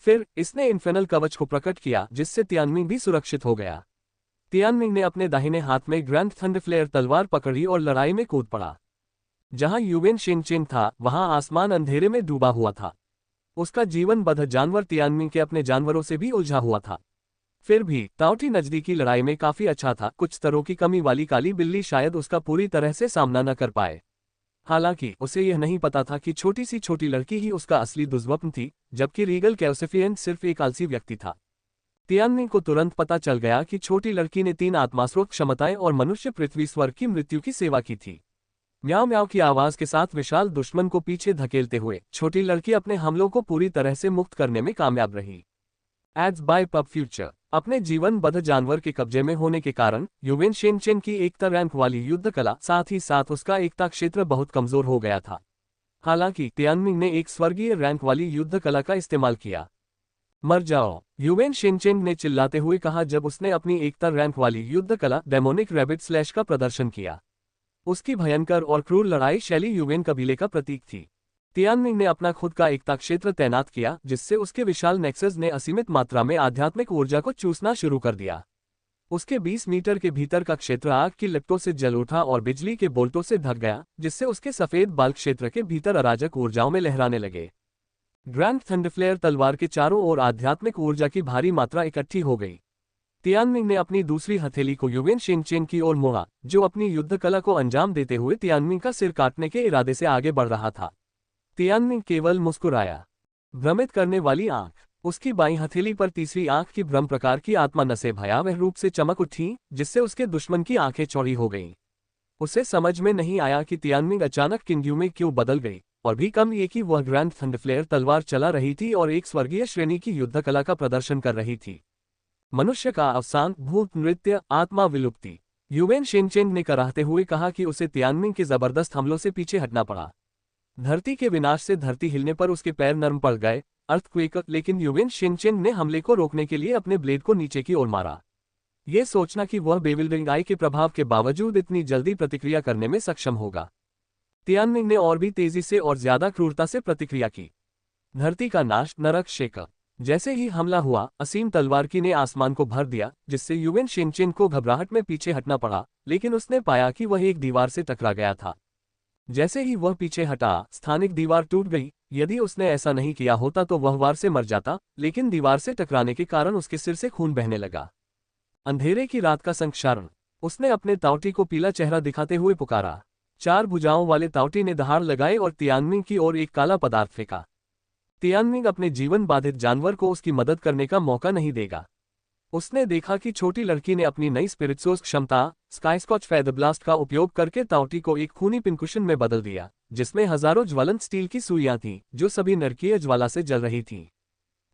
फिर इसने इन्फेनल कवच को प्रकट किया, जिससे तियानमिंग भी सुरक्षित हो गया। तियानमिंग ने अपने दाहिने हाथ में ग्रैंड थंडरफ्लेयर तलवार पकड़ी और लड़ाई में कूद पड़ा। जहां युवेन शेनचेन था, वहां आसमान अंधेरे में डूबा हुआ था। उसका जीवनबद्ध जानवर तियानमिंग के अपने जानवरों से भी उलझा हुआ था। फिर भी ताओटी नजदीकी लड़ाई में काफी अच्छा था। कुछ स्तरों की कमी वाली काली बिल्ली शायद उसका पूरी तरह से सामना न कर पाए। हालांकि उसे यह नहीं पता था कि छोटी सी छोटी लड़की ही उसका असली दुष्वप्न थी, जबकि रीगल कैल्सिफियन सिर्फ एक आलसी व्यक्ति था। तियानमिंग को तुरंत पता चल गया कि छोटी लड़की ने 3 आत्मास्रोत क्षमताएं और मनुष्य पृथ्वी स्वर्ग की मृत्यु की सेवा की थी। म्याओ म्याओ की आवाज के साथ विशाल दुश्मन को पीछे धकेलते हुए छोटी लड़की अपने हमलों को पूरी तरह से मुक्त करने में कामयाब रही। Ads by Pubfuture. अपने जीवनबद्ध जानवर के कब्जे में होने के कारण युवेन शेनचेन की एकता रैंक वाली युद्ध कला, साथ ही साथ उसका एकता क्षेत्र बहुत कमजोर हो गया था। हालांकि तियानमिंग ने एक स्वर्गीय रैंक वाली युद्ध कला का इस्तेमाल किया। मर जाओ, युवेन शेनचेन ने चिल्लाते हुए कहा जब उसने अपनी एकता रैंक वाली युद्ध कला डेमोनिक रैबिट स्लैश का प्रदर्शन किया। उसकी भयंकर और क्रूर लड़ाई शैली युवेन कबीले का प्रतीक थी। तियानमिंग ने अपना खुद का एकता क्षेत्र तैनात किया, जिससे उसके विशाल नेक्सस ने असीमित मात्रा में आध्यात्मिक ऊर्जा को चूसना शुरू कर दिया। उसके 20 मीटर के भीतर का क्षेत्र आग की लपटों से जल उठा और बिजली के बोल्टों से ढक गया, जिससे उसके सफेद बाल क्षेत्र के भीतर अराजक ऊर्जाओं में लहराने लगे। ग्रैंड थंडरफ्लेयर तलवार के चारों ओर आध्यात्मिक ऊर्जा की भारी मात्रा इकट्ठी हो गई। तियानमिंग ने अपनी दूसरी हथेली को युवेन शेनचेन की ओर मोड़ा, जो अपनी युद्ध कला को अंजाम देते हुए तियानमिंग का सिर काटने के इरादे से आगे बढ़ रहा था। तियानमिंग केवल मुस्कुराया। भ्रमित करने वाली आंख। उसकी बाईं हथेली पर तीसरी आंख की भ्रम प्रकार की आत्मा नसें भयावह रूप से चमक उठी, जिससे उसके दुश्मन की आंखें चौड़ी हो गईं। उसे समझ में नहीं आया कि तियानमिंग अचानक किंग्यू में क्यों बदल गई, और भी कम ये कि वह ग्रैंड थंडरफ्लेयर तलवार चला रही थी और एक स्वर्गीय श्रेणी की युद्ध कला का प्रदर्शन कर रही थी। मनुष्य का अवसान, भूत नृत्य, आत्मा विलुप्ति। युवेन शेनचेन ने कराहते हुए कहा कि उसे तियानमिंग के जबरदस्त हमलों से पीछे हटना पड़ा। धरती के विनाश से धरती हिलने पर उसके पैर नरम पड़ गए, अर्थक्वेक, लेकिन युवेन शेनचेन ने हमले को रोकने के लिए अपने ब्लेड को नीचे की ओर मारा। यह सोचना कि वह बेविल्डरिंग आई के प्रभाव के बावजूद इतनी जल्दी प्रतिक्रिया करने में सक्षम होगा। तियानमिंग ने और भी तेजी से और ज्यादा क्रूरता से प्रतिक्रिया की। धरती का नाश, नरक शेक। जैसे ही हमला हुआ, असीम तलवार की ने आसमान को भर दिया, जिससे युवेन शेनचेन को घबराहट में पीछे हटना पड़ा, लेकिन उसने पाया कि वह एक दीवार से टकरा गया था। जैसे ही वह पीछे हटा, स्थानिक दीवार टूट गई। यदि उसने ऐसा नहीं किया होता तो वह वार से मर जाता, लेकिन दीवार से टकराने के कारण उसके सिर से खून बहने लगा। अंधेरे की रात का संक्षारण। उसने अपने ताउटी को पीला चेहरा दिखाते हुए पुकारा। 4 भुजाओं वाले ताउटी ने दहाड़ लगाई और तियानमिंग की ओर एक काला पदार्थ फेंका। तियानमिंग अपने जीवन बाधित जानवर को उसकी मदद करने का मौका नहीं देगा। उसने देखा कि छोटी लड़की ने अपनी नई स्पिरिट्सोस क्षमता स्काईस्कॉच फेदर ब्लास्ट का उपयोग करके ताउटी को एक खूनी पिनकुशन में बदल दिया, जिसमें हजारों ज्वलंत स्टील की सुइयां थीं, जो सभी नरकीय ज्वाला से जल रही थीं।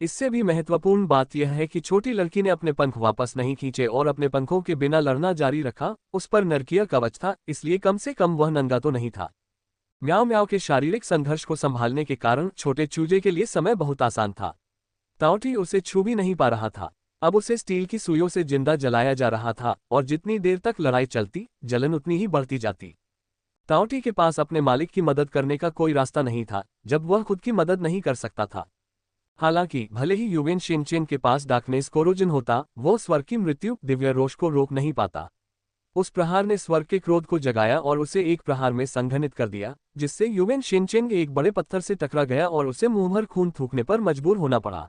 इससे भी महत्वपूर्ण बात यह है कि छोटी लड़की ने अपने पंख वापस नहीं खींचे और अपने पंखों के बिना लड़ना जारी रखा। उस पर नरकीय कवच था, इसलिए कम से कम वह नंगा तो नहीं था। म्याओ म्याओ के शारीरिक संघर्ष को संभालने के कारण छोटे चूजे के लिए समय बहुत आसान था। ताउटी उसे छू भी नहीं पा रहा था। अब उसे स्टील की सुइयों से जिंदा जलाया जा रहा था और जितनी देर तक लड़ाई चलती, जलन उतनी ही बढ़ती जाती। ताउटी के पास अपने मालिक की मदद करने का कोई रास्ता नहीं था, जब वह खुद की मदद नहीं कर सकता था। हालांकि भले ही युवेन शिनचेन के पास डार्कनेस कोरोजन होता, वो स्वर्ग की मृत्यु दिव्य रोष को रोक नहीं पाता। उस प्रहार ने स्वर्ग के क्रोध को जगाया और उसे एक प्रहार में संघनित कर दिया, जिससे युवेन शिनचेन एक बड़े पत्थर से टकरा गया और उसे मुंह भर खून थूकने पर मजबूर होना पड़ा।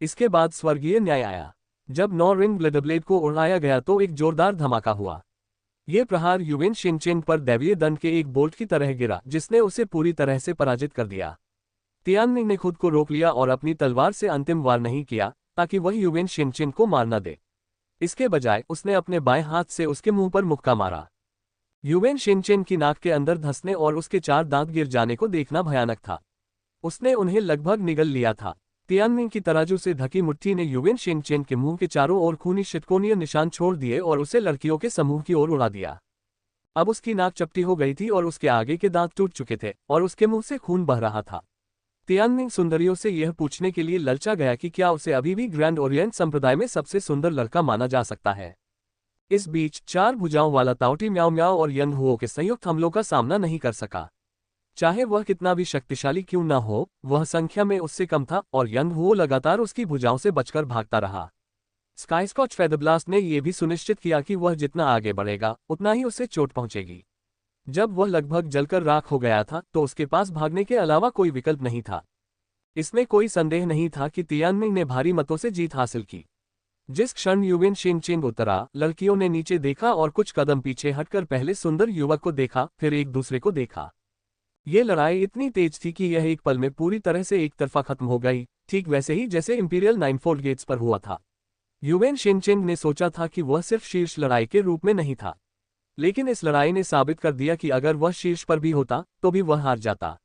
इसके बाद स्वर्गीय न्याय आया। जब 9 रिंग ब्लेड को उड़ाया गया तो एक जोरदार धमाका हुआ। यह प्रहार युवेन शिनचेन पर दैवीय दंड के एक बोल्ट की तरह गिरा, जिसने उसे पूरी तरह से पराजित कर दिया। तियानमिंग ने खुद को रोक लिया और अपनी तलवार से अंतिम वार नहीं किया, ताकि वह युवेन शिनचेन को मार न दे। इसके बजाय उसने अपने बाएं हाथ से उसके मुंह पर मुक्का मारा। युवेन शिनचेन की नाक के अंदर धंसने और उसके 4 दांत गिर जाने को देखना भयानक था। उसने उन्हें लगभग निगल लिया था। तियानमिंग की तराजू से ढकी मुट्ठी ने युवेन शिनचेन के मुंह के चारों ओर खूनी षटकोणीय निशान छोड़ दिए और उसे लड़कियों के समूह की ओर उड़ा दिया। अब उसकी नाक चपटी हो गई थी और उसके आगे के दांत टूट चुके थे और उसके मुंह से खून बह रहा था। तियानमिंग सुंदरियों से यह पूछने के लिए ललचा गया कि क्या उसे अभी भी ग्रैंड ओरिएंट संप्रदाय में सबसे सुंदर लड़का माना जा सकता है। इस बीच 4 भुजाओं वाला ताउटी म्याओ म्याओ और यंग हुओ के संयुक्त हमलों का सामना नहीं कर सका। चाहे वह कितना भी शक्तिशाली क्यों न हो, वह संख्या में उससे कम था और यंग हुओ लगातार उसकी भुजाओं से बचकर भागता रहा। स्काईस्कॉच फेदर ब्लास्ट ने यह भी सुनिश्चित किया कि वह जितना आगे बढ़ेगा, उतना ही उसे चोट पहुंचेगी। जब वह लगभग जलकर राख हो गया था तो उसके पास भागने के अलावा कोई विकल्प नहीं था। इसमें कोई संदेह नहीं था कि तियानमिंग ने भारी मतों से जीत हासिल की। जिस क्षण युवेन शिनचेन उतरा, लड़कियों ने नीचे देखा और कुछ कदम पीछे हटकर पहले सुंदर युवक को देखा, फिर एक दूसरे को देखा। ये लड़ाई इतनी तेज थी कि यह एक पल में पूरी तरह से एक तरफा खत्म हो गई, ठीक वैसे ही जैसे इंपीरियल नाइनफोल्ड गेट्स पर हुआ था। युवेन शिनचेन ने सोचा था कि वह सिर्फ शीर्ष लड़ाई के रूप में नहीं था, लेकिन इस लड़ाई ने साबित कर दिया कि अगर वह शीर्ष पर भी होता तो भी वह हार जाता।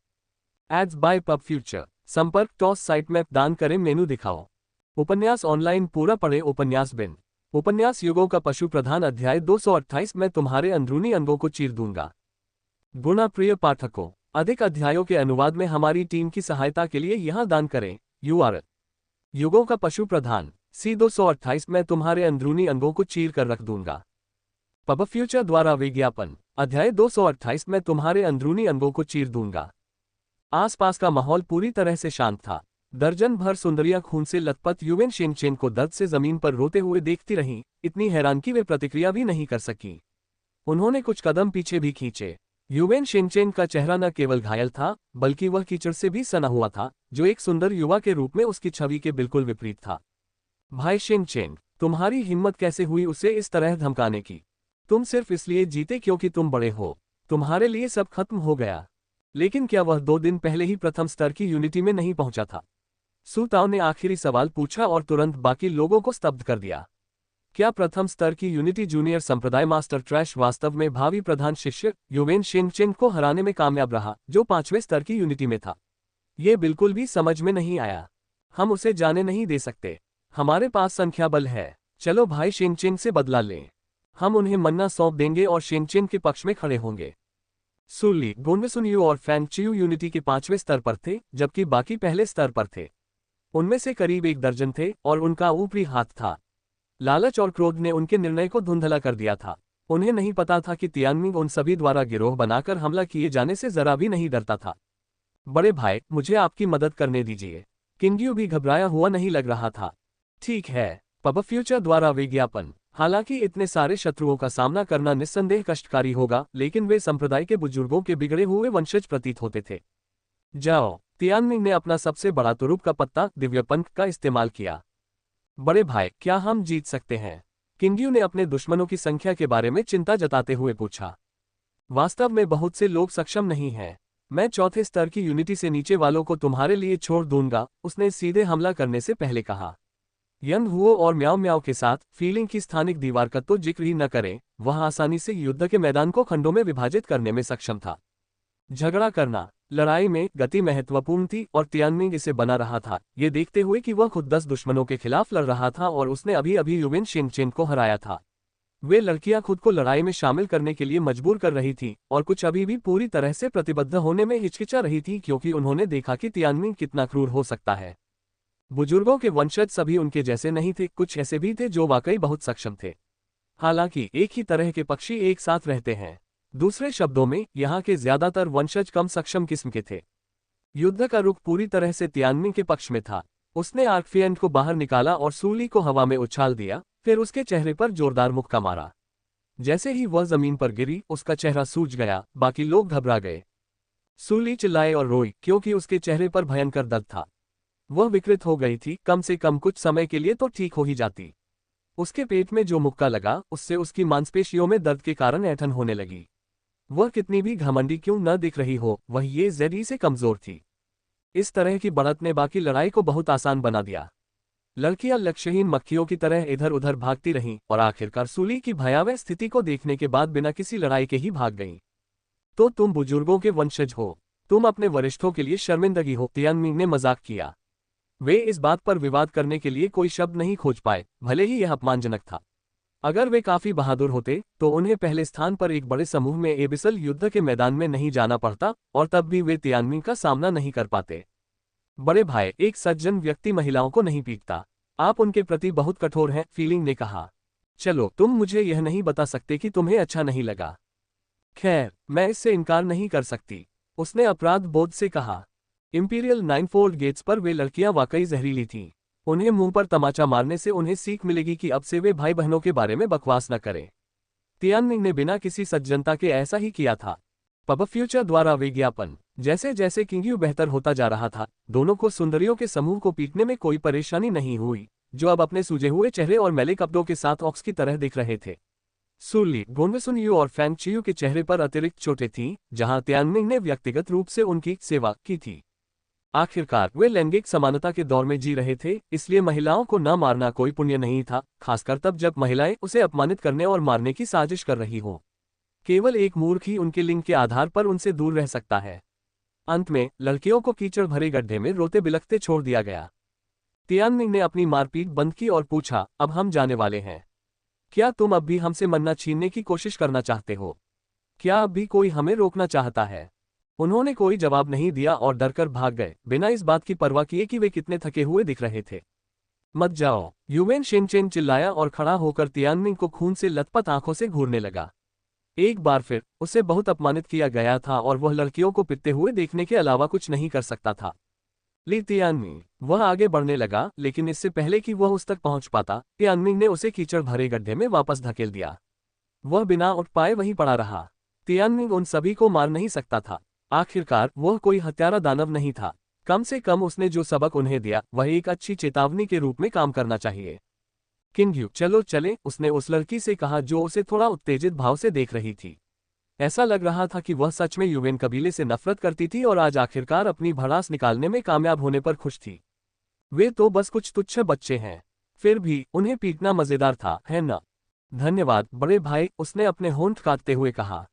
Ads by Pubfuture. संपर्क टॉस साइट मैप दान करें मेनू दिखाओ। उपन्यास ऑनलाइन पूरा पढ़े। उपन्यास बिन उपन्यास युगों का पशु प्रधान अध्याय 228। मैं तुम्हारे अंदरूनी अंगों को चीर दूंगा। गुणा प्रिय पाठकों, अधिक अध्यायों के अनुवाद में हमारी टीम की सहायता के लिए यहां दान करें। URL युगों का पशु प्रधान C 228। मैं तुम्हारे अंदरूनी अंगों को चीर कर रख दूंगा। पब फ्यूचर द्वारा विज्ञापन अध्याय 228। मैं तुम्हारे अंदरूनी अंगों को चीर दूंगा। आसपास का माहौल पूरी तरह से शांत था। दर्जन भर सुंदरियां खून से लथपथ युवेन शिनचेन को दर्द से जमीन पर रोते हुए देखती रहीं, इतनी हैरान कि वे प्रतिक्रिया भी नहीं कर सकी। उन्होंने कुछ कदम पीछे भी खींचे। युवेन शिनचेन का चेहरा न केवल घायल था, बल्कि वह कीचड़ से भी सना हुआ था, जो एक सुंदर युवा के रूप में उसकी छवि के बिल्कुल विपरीत था। भाई शिनचेन, तुम्हारी हिम्मत कैसे हुई उसे इस तरह धमकाने की? तुम सिर्फ इसलिए जीते क्योंकि तुम बड़े हो। तुम्हारे लिए सब खत्म हो गया। लेकिन क्या वह 2 दिन पहले ही प्रथम स्तर की यूनिटी में नहीं पहुंचा था? सु ताओ ने आखिरी सवाल पूछा और तुरंत बाकी लोगों को स्तब्ध कर दिया। क्या प्रथम स्तर की यूनिटी जूनियर संप्रदाय मास्टर ट्रैश वास्तव में भावी प्रधान शिष्य युवेन शिनचेन को हराने में कामयाब रहा, जो 5वें स्तर की यूनिटी में था? ये बिल्कुल भी समझ में नहीं आया। हम उसे जाने नहीं दे सकते। हमारे पास संख्या बल है। चलो भाई शिनचेन से बदला लें। हम उन्हें मन्ना सौंप देंगे और शिनचेन के पक्ष में खड़े होंगे। सुली, गोन्वेसुनयू और फैंगचियू यूनिटी के 5वें स्तर पर थे, जबकि बाकी पहले स्तर पर थे। उनमें से करीब 1 दर्जन थे और उनका ऊपरी हाथ था। लालच और क्रोध ने उनके निर्णय को धुंधला कर दिया था। उन्हें नहीं पता था कि तियानमिंग उन सभी द्वारा गिरोह बनाकर हमला किए जाने से जरा भी नहीं डरता था। बड़े भाई, मुझे आपकी मदद करने दीजिए। किंग्यू भी घबराया हुआ नहीं लग रहा था। ठीक है। पब फ्यूचर द्वारा विज्ञापन। हालांकि इतने सारे शत्रुओं का सामना करना निस्संदेह कष्टकारी होगा, लेकिन वे संप्रदाय के बुजुर्गों के बिगड़े हुए वंशज प्रतीत होते थे। जाओ। तियानमिंग ने अपना सबसे बड़ा तुरुप का पत्ता दिव्य पंख का इस्तेमाल किया। बड़े भाई, क्या हम जीत सकते हैं? किंगयू ने अपने दुश्मनों की संख्या के बारे में चिंता जताते हुए पूछा। वास्तव में बहुत से लोग सक्षम नहीं हैं। मैं चौथे स्तर की यूनिटी से नीचे वालों को तुम्हारे लिए छोड़ दूंगा, उसने सीधे हमला करने से पहले कहा। यंग हुओ और म्याओ म्याओ के साथ फीलिंग की स्थानिक दीवार का तो जिक्र ही न करें, वह आसानी से युद्ध के मैदान को खंडों में विभाजित करने में सक्षम था। झगड़ा करना, लड़ाई में गति महत्वपूर्ण थी और तियानमिंग इसे बना रहा था, ये देखते हुए कि वह खुद 10 दुश्मनों के खिलाफ लड़ रहा था और उसने अभी अभी युवेन शिनचेन को हराया था। वे लड़कियां खुद को लड़ाई में शामिल करने के लिए मजबूर कर रही थी और कुछ अभी भी पूरी तरह से प्रतिबद्ध होने में हिचकिचा रही थी, क्योंकि उन्होंने देखा कि तियानमिंग कितना क्रूर हो सकता है। बुजुर्गों के वंशज सभी उनके जैसे नहीं थे, कुछ ऐसे भी थे जो वाकई बहुत सक्षम थे। हालांकि एक ही तरह के पक्षी एक साथ रहते हैं। दूसरे शब्दों में, यहाँ के ज्यादातर वंशज कम सक्षम किस्म के थे। युद्ध का रुख पूरी तरह से तियानमिंग के पक्ष में था। उसने आर्कफिएंट को बाहर निकाला और सूली को हवा में उछाल दिया, फिर उसके चेहरे पर जोरदार मुक्का मारा। जैसे ही वह जमीन पर गिरी, उसका चेहरा सूज गया, बाकी लोग घबरा गए। सूली चिल्लाए और रोई, क्योंकि उसके चेहरे पर भयंकर दर्द था। वह विकृत हो गई थी, कम से कम कुछ समय के लिए तो ठीक हो ही जाती। उसके पेट में जो मुक्का लगा, उससे उसकी मांसपेशियों में दर्द के कारण ऐंठन होने लगी। वह कितनी भी घमंडी क्यों न दिख रही हो, वह ये ज़ेडी से कमजोर थी। इस तरह की बढ़त ने बाकी लड़ाई को बहुत आसान बना दिया। लड़कियां लक्ष्यहीन मक्खियों की तरह इधर उधर भागती रहीं और आखिरकार सूली की भयावह स्थिति को देखने के बाद बिना किसी लड़ाई के ही भाग गईं। तो तुम बुजुर्गों के वंशज हो, तुम अपने वरिष्ठों के लिए शर्मिंदगी हो, तियानमिंग ने मजाक किया। वे इस बात पर विवाद करने के लिए कोई शब्द नहीं खोज पाए, भले ही यह अपमानजनक था। अगर वे काफी बहादुर होते तो उन्हें पहले स्थान पर एक बड़े समूह में एबिसल युद्ध के मैदान में नहीं जाना पड़ता, और तब भी वे तियानमिंग का सामना नहीं कर पाते। बड़े भाई, एक सज्जन व्यक्ति महिलाओं को नहीं पीटता। आप उनके प्रति बहुत कठोर हैं, फीलिंग ने कहा। चलो, तुम मुझे यह नहीं बता सकते कि तुम्हें अच्छा नहीं लगा। खैर, मैं इससे इनकार नहीं कर सकती, उसने अपराध बोध से कहा। इंपीरियल नाइनफोल्ड गेट्स पर वे लड़कियां वाकई जहरीली थीं। उन्हें मुंह पर तमाचा मारने से उन्हें सीख मिलेगी कि अब से वे भाई बहनों के बारे में बकवास न करें। तियानमिंग ने बिना किसी सज्जनता के ऐसा ही किया था। पब फ्यूचर द्वारा विज्ञापन। जैसे जैसे किंगयू बेहतर होता जा रहा था, दोनों को सुंदरियों के समूह को पीटने में कोई परेशानी नहीं हुई, जो अब अपने सूजे हुए चेहरे और मैले कपड़ों के साथ ऑक्स की तरह दिख रहे थे। सूली, गोन्वेसुनयू और फैंग चियू के चेहरे पर अतिरिक्त चोटें थीं, जहां तियानमिंग ने व्यक्तिगत रूप से उनकी सेवा की थी। आखिरकार वे लैंगिक समानता के दौर में जी रहे थे, इसलिए महिलाओं को न मारना कोई पुण्य नहीं था, खासकर तब जब महिलाएं उसे अपमानित करने और मारने की साजिश कर रही हों। केवल एक मूर्ख ही उनके लिंग के आधार पर उनसे दूर रह सकता है। अंत में लड़कियों को कीचड़ भरे गड्ढे में रोते बिलखते छोड़ दिया गया। तियानमिंग ने अपनी मारपीट बंद की और पूछा, अब हम जाने वाले हैं। क्या तुम अब भी हमसे मन्ना छीनने की कोशिश करना चाहते हो? क्या अब भी कोई हमें रोकना चाहता है? उन्होंने कोई जवाब नहीं दिया और डरकर भाग गए, बिना इस बात की परवाह किए कि वे कितने थके हुए दिख रहे थे। मत जाओ, युवेन शिनचेन चिल्लाया और खड़ा होकर तियानमिंग को खून से लथपथ आंखों से घूरने लगा। एक बार फिर उसे बहुत अपमानित किया गया था और वह लड़कियों को पिटते हुए देखने के अलावा कुछ नहीं कर सकता था। ली तियानमिंग, वह आगे बढ़ने लगा, लेकिन इससे पहले कि वह उस तक पहुंच पाता, तियानमिंग ने उसे कीचड़ भरे गड्ढे में वापस धकेल दिया। वह बिना उठ पाए वहीं पड़ा रहा। तियानमिंग उन सभी को मार नहीं सकता था। आखिरकार वह कोई हत्यारा दानव नहीं था। कम से कम उसने जो सबक उन्हें दिया, वह एक अच्छी चेतावनी के रूप में काम करना चाहिए। किंगयू, चलो चले, उसने उस लड़की से कहा जो उसे थोड़ा उत्तेजित भाव से देख रही थी। ऐसा लग रहा था कि वह सच में युवेन कबीले से नफरत करती थी और आज आखिरकार अपनी भड़ास निकालने में कामयाब होने पर खुश थी। वे तो बस कुछ तुच्छ बच्चे हैं, फिर भी उन्हें पीटना मजेदार था, है न? धन्यवाद बड़े भाई, उसने अपने होंठ काटते हुए कहा।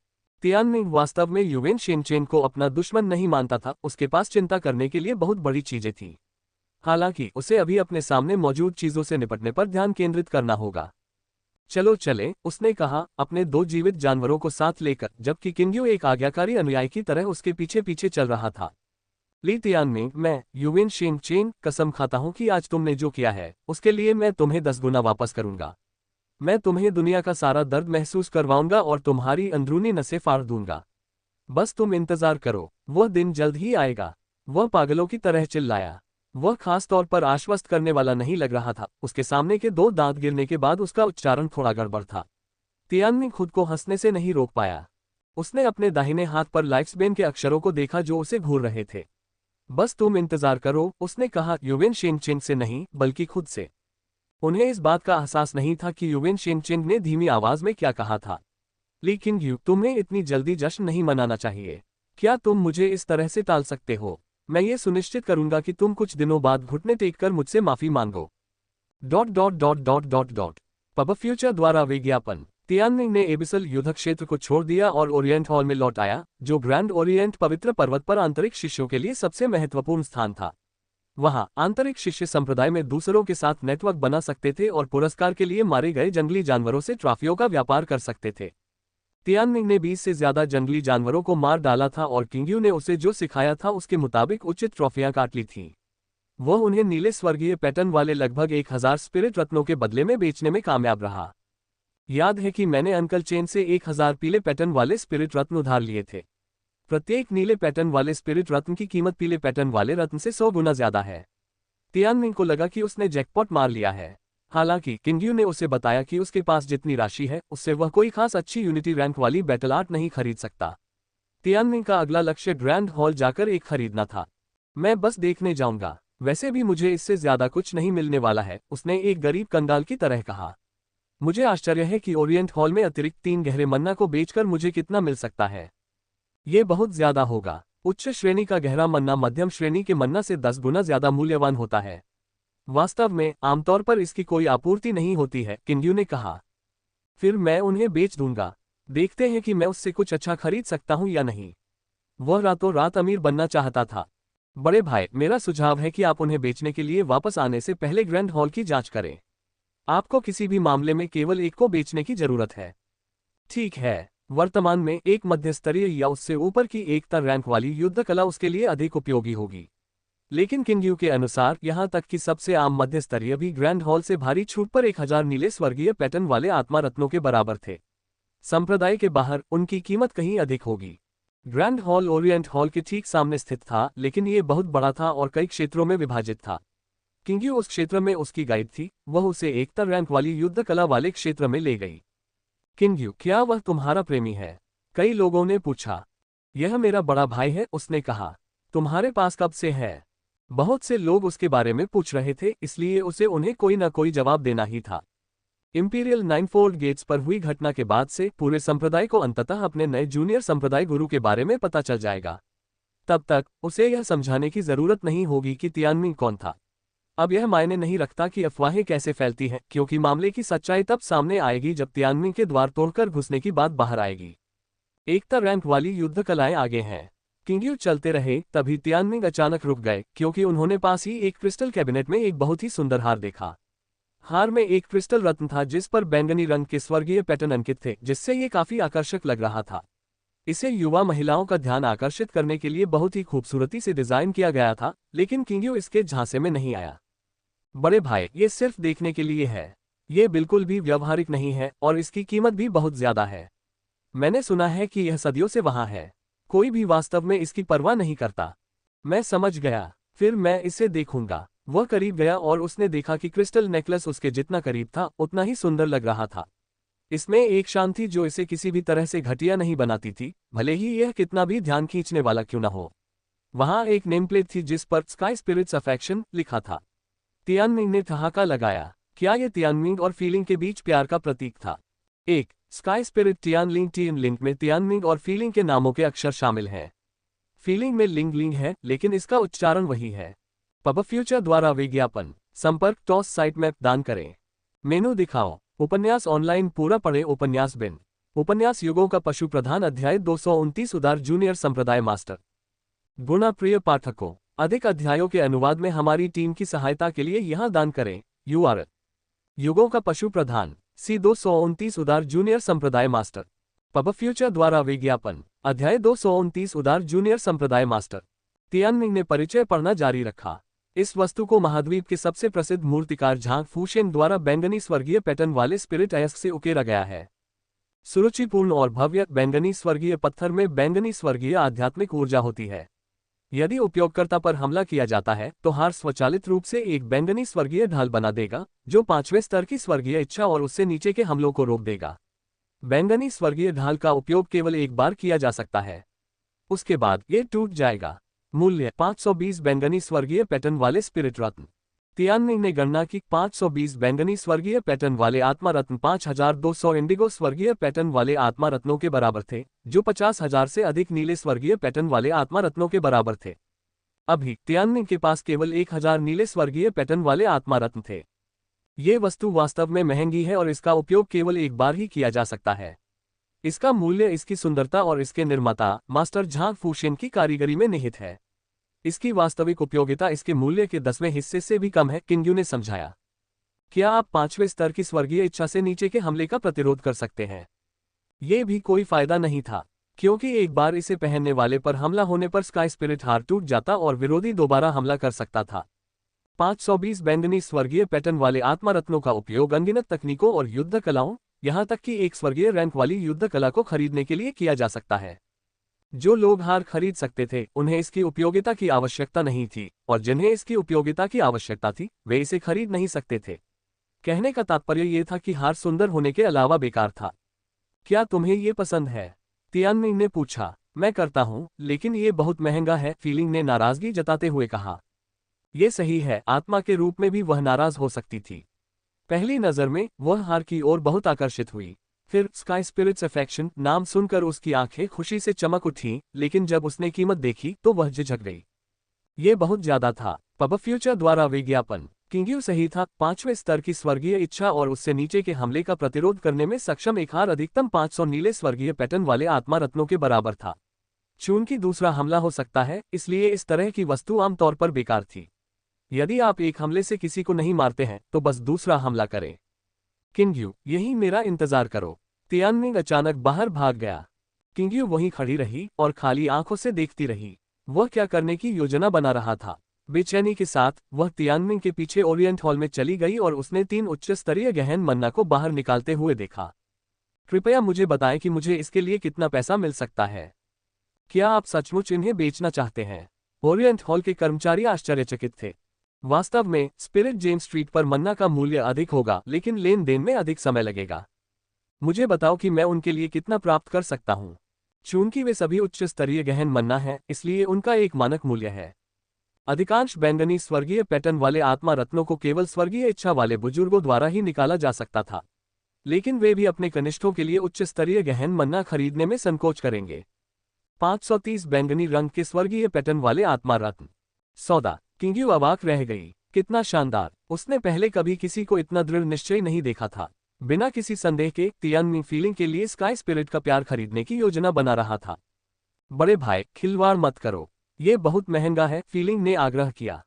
तियानमिंग वास्तव में युवेन शिनचेन को अपना दुश्मन नहीं मानता था, उसके पास चिंता करने के लिए बहुत बड़ी चीजें थीं। हालांकि उसे अभी अपने सामने मौजूद चीजों से निपटने पर ध्यान केंद्रित करना होगा। चलो चले, उसने कहा, अपने 2 जीवित जानवरों को साथ लेकर, जबकि किंगयू एक आज्ञाकारी अनुयायी की तरह उसके पीछे पीछे चल रहा था। ली तियानमिंग, मैं युवेन शिनचेन कसम खाता हूं कि आज तुमने जो किया है, उसके लिए मैं तुम्हें 10 गुना वापस करूंगा। मैं तुम्हें दुनिया का सारा दर्द महसूस करवाऊंगा और तुम्हारी अंदरूनी नसें फाड़ दूंगा। बस तुम इंतजार करो, वह दिन जल्द ही आएगा। वह पागलों की तरह चिल्लाया। वह खास तौर पर आश्वस्त करने वाला नहीं लग रहा था। उसके सामने के 2 दांत गिरने के बाद उसका उच्चारण थोड़ा गड़बड़ था। तियानमिंग खुद को हंसने से नहीं रोक पाया। उसने अपने दाहिने हाथ पर लाइक्सबेन के अक्षरों को देखा जो उसे घूर रहे थे। बस तुम इंतजार करो, उसने कहा, युवेन शिनचेन से नहीं, बल्कि खुद से। उन्हें इस बात का एहसास नहीं था कि युवेन शेंगचेंग ने धीमी आवाज में क्या कहा था। ली किंगयू, तुम्हें इतनी जल्दी जश्न नहीं मनाना चाहिए। क्या तुम मुझे इस तरह से टाल सकते हो? मैं ये सुनिश्चित करूंगा कि तुम कुछ दिनों बाद घुटने टेककर मुझसे माफी मांगो। पब फ्यूचर द्वारा विज्ञापन। तियानमिंग ने एबिसल युद्ध क्षेत्र को छोड़ दिया और ओरिएंट हॉल में लौट आया, जो ग्रैंड ओरिएंट पवित्र पर्वत पर आंतरिक शिष्यों के लिए सबसे महत्वपूर्ण स्थान था। वहां आंतरिक शिष्य संप्रदाय में दूसरों के साथ नेटवर्क बना सकते थे और पुरस्कार के लिए मारे गए जंगली जानवरों से ट्रॉफियों का व्यापार कर सकते थे। तियानमिंग ने 20 से ज्यादा जंगली जानवरों को मार डाला था और किंगयू ने उसे जो सिखाया था उसके मुताबिक उचित ट्रॉफियां काट ली थीं। वह उन्हें नीले स्वर्गीय पैटर्न वाले लगभग 1000 स्पिरिट रत्नों के बदले में बेचने में कामयाब रहा। याद है कि मैंने अंकल चेन से 1000 पीले पैटर्न वाले स्पिरिट रत्न उधार लिए थे। प्रत्येक नीले पैटर्न वाले स्पिरिट रत्न की कीमत पीले पैटर्न वाले रत्न से 100 गुना ज्यादा है। तियानमिंग को लगा कि उसने जैकपॉट मार लिया है। हालांकि किंगयू ने उसे बताया कि उसके पास जितनी राशि है उससे वह कोई खास अच्छी यूनिटी रैंक वाली बैटल आर्ट नहीं खरीद सकता। तियानमिंग का अगला लक्ष्य ग्रैंड हॉल जाकर एक खरीदना था। मैं बस देखने जाऊंगा, वैसे भी मुझे इससे ज्यादा कुछ नहीं मिलने वाला है, उसने एक गरीब कंगाल की तरह कहा। मुझे आश्चर्य है कि ओरिएंट हॉल में अतिरिक्त 3 गहरे मन्ना को बेचकर मुझे कितना मिल सकता है। ये बहुत ज्यादा होगा। उच्च श्रेणी का गहरा मन्ना मध्यम श्रेणी के मन्ना से 10 गुना ज्यादा मूल्यवान होता है। वास्तव में आमतौर पर इसकी कोई आपूर्ति नहीं होती है, किंगयू ने कहा। फिर मैं उन्हें बेच दूंगा। देखते हैं कि मैं उससे कुछ अच्छा खरीद सकता हूं या नहीं। वह रातों रात अमीर बनना चाहता था। बड़े भाई, मेरा सुझाव है कि आप उन्हें बेचने के लिए वापस आने से पहले ग्रैंड हॉल की जांच करें। आपको किसी भी मामले में केवल एक को बेचने की जरूरत है। ठीक है, वर्तमान में एक मध्यस्तरीय या उससे ऊपर की एकता रैंक वाली युद्ध कला उसके लिए अधिक उपयोगी होगी। लेकिन किंगयू के अनुसार यहां तक कि सबसे आम मध्यस्तरीय भी ग्रैंड हॉल से भारी छूट पर 1000 नीले स्वर्गीय पैटर्न वाले आत्मा रत्नों के बराबर थे। संप्रदाय के बाहर उनकी कीमत कहीं अधिक होगी। ग्रैंड हॉल ओरिएंट हॉल के ठीक सामने स्थित था, लेकिन ये बहुत बड़ा था और कई क्षेत्रों में विभाजित था। किंगयू उस क्षेत्र में उसकी गाइड थी, वह उसे एकता रैंक वाली युद्ध कला वाले क्षेत्र में ले गई। किंगयू, क्या वह तुम्हारा प्रेमी है? कई लोगों ने पूछा। यह मेरा बड़ा भाई है, उसने कहा। तुम्हारे पास कब से है? बहुत से लोग उसके बारे में पूछ रहे थे, इसलिए उसे उन्हें कोई न कोई जवाब देना ही था। इंपीरियल नाइनफोल्ड गेट्स पर हुई घटना के बाद से पूरे संप्रदाय को अंततः अपने नए जूनियर संप्रदाय गुरु के बारे में पता चल जाएगा। तब तक उसे यह समझाने की जरूरत नहीं होगी कि तियानमिंग कौन था। अब यह मायने नहीं रखता कि अफवाहें कैसे फैलती हैं, क्योंकि मामले की सच्चाई तब सामने आएगी जब तियानमिंग के द्वार तोड़कर घुसने की बात बाहर आएगी। एकता रैंक वाली युद्ध कलाएं आगे हैं। किंगयू चलते रहे, तभी तियानमिंग अचानक रुक गए, क्योंकि उन्होंने पास ही एक क्रिस्टल कैबिनेट में एक बहुत ही सुंदर हार देखा। हार में एक क्रिस्टल रत्न था जिस पर बैंगनी रंग के स्वर्गीय पैटर्न अंकित थे, जिससे ये काफी आकर्षक लग रहा था। इसे युवा महिलाओं का ध्यान आकर्षित करने के लिए बहुत ही खूबसूरती से डिजाइन किया गया था, लेकिन किंगयू इसके झांसे में नहीं आया। बड़े भाई, ये सिर्फ देखने के लिए है। ये बिल्कुल भी व्यवहारिक नहीं है और इसकी कीमत भी बहुत ज्यादा है। मैंने सुना है कि यह सदियों से वहां है। कोई भी वास्तव में इसकी परवाह नहीं करता। मैं समझ गया, फिर मैं इसे देखूंगा। वह करीब गया और उसने देखा कि क्रिस्टल नेकलेस उसके जितना करीब था उतना ही सुंदर लग रहा था। इसमें एक शान थी जो इसे किसी भी तरह से घटिया नहीं बनाती थी, भले ही यह कितना भी ध्यान खींचने वाला क्यों न हो। वहां एक नेमप्लेट थी जिस पर स्काई स्पिरिट्स अफेक्शन लिखा था। तियानमिंग ने ठहाका लगाया। क्या यह तियानमिंग और फीलिंग के बीच प्यार का प्रतीक था? एक स्काई स्पिरिट तियानलिंग टीन लिंक में तियानमिंग और फीलिंग के नामों के अक्षर शामिल हैं। फीलिंग में लिंग लिंग है, लेकिन इसका उच्चारण वही है। पब फ्यूचर द्वारा विज्ञापन। संपर्क टॉस साइट मैप दान करें। मेनू दिखाओ। उपन्यास ऑनलाइन पूरा पढ़े। उपन्यास बिन। उपन्यास युगों का पशु प्रधान अध्याय 229 उदार जूनियर संप्रदाय मास्टर। गुणा प्रिय पाठकों, अधिक अध्यायों के अनुवाद में हमारी टीम की सहायता के लिए यहां दान करें। URL युगों का पशु प्रधान C 229 उदार जूनियर संप्रदाय मास्टर। पब फ्यूचर द्वारा विज्ञापन। अध्याय 229 उदार जूनियर संप्रदाय मास्टर। तियानमिंग ने परिचय पढ़ना जारी रखा। इस वस्तु को महाद्वीप के सबसे प्रसिद्ध मूर्तिकार झांग फूशेन द्वारा बैंगनी स्वर्गीय पैटर्न वाले स्पिरिट अयस्क से उकेरा गया है। सुरुचिपूर्ण और भव्य बैंगनी स्वर्गीय पत्थर में बैंगनी स्वर्गीय आध्यात्मिक ऊर्जा होती है। यदि उपयोगकर्ता पर हमला किया जाता है तो हार स्वचालित रूप से एक बैंगनी स्वर्गीय ढाल बना देगा, जो 5वें स्तर की स्वर्गीय इच्छा और उससे नीचे के हमलों को रोक देगा। बैंगनी स्वर्गीय ढाल का उपयोग केवल एक बार किया जा सकता है, उसके बाद ये टूट जाएगा। मूल्य 520 बैंगनी स्वर्गीय पैटर्न वाले स्पिरिट रत्न। तियानमिंग ने गणना की 520 बैंगनी स्वर्गीय पैटर्न वाले आत्मा रत्न 5200 इंडिगो स्वर्गीय पैटर्न वाले आत्मा रत्नों के बराबर थे, जो 50,000 से अधिक नीले स्वर्गीय पैटर्न वाले आत्मा रत्नों के बराबर थे। अभी तियानमिंग के पास केवल 1000 नीले स्वर्गीय पैटर्न वाले आत्मा रत्न थे। ये वस्तु वास्तव में महंगी है और इसका उपयोग केवल एक बार ही किया जा सकता है। इसका मूल्य इसकी सुंदरता और इसके निर्माता मास्टर झांग फूशियन की कारीगरी में निहित है। इसकी वास्तविक उपयोगिता इसके मूल्य के 10वें हिस्से से भी कम है, किंग्यू ने समझाया। क्या आप 5वें स्तर की स्वर्गीय इच्छा से नीचे के हमले का प्रतिरोध कर सकते हैं? ये भी कोई फायदा नहीं था, क्योंकि एक बार इसे पहनने वाले पर हमला होने पर स्काई स्पिरिट हार टूट जाता और विरोधी दोबारा हमला कर सकता था। 520 बैंगनी स्वर्गीय पैटर्न वाले आत्मा रत्नों का उपयोग अनगिनत तकनीकों और युद्ध कलाओं, यहां तक कि एक स्वर्गीय रैंक वाली युद्ध कला को खरीदने के लिए किया जा सकता है। जो लोग हार खरीद सकते थे उन्हें इसकी उपयोगिता की आवश्यकता नहीं थी, और जिन्हें इसकी उपयोगिता की आवश्यकता थी वे इसे खरीद नहीं सकते थे। कहने का तात्पर्य यह था कि हार सुंदर होने के अलावा बेकार था। क्या तुम्हें ये पसंद है? तियानमिंग ने पूछा। मैं करता हूं, लेकिन ये बहुत महंगा है, फीलिंग ने नाराजगी जताते हुए कहा। ये सही है, आत्मा के रूप में भी वह नाराज हो सकती थी। पहली नजर में वह हार की ओर बहुत आकर्षित हुई। फिर स्काई स्पिरिट्स अफेक्शन नाम सुनकर उसकी आंखें खुशी से चमक उठीं, लेकिन जब उसने कीमत देखी तो वह झिझक गई। ये बहुत ज्यादा था। पब फ्यूचर द्वारा विज्ञापन। किंग्यू सही था। 5वें स्तर की स्वर्गीय इच्छा और उससे नीचे के हमले का प्रतिरोध करने में सक्षम एक हार अधिकतम 500 नीले स्वर्गीय पैटर्न वाले आत्मा रत्नों के बराबर था। चूंकि दूसरा हमला हो सकता है, इसलिए इस तरह की वस्तु आमतौर पर बेकार थी। यदि आप एक हमले से किसी को नहीं मारते हैं तो बस दूसरा हमला करें। किंग्यू, यही मेरा इंतजार करो। तियानमिंग अचानक बाहर भाग गया। किंग्यू वहीं खड़ी रही और खाली आंखों से देखती रही। वह क्या करने की योजना बना रहा था? बेचैनी के साथ वह तियानमिंग के पीछे ओरिएंट हॉल में चली गई और उसने 3 उच्च स्तरीय गहन मन्ना को बाहर निकालते हुए देखा। कृपया मुझे बताएं कि मुझे इसके लिए कितना पैसा मिल सकता है। क्या आप सचमुच इन्हें बेचना चाहते हैं? ओरिएंट हॉल के कर्मचारी आश्चर्यचकित थे। वास्तव में स्पिरिट जेम्स स्ट्रीट पर मन्ना का मूल्य अधिक होगा, लेकिन लेन देन में अधिक समय लगेगा। मुझे बताओ कि मैं उनके लिए कितना प्राप्त कर सकता हूं। चूंकि वे सभी उच्च स्तरीय गहन मन्ना हैं, इसलिए उनका एक मानक मूल्य है। अधिकांश बैंगनी स्वर्गीय पैटर्न वाले आत्मा रत्नों को केवल स्वर्गीय इच्छा वाले बुजुर्गों द्वारा ही निकाला जा सकता था, लेकिन वे भी अपने कनिष्ठों के लिए उच्च स्तरीय गहन मन्ना खरीदने में संकोच करेंगे। 530 बैंगनी रंग के स्वर्गीय पैटर्न वाले आत्मा रत्न सौदा। किंग्यू अवाक रह गई। कितना शानदार! उसने पहले कभी किसी को इतना दृढ़ निश्चय नहीं देखा था। बिना किसी संदेह के तियानमिंग फीलिंग के लिए स्काई स्पिरिट का प्यार खरीदने की योजना बना रहा था। बड़े भाई, खिलवाड़ मत करो, ये बहुत महंगा है, फीलिंग ने आग्रह किया।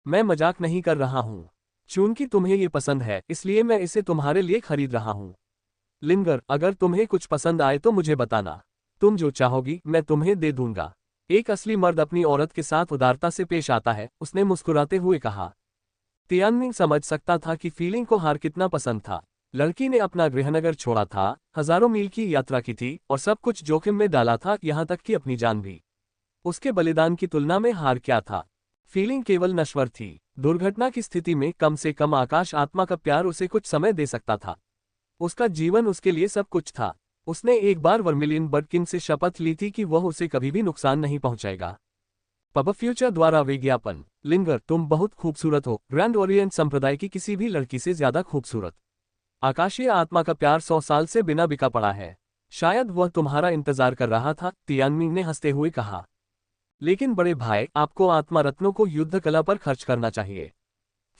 मैं मजाक नहीं कर रहा हूं। चूंकि तुम्हें ये पसंद है, इसलिए मैं इसे तुम्हारे लिए खरीद रहा हूं। लिंगर, अगर तुम्हें कुछ पसंद आए तो मुझे बताना। तुम जो चाहोगी मैं तुम्हें दे दूंगा। एक असली मर्द अपनी औरत के साथ उदारता से पेश आता है, उसने मुस्कुराते हुए कहा। तियानमिंग समझ सकता था कि फीलिंग को हार कितना पसंद था। लड़की ने अपना गृहनगर छोड़ा था, हजारों मील की यात्रा की थी और सब कुछ जोखिम में डाला था, यहां तक कि अपनी जान भी। उसके बलिदान की तुलना में हार क्या था? फीलिंग केवल नश्वर थी। दुर्घटना की स्थिति में कम से कम आकाश आत्मा का प्यार उसे कुछ समय दे सकता था। उसका जीवन उसके लिए सब कुछ था। उसने एक बार वर्मिलियन बर्डकिन से शपथ ली थी कि वह उसे कभी भी नुकसान नहीं पहुंचाएगा। पब फ्यूचर द्वारा विज्ञापन। लिंगर, तुम बहुत खूबसूरत हो, ग्रैंड ओरिएंट संप्रदाय की किसी भी लड़की से ज्यादा खूबसूरत। आकाशीय आत्मा का प्यार 100 साल से बिना बिका पड़ा है। शायद वह तुम्हारा इंतजार कर रहा था, तियानमिंग ने हंसते हुए कहा। लेकिन बड़े भाई, आपको आत्मा रत्नों को युद्ध कला पर खर्च करना चाहिए।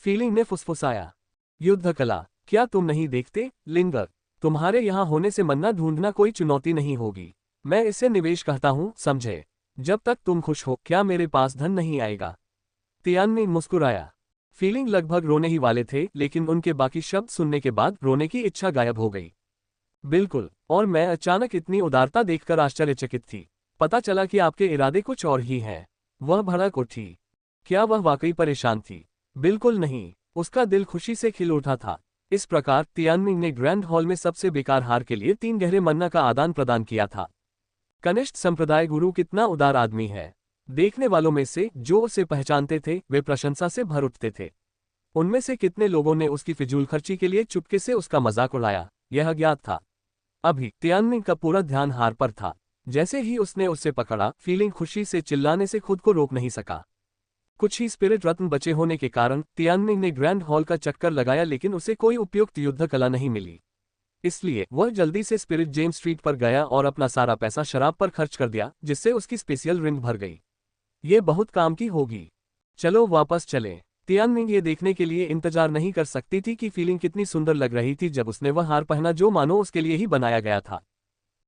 फीलिंग ने फुसफुसाया। युद्ध कला? क्या तुम नहीं देखते? लिंगर, तुम्हारे यहां होने से मन्ना ढूंढना कोई चुनौती नहीं होगी। मैं इसे निवेश कहता हूं, समझे? जब तक तुम खुश हो, क्या मेरे पास धन नहीं आएगा? तियानमिंग मुस्कुराया। फीलिंग लगभग रोने ही वाले थे, लेकिन उनके बाकी शब्द सुनने के बाद रोने की इच्छा गायब हो गई। बिल्कुल, और मैं अचानक इतनी उदारता देखकर आश्चर्यचकित थी। पता चला कि आपके इरादे कुछ और ही हैं। वह भड़क उठी। क्या वह वाकई परेशान थी? बिल्कुल नहीं, उसका दिल खुशी से खिल उठा था। इस प्रकार तियानमिंग ने ग्रैंड हॉल में सबसे बेकार हार के लिए 3 गहरे मन्ना का आदान प्रदान किया था। कनिष्ठ संप्रदाय गुरु कितना उदार आदमी है। देखने वालों में से जो उसे पहचानते थे वे प्रशंसा से भर उठते थे। उनमें से कितने लोगों ने उसकी फिजूल खर्ची के लिए चुपके से उसका मजाक उड़ाया, यह ज्ञात था। अभी तियानमिंग का पूरा ध्यान हार पर था। जैसे ही उसने उसे पकड़ा, फीलिंग खुशी से चिल्लाने से खुद को रोक नहीं सका। कुछ ही स्पिरिट रत्न बचे होने के कारण तियानमिंग ने ग्रैंड हॉल का चक्कर लगाया, लेकिन उसे कोई उपयुक्त युद्ध कला नहीं मिली। इसलिए वह जल्दी से स्पिरिट जेम्स स्ट्रीट पर गया और अपना सारा पैसा शराब पर खर्च कर दिया, जिससे उसकी स्पेशल रिंग भर गई। ये बहुत काम की होगी। चलो वापस चलें। तियानमिंग ये देखने के लिए इंतजार नहीं कर सकती थी कि फीलिंग कितनी सुंदर लग रही थी जब उसने वह हार पहना जो मानो उसके लिए ही बनाया गया था।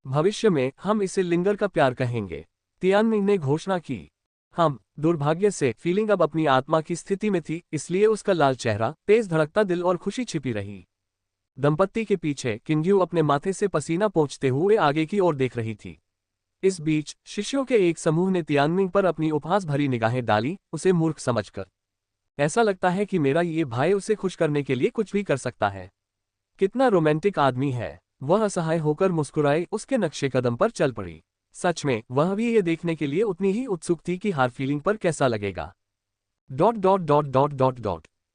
भविष्य में हम इसे लिंगर का प्यार कहेंगे, तियानमिंग ने घोषणा की। हम दुर्भाग्य से फीलिंग अब अपनी आत्मा की स्थिति में थी, इसलिए उसका लाल चेहरा, तेज धड़कता दिल और खुशी छिपी रही। दंपत्ति के पीछे किंग्यू अपने माथे से पसीना पोंछते हुए आगे की ओर देख रही थी। इस बीच शिष्यों के एक समूह ने तियानमिंग पर अपनी उपहास भरी निगाहें डाली, उसे मूर्ख समझकर। ऐसा लगता है कि मेरा ये भाई उसे खुश करने के लिए कुछ भी कर सकता है। कितना रोमांटिक आदमी है। वह असहाय होकर मुस्कुराए, उसके नक्शे कदम पर चल पड़ी। सच में वह भी ये देखने के लिए उतनी ही उत्सुक थी कि हार फीलिंग पर कैसा लगेगा।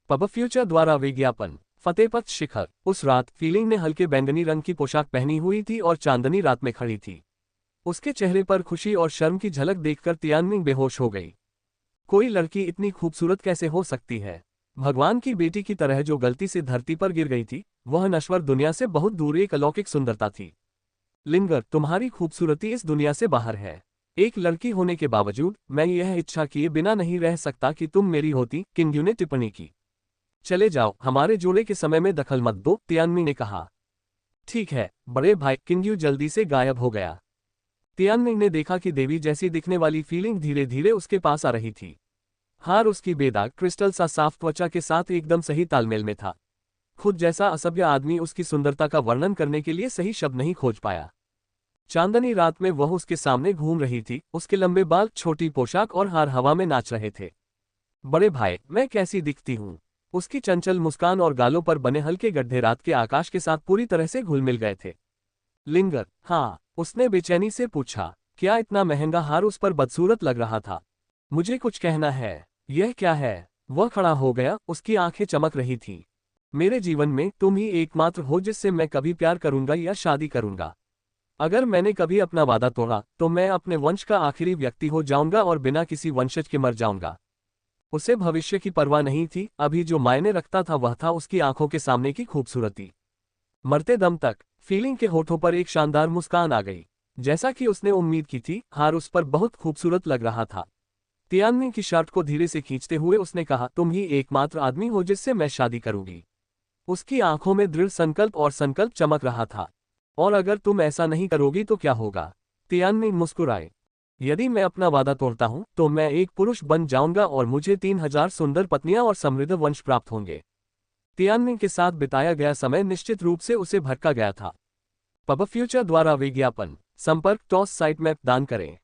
पब फ्यूचर द्वारा विज्ञापन। फतेहपथ शिखर। उस रात फीलिंग ने हल्के बैंगनी रंग की पोशाक पहनी हुई थी और चांदनी रात में खड़ी थी। उसके चेहरे पर खुशी और शर्म की झलक देखकर तियानमिंग बेहोश हो गई। कोई लड़की इतनी खूबसूरत कैसे हो सकती है? भगवान की बेटी की तरह जो गलती से धरती पर गिर गई थी, वह नश्वर दुनिया से बहुत दूर एक अलौकिक सुंदरता थी। लिंगर, तुम्हारी खूबसूरती इस दुनिया से बाहर है। एक लड़की होने के बावजूद मैं यह इच्छा किए बिना नहीं रह सकता कि तुम मेरी होती, किंग्यू ने टिप्पणी की। चले जाओ, हमारे जोड़े के समय में दखल मत दो, तियानमिंग ने कहा। ठीक है बड़े भाई। किंग्यू जल्दी से गायब हो गया। तियानमिंग ने देखा कि देवी जैसी दिखने वाली फीलिंग धीरे धीरे उसके पास आ रही थी। हार उसकी बेदाग क्रिस्टल सा साफ त्वचा के साथ एकदम सही तालमेल में था। खुद जैसा असभ्य आदमी उसकी सुंदरता का वर्णन करने के लिए सही शब्द नहीं खोज पाया। चांदनी रात में वह उसके सामने घूम रही थी, उसके लंबे बाल, छोटी पोशाक और हार हवा में नाच रहे थे। बड़े भाई, मैं कैसी दिखती हूँ? उसकी चंचल मुस्कान और गालों पर बने हल्के गड्ढे रात के आकाश के साथ पूरी तरह से घुल मिल गए थे। लिंगर, हाँ, उसने बेचैनी से पूछा। क्या इतना महंगा हार उस पर बदसूरत लग रहा था? मुझे कुछ कहना है। यह क्या है? वह खड़ा हो गया, उसकी आंखें चमक रही थीं। मेरे जीवन में तुम ही एकमात्र हो जिससे मैं कभी प्यार करूंगा या शादी करूंगा। अगर मैंने कभी अपना वादा तोड़ा तो मैं अपने वंश का आखिरी व्यक्ति हो जाऊंगा और बिना किसी वंशज के मर जाऊंगा। उसे भविष्य की परवाह नहीं थी, अभी जो मायने रखता था वह था उसकी आंखों के सामने की खूबसूरती। मरते दम तक फीलिंग के होठों पर एक शानदार मुस्कान आ गई। जैसा कि उसने उम्मीद की थी, हार उस पर बहुत खूबसूरत लग रहा था। तियानमिंग की शर्ट को धीरे से खींचते हुए उसने कहा, तुम ही एकमात्र आदमी हो जिससे मैं शादी करूंगी। उसकी आंखों में दृढ़ संकल्प चमक रहा था। और अगर तुम ऐसा नहीं करोगी तो क्या होगा? तियानमिंग मुस्कुराए। यदि मैं अपना वादा तोड़ता हूं तो मैं एक पुरुष बन जाऊंगा और मुझे 3000 सुंदर पत्नियां और समृद्ध वंश प्राप्त होंगे। तियानमिंग के साथ बिताया गया समय निश्चित रूप से उसे भटका गया था। पब फ्यूचर द्वारा विज्ञापन। संपर्क टॉस साइट मैप दान करें।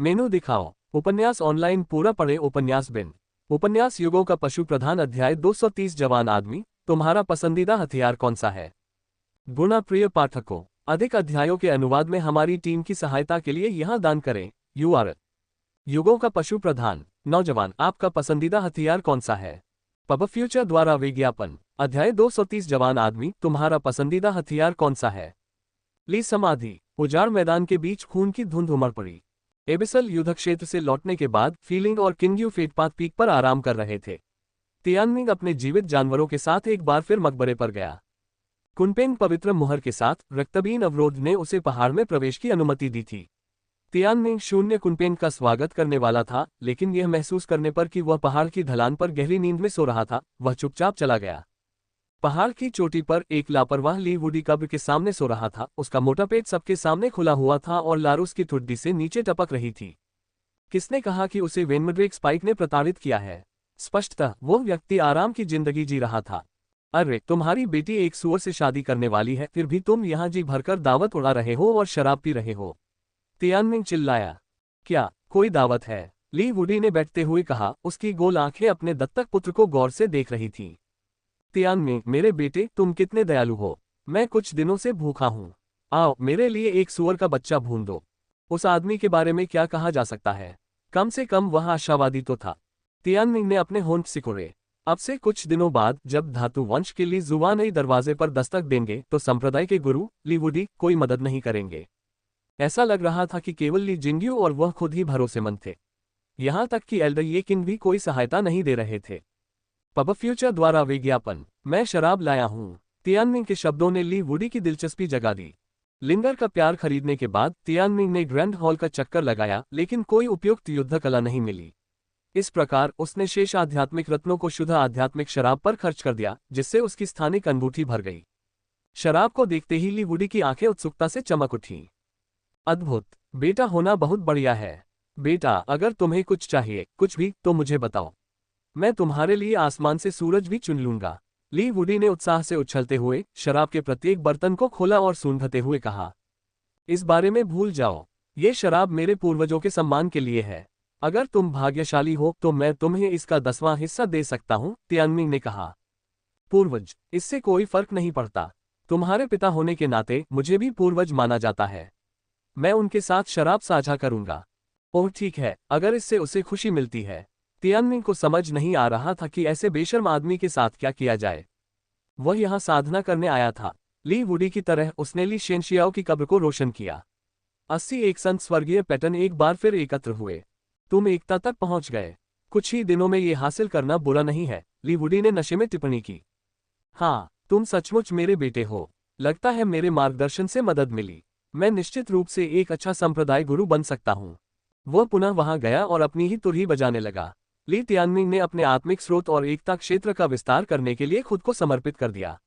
मेनू दिखाओ। उपन्यास ऑनलाइन पूरा पढ़े। उपन्यास बिन। उपन्यास युगों का पशु प्रधान अध्याय 230 जवान आदमी, तुम्हारा पसंदीदा हथियार कौन सा है? गुणा प्रिय पाठकों, अधिक अध्यायों के अनुवाद में हमारी टीम की सहायता के लिए यहां दान करें। URL। युगों का पशु प्रधान। नौजवान, आपका पसंदीदा हथियार कौन सा है? पब फ्यूचर द्वारा विज्ञापन। अध्याय 230 जवान आदमी, तुम्हारा पसंदीदा हथियार कौन सा है? ली समाधि। उजाड़ मैदान के बीच खून की धुंध उमड़ पड़ी। एबिसल युद्ध क्षेत्र से लौटने के बाद फीलिंग और किंग्यू फेटपाथ पीक पर आराम कर रहे थे। तियानमिंग अपने जीवित जानवरों के साथ एक बार फिर मकबरे पर गया। कुनपेंग पवित्र मुहर के साथ रक्तबीन अवरोध ने उसे पहाड़ में प्रवेश की अनुमति दी थी। तियानमिंग शून्य कुनपेंग का स्वागत करने वाला था, लेकिन यह महसूस करने पर कि वह पहाड़ की ढलान पर गहरी नींद में सो रहा था, वह चुपचाप चला गया। पहाड़ की चोटी पर एक लापरवाह ली वुडी कब्र के सामने सो रहा था। उसका मोटा पेट सबके सामने खुला हुआ था और लार उसकी ठुड्डी से नीचे टपक रही थी। किसने कहा कि उसे वेनमड्रेक स्पाइक ने प्रताड़ित किया है? स्पष्टतः वो व्यक्ति आराम की जिंदगी जी रहा था। अरे, तुम्हारी बेटी एक सुअर से शादी करने वाली है, फिर भी तुम यहाँ जी भरकर दावत उड़ा रहे हो और शराब पी रहे हो। तियानमिंग चिल्लाया। क्या कोई दावत है? ली वुडी ने बैठते हुए कहा, उसकी गोल आंखें अपने दत्तक पुत्र को गौर से देख रही थीं। तियानमिंग, मेरे बेटे, तुम कितने दयालु हो। मैं कुछ दिनों से भूखा हूँ। आओ, मेरे लिए एक सुअर का बच्चा भून दो। उस आदमी के बारे में क्या कहा जा सकता है? कम से कम वह आशावादी तो था। तियानमिंग ने अपने होंठ सिकोड़े। अब से कुछ दिनों बाद जब धातु वंश के लिए जुवा नई दरवाजे पर दस्तक देंगे तो संप्रदाय के गुरु ली वुडी कोई मदद नहीं करेंगे। ऐसा लग रहा था कि केवल ली जिंग्यू और वह खुद ही भरोसेमंद थे। यहाँ तक कि एल्डर ये किंग भी कोई सहायता नहीं दे रहे थे। पब फ्यूचर द्वारा विज्ञापन, मैं शराब लाया हूँ। तियानमिंग के शब्दों ने ली वुडी की दिलचस्पी जगा दी। लिंगर का प्यार खरीदने के बाद तियानमिंग ने ग्रैंड हॉल का चक्कर लगाया, लेकिन कोई उपयुक्त युद्ध कला नहीं मिली। इस प्रकार उसने शेष आध्यात्मिक रत्नों को शुद्ध आध्यात्मिक शराब पर खर्च कर दिया, जिससे उसकी स्थानिक अनूठी भर गई। शराब को देखते ही ली वुडी की आंखें उत्सुकता से चमक उठी। अद्भुत, बेटा होना बहुत बढ़िया है। बेटा, अगर तुम्हें कुछ चाहिए, कुछ भी, तो मुझे बताओ। मैं तुम्हारे लिए आसमान से सूरज भी चुन लूंगा। ली वुडी ने उत्साह से उछलते हुए शराब के प्रत्येक बर्तन को खोला और सूंघते हुए कहा, इस बारे में भूल जाओ। ये शराब मेरे पूर्वजों के सम्मान के लिए है। अगर तुम भाग्यशाली हो तो मैं तुम्हें इसका 10वां हिस्सा दे सकता हूं, तियानमिंग ने कहा। पूर्वज, इससे कोई फर्क नहीं पड़ता। तुम्हारे पिता होने के नाते मुझे भी पूर्वज माना जाता है। मैं उनके साथ शराब साझा करूंगा। ओह ठीक है, अगर इससे उसे खुशी मिलती है। तियानमिंग को समझ नहीं आ रहा था कि ऐसे बेशर्म आदमी के साथ क्या किया जाए। वह यहाँ साधना करने आया था। ली वुडी की तरह उसने ली शेनशियाओ की कब्र को रोशन किया। 81 संत स्वर्गीय पैटर्न एक बार फिर एकत्र हुए। तुम एकता तक पहुंच गए। कुछ ही दिनों में ये हासिल करना बुरा नहीं है, ली वुडी ने नशे में टिप्पणी की। हाँ, तुम सचमुच मेरे बेटे हो। लगता है मेरे मार्गदर्शन से मदद मिली। मैं निश्चित रूप से एक अच्छा संप्रदाय गुरु बन सकता हूँ। वह पुनः वहां गया और अपनी ही तुरही बजाने लगा। ली तियानमिंग ने अपने आत्मिक स्रोत और एकता क्षेत्र का विस्तार करने के लिए खुद को समर्पित कर दिया।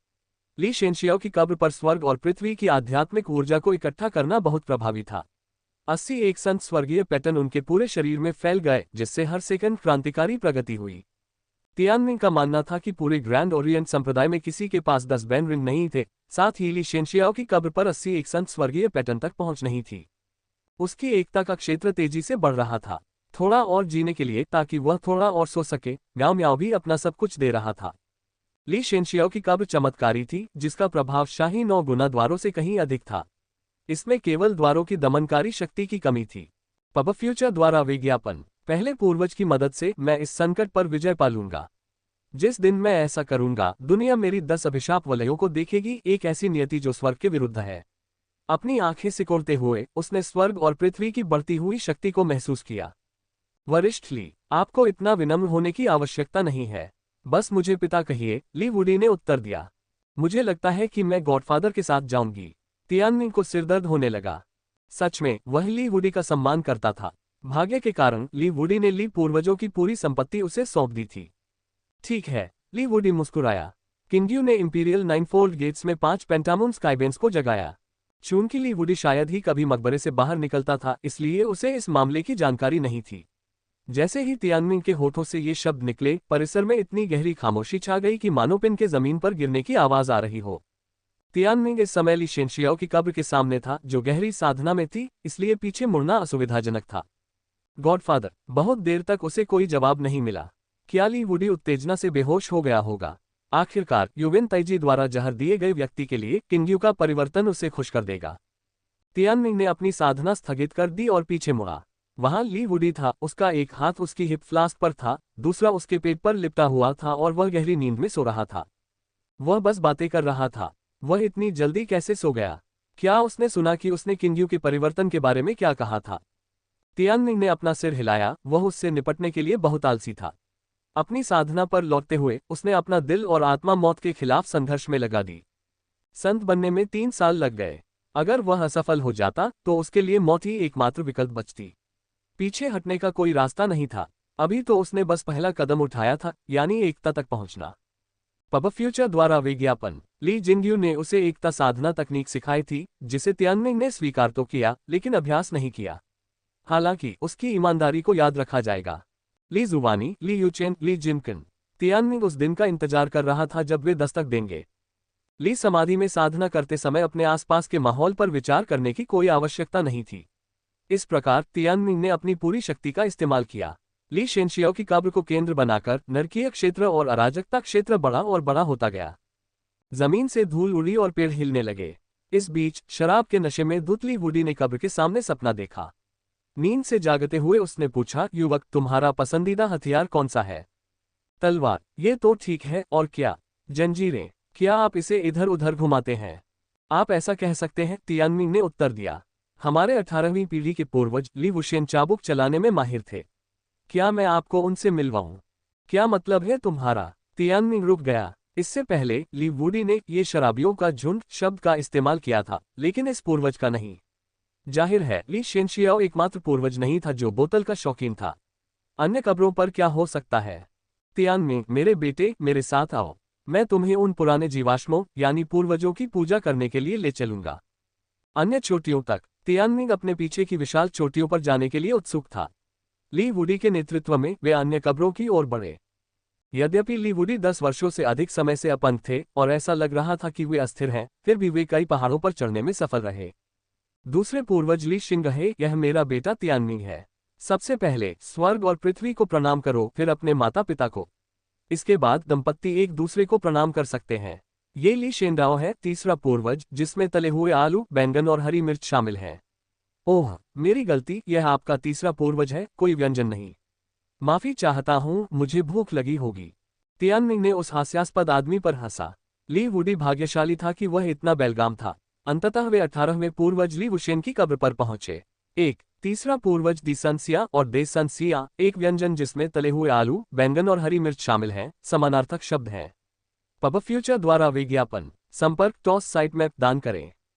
ली शेनशियाओ की कब्र पर स्वर्ग और पृथ्वी की आध्यात्मिक ऊर्जा को इकट्ठा करना बहुत प्रभावी था। 81 संत स्वर्गीय पैटर्न उनके पूरे शरीर में फैल गए, जिससे हर सेकंड क्रांतिकारी प्रगति हुई। तियानमिंग का मानना था कि पूरे ग्रैंड ओरिएंट संप्रदाय में किसी के पास 10 बैन रिंग नहीं थे। साथ ही ली शेनशियाओ की कब्र पर 81 संत स्वर्गीय पैटर्न तक पहुंच नहीं थी। उसकी एकता का क्षेत्र तेजी से बढ़ रहा था, थोड़ा और जीने के लिए, ताकि वह थोड़ा और सो सके। म्याओ म्याओ भी अपना सब कुछ दे रहा था। ली शेनशियाओ की कब्र चमत्कारी थी, जिसका प्रभाव शाही 9 गुना द्वारों से कहीं अधिक था। इसमें केवल द्वारों की दमनकारी शक्ति की कमी थी। पब फ्यूचर द्वारा विज्ञापन, पहले पूर्वज की मदद से मैं इस संकट पर विजय पा लूंगा। जिस दिन मैं ऐसा करूंगा, दुनिया मेरी 10 अभिशाप वलयों को देखेगी, एक ऐसी नियति जो स्वर्ग के विरुद्ध है। अपनी आंखें सिकोड़ते हुए उसने स्वर्ग और पृथ्वी की बढ़ती हुई शक्ति को महसूस किया। वरिष्ठ ली, आपको इतना विनम्र होने की आवश्यकता नहीं है। बस मुझे पिता कहिए, ली वुडी ने उत्तर दिया। मुझे लगता है कि मैं गॉडफादर के साथ जाऊंगी। तियानमिंग को सिरदर्द होने लगा। सच में वह ली वुडी का सम्मान करता था। भाग्य के कारण ली वुडी ने ली पूर्वजों की पूरी संपत्ति उसे सौंप दी थी। ठीक है, ली वुडी मुस्कुराया। किंग्यू ने इंपीरियल 9-फोल्ड गेट्स में 5 पेंटामून स्काईबेंस को जगाया। चूंकि ली वुडी शायद ही कभी मकबरे से बाहर निकलता था, इसलिए उसे इस मामले की जानकारी नहीं थी। जैसे ही तियानमिंग के होठों से ये शब्द निकले, परिसर में इतनी गहरी खामोशी छा गई कि मानो पिन के जमीन पर गिरने की आवाज आ रही हो। तियानमिंग इस समय ली शेनशियाओ की कब्र के सामने था, जो गहरी साधना में थी, इसलिए पीछे मुड़ना असुविधाजनक था। गॉडफादर, बहुत देर तक उसे कोई जवाब नहीं मिला। क्या ली वुडी उत्तेजना से बेहोश हो गया होगा? आखिरकार युवेन ताइजी द्वारा जहर दिए गए व्यक्ति के लिए किंग्यू का परिवर्तन उसे खुश कर देगा। तियानमिंग ने अपनी साधना स्थगित कर दी और पीछे मुड़ा। वहां ली वुडी था, उसका एक हाथ उसकी हिप फ्लास्क पर था, दूसरा उसके पेट पर लिपटा हुआ था और वह गहरी नींद में सो रहा था। वह बस बातें कर रहा था। वह इतनी जल्दी कैसे सो गया? क्या उसने सुना कि उसने किंग्यू के परिवर्तन के बारे में क्या कहा था? तियानमिंग ने अपना सिर हिलाया, वह उससे निपटने के लिए बहुत आलसी था। अपनी साधना पर लौटते हुए उसने अपना दिल और आत्मा मौत के खिलाफ संघर्ष में लगा दी। संत बनने में 3 साल लग गए। अगर वह असफल हो जाता तो उसके लिए मौत ही एकमात्र विकल्प बचती। पीछे हटने का कोई रास्ता नहीं था। अभी तो उसने बस पहला कदम उठाया था, यानी एकता तक पहुंचना। पब फ्यूचर द्वारा विज्ञापन, ली जिंग्यू ने उसे एकता साधना तकनीक सिखाई थी, जिसे तियानमिंग ने स्वीकार तो किया, लेकिन अभ्यास नहीं किया। हालांकि उसकी ईमानदारी को याद रखा जाएगा। ली जुवानी, ली यूचेन, ली जिनकिन। तियानमिंग उस दिन का इंतजार कर रहा था जब वे दस्तक देंगे। ली समाधि में साधना करते समय अपने आसपास के माहौल पर विचार करने की कोई आवश्यकता नहीं थी। इस प्रकार तियानमिंग ने अपनी पूरी शक्ति का इस्तेमाल किया। ली शेनशियाओ की कब्र को केंद्र बनाकर नरकीय क्षेत्र और अराजकता क्षेत्र बड़ा और बड़ा होता गया। जमीन से धूल उड़ी और पेड़ हिलने लगे। इस बीच शराब के नशे में धुत ली वुडी ने कब्र के सामने सपना देखा। नींद से जागते हुए उसने पूछा, युवक, तुम्हारा पसंदीदा हथियार कौन सा है? तलवार। ये तो ठीक है, और क्या? जंजीरें। क्या आप इसे इधर उधर घुमाते हैं? आप ऐसा कह सकते हैं, तियानमिंग ने उत्तर दिया। हमारे 18वीं पीढ़ी के पूर्वज ली वुशेन चाबुक चलाने में माहिर थे। क्या मैं आपको उनसे मिलवाऊं? क्या मतलब है तुम्हारा? तियानमिंग रुक गया। इससे पहले ली वुडी ने ये शराबियों का झुंड शब्द का इस्तेमाल किया था, लेकिन इस पूर्वज का नहीं। जाहिर है ली शेनशियाओ एकमात्र पूर्वज नहीं था जो बोतल का शौकीन था। अन्य कब्रों पर क्या हो सकता है? तियानमिंग, मेरे बेटे, मेरे साथ आओ। मैं तुम्हें उन पुराने जीवाश्मों यानी पूर्वजों की पूजा करने के लिए ले चलूंगा। अन्य चोटियों तक। तियानमिंग अपने पीछे की विशाल चोटियों पर जाने के लिए उत्सुक था। ली वुडी के नेतृत्व में वे अन्य कब्रों की ओर बढ़े। यद्यपि ली वुडी 10 वर्षों से अधिक समय से अपंग थे और ऐसा लग रहा था कि वे अस्थिर हैं, फिर भी वे कई पहाड़ों पर चढ़ने में सफल रहे। दूसरे पूर्वज ली शिंग रहे, यह मेरा बेटा तियानमिंग है। सबसे पहले स्वर्ग और पृथ्वी को प्रणाम करो, फिर अपने माता पिता को। इसके बाद दंपत्ति एक दूसरे को प्रणाम कर सकते हैं। ये ली शेनराओ है, तीसरा पूर्वज, जिसमें तले हुए आलू, बैंगन और हरी मिर्च शामिल हैं। ओह, मेरी गलती, यह आपका तीसरा पूर्वज है, कोई व्यंजन नहीं। माफी चाहता हूँ, मुझे भूख लगी होगी। तियानमिंग ने उस हास्यास्पद आदमी पर हंसा। ली वुडी भाग्यशाली था कि वह इतना बेलगाम था। अंततः वे 18वें पूर्वज ली वुशेन की कब्र पर पहुंचे। एक तीसरा पूर्वज दी सनसिया और दे सनसिया, एक व्यंजन जिसमें तले हुए आलू, बैंगन और हरी मिर्च शामिल हैं, समानार्थक शब्द हैं। पब फ्यूचर द्वारा विज्ञापन। संपर्क टॉस साइट मैप दान करें।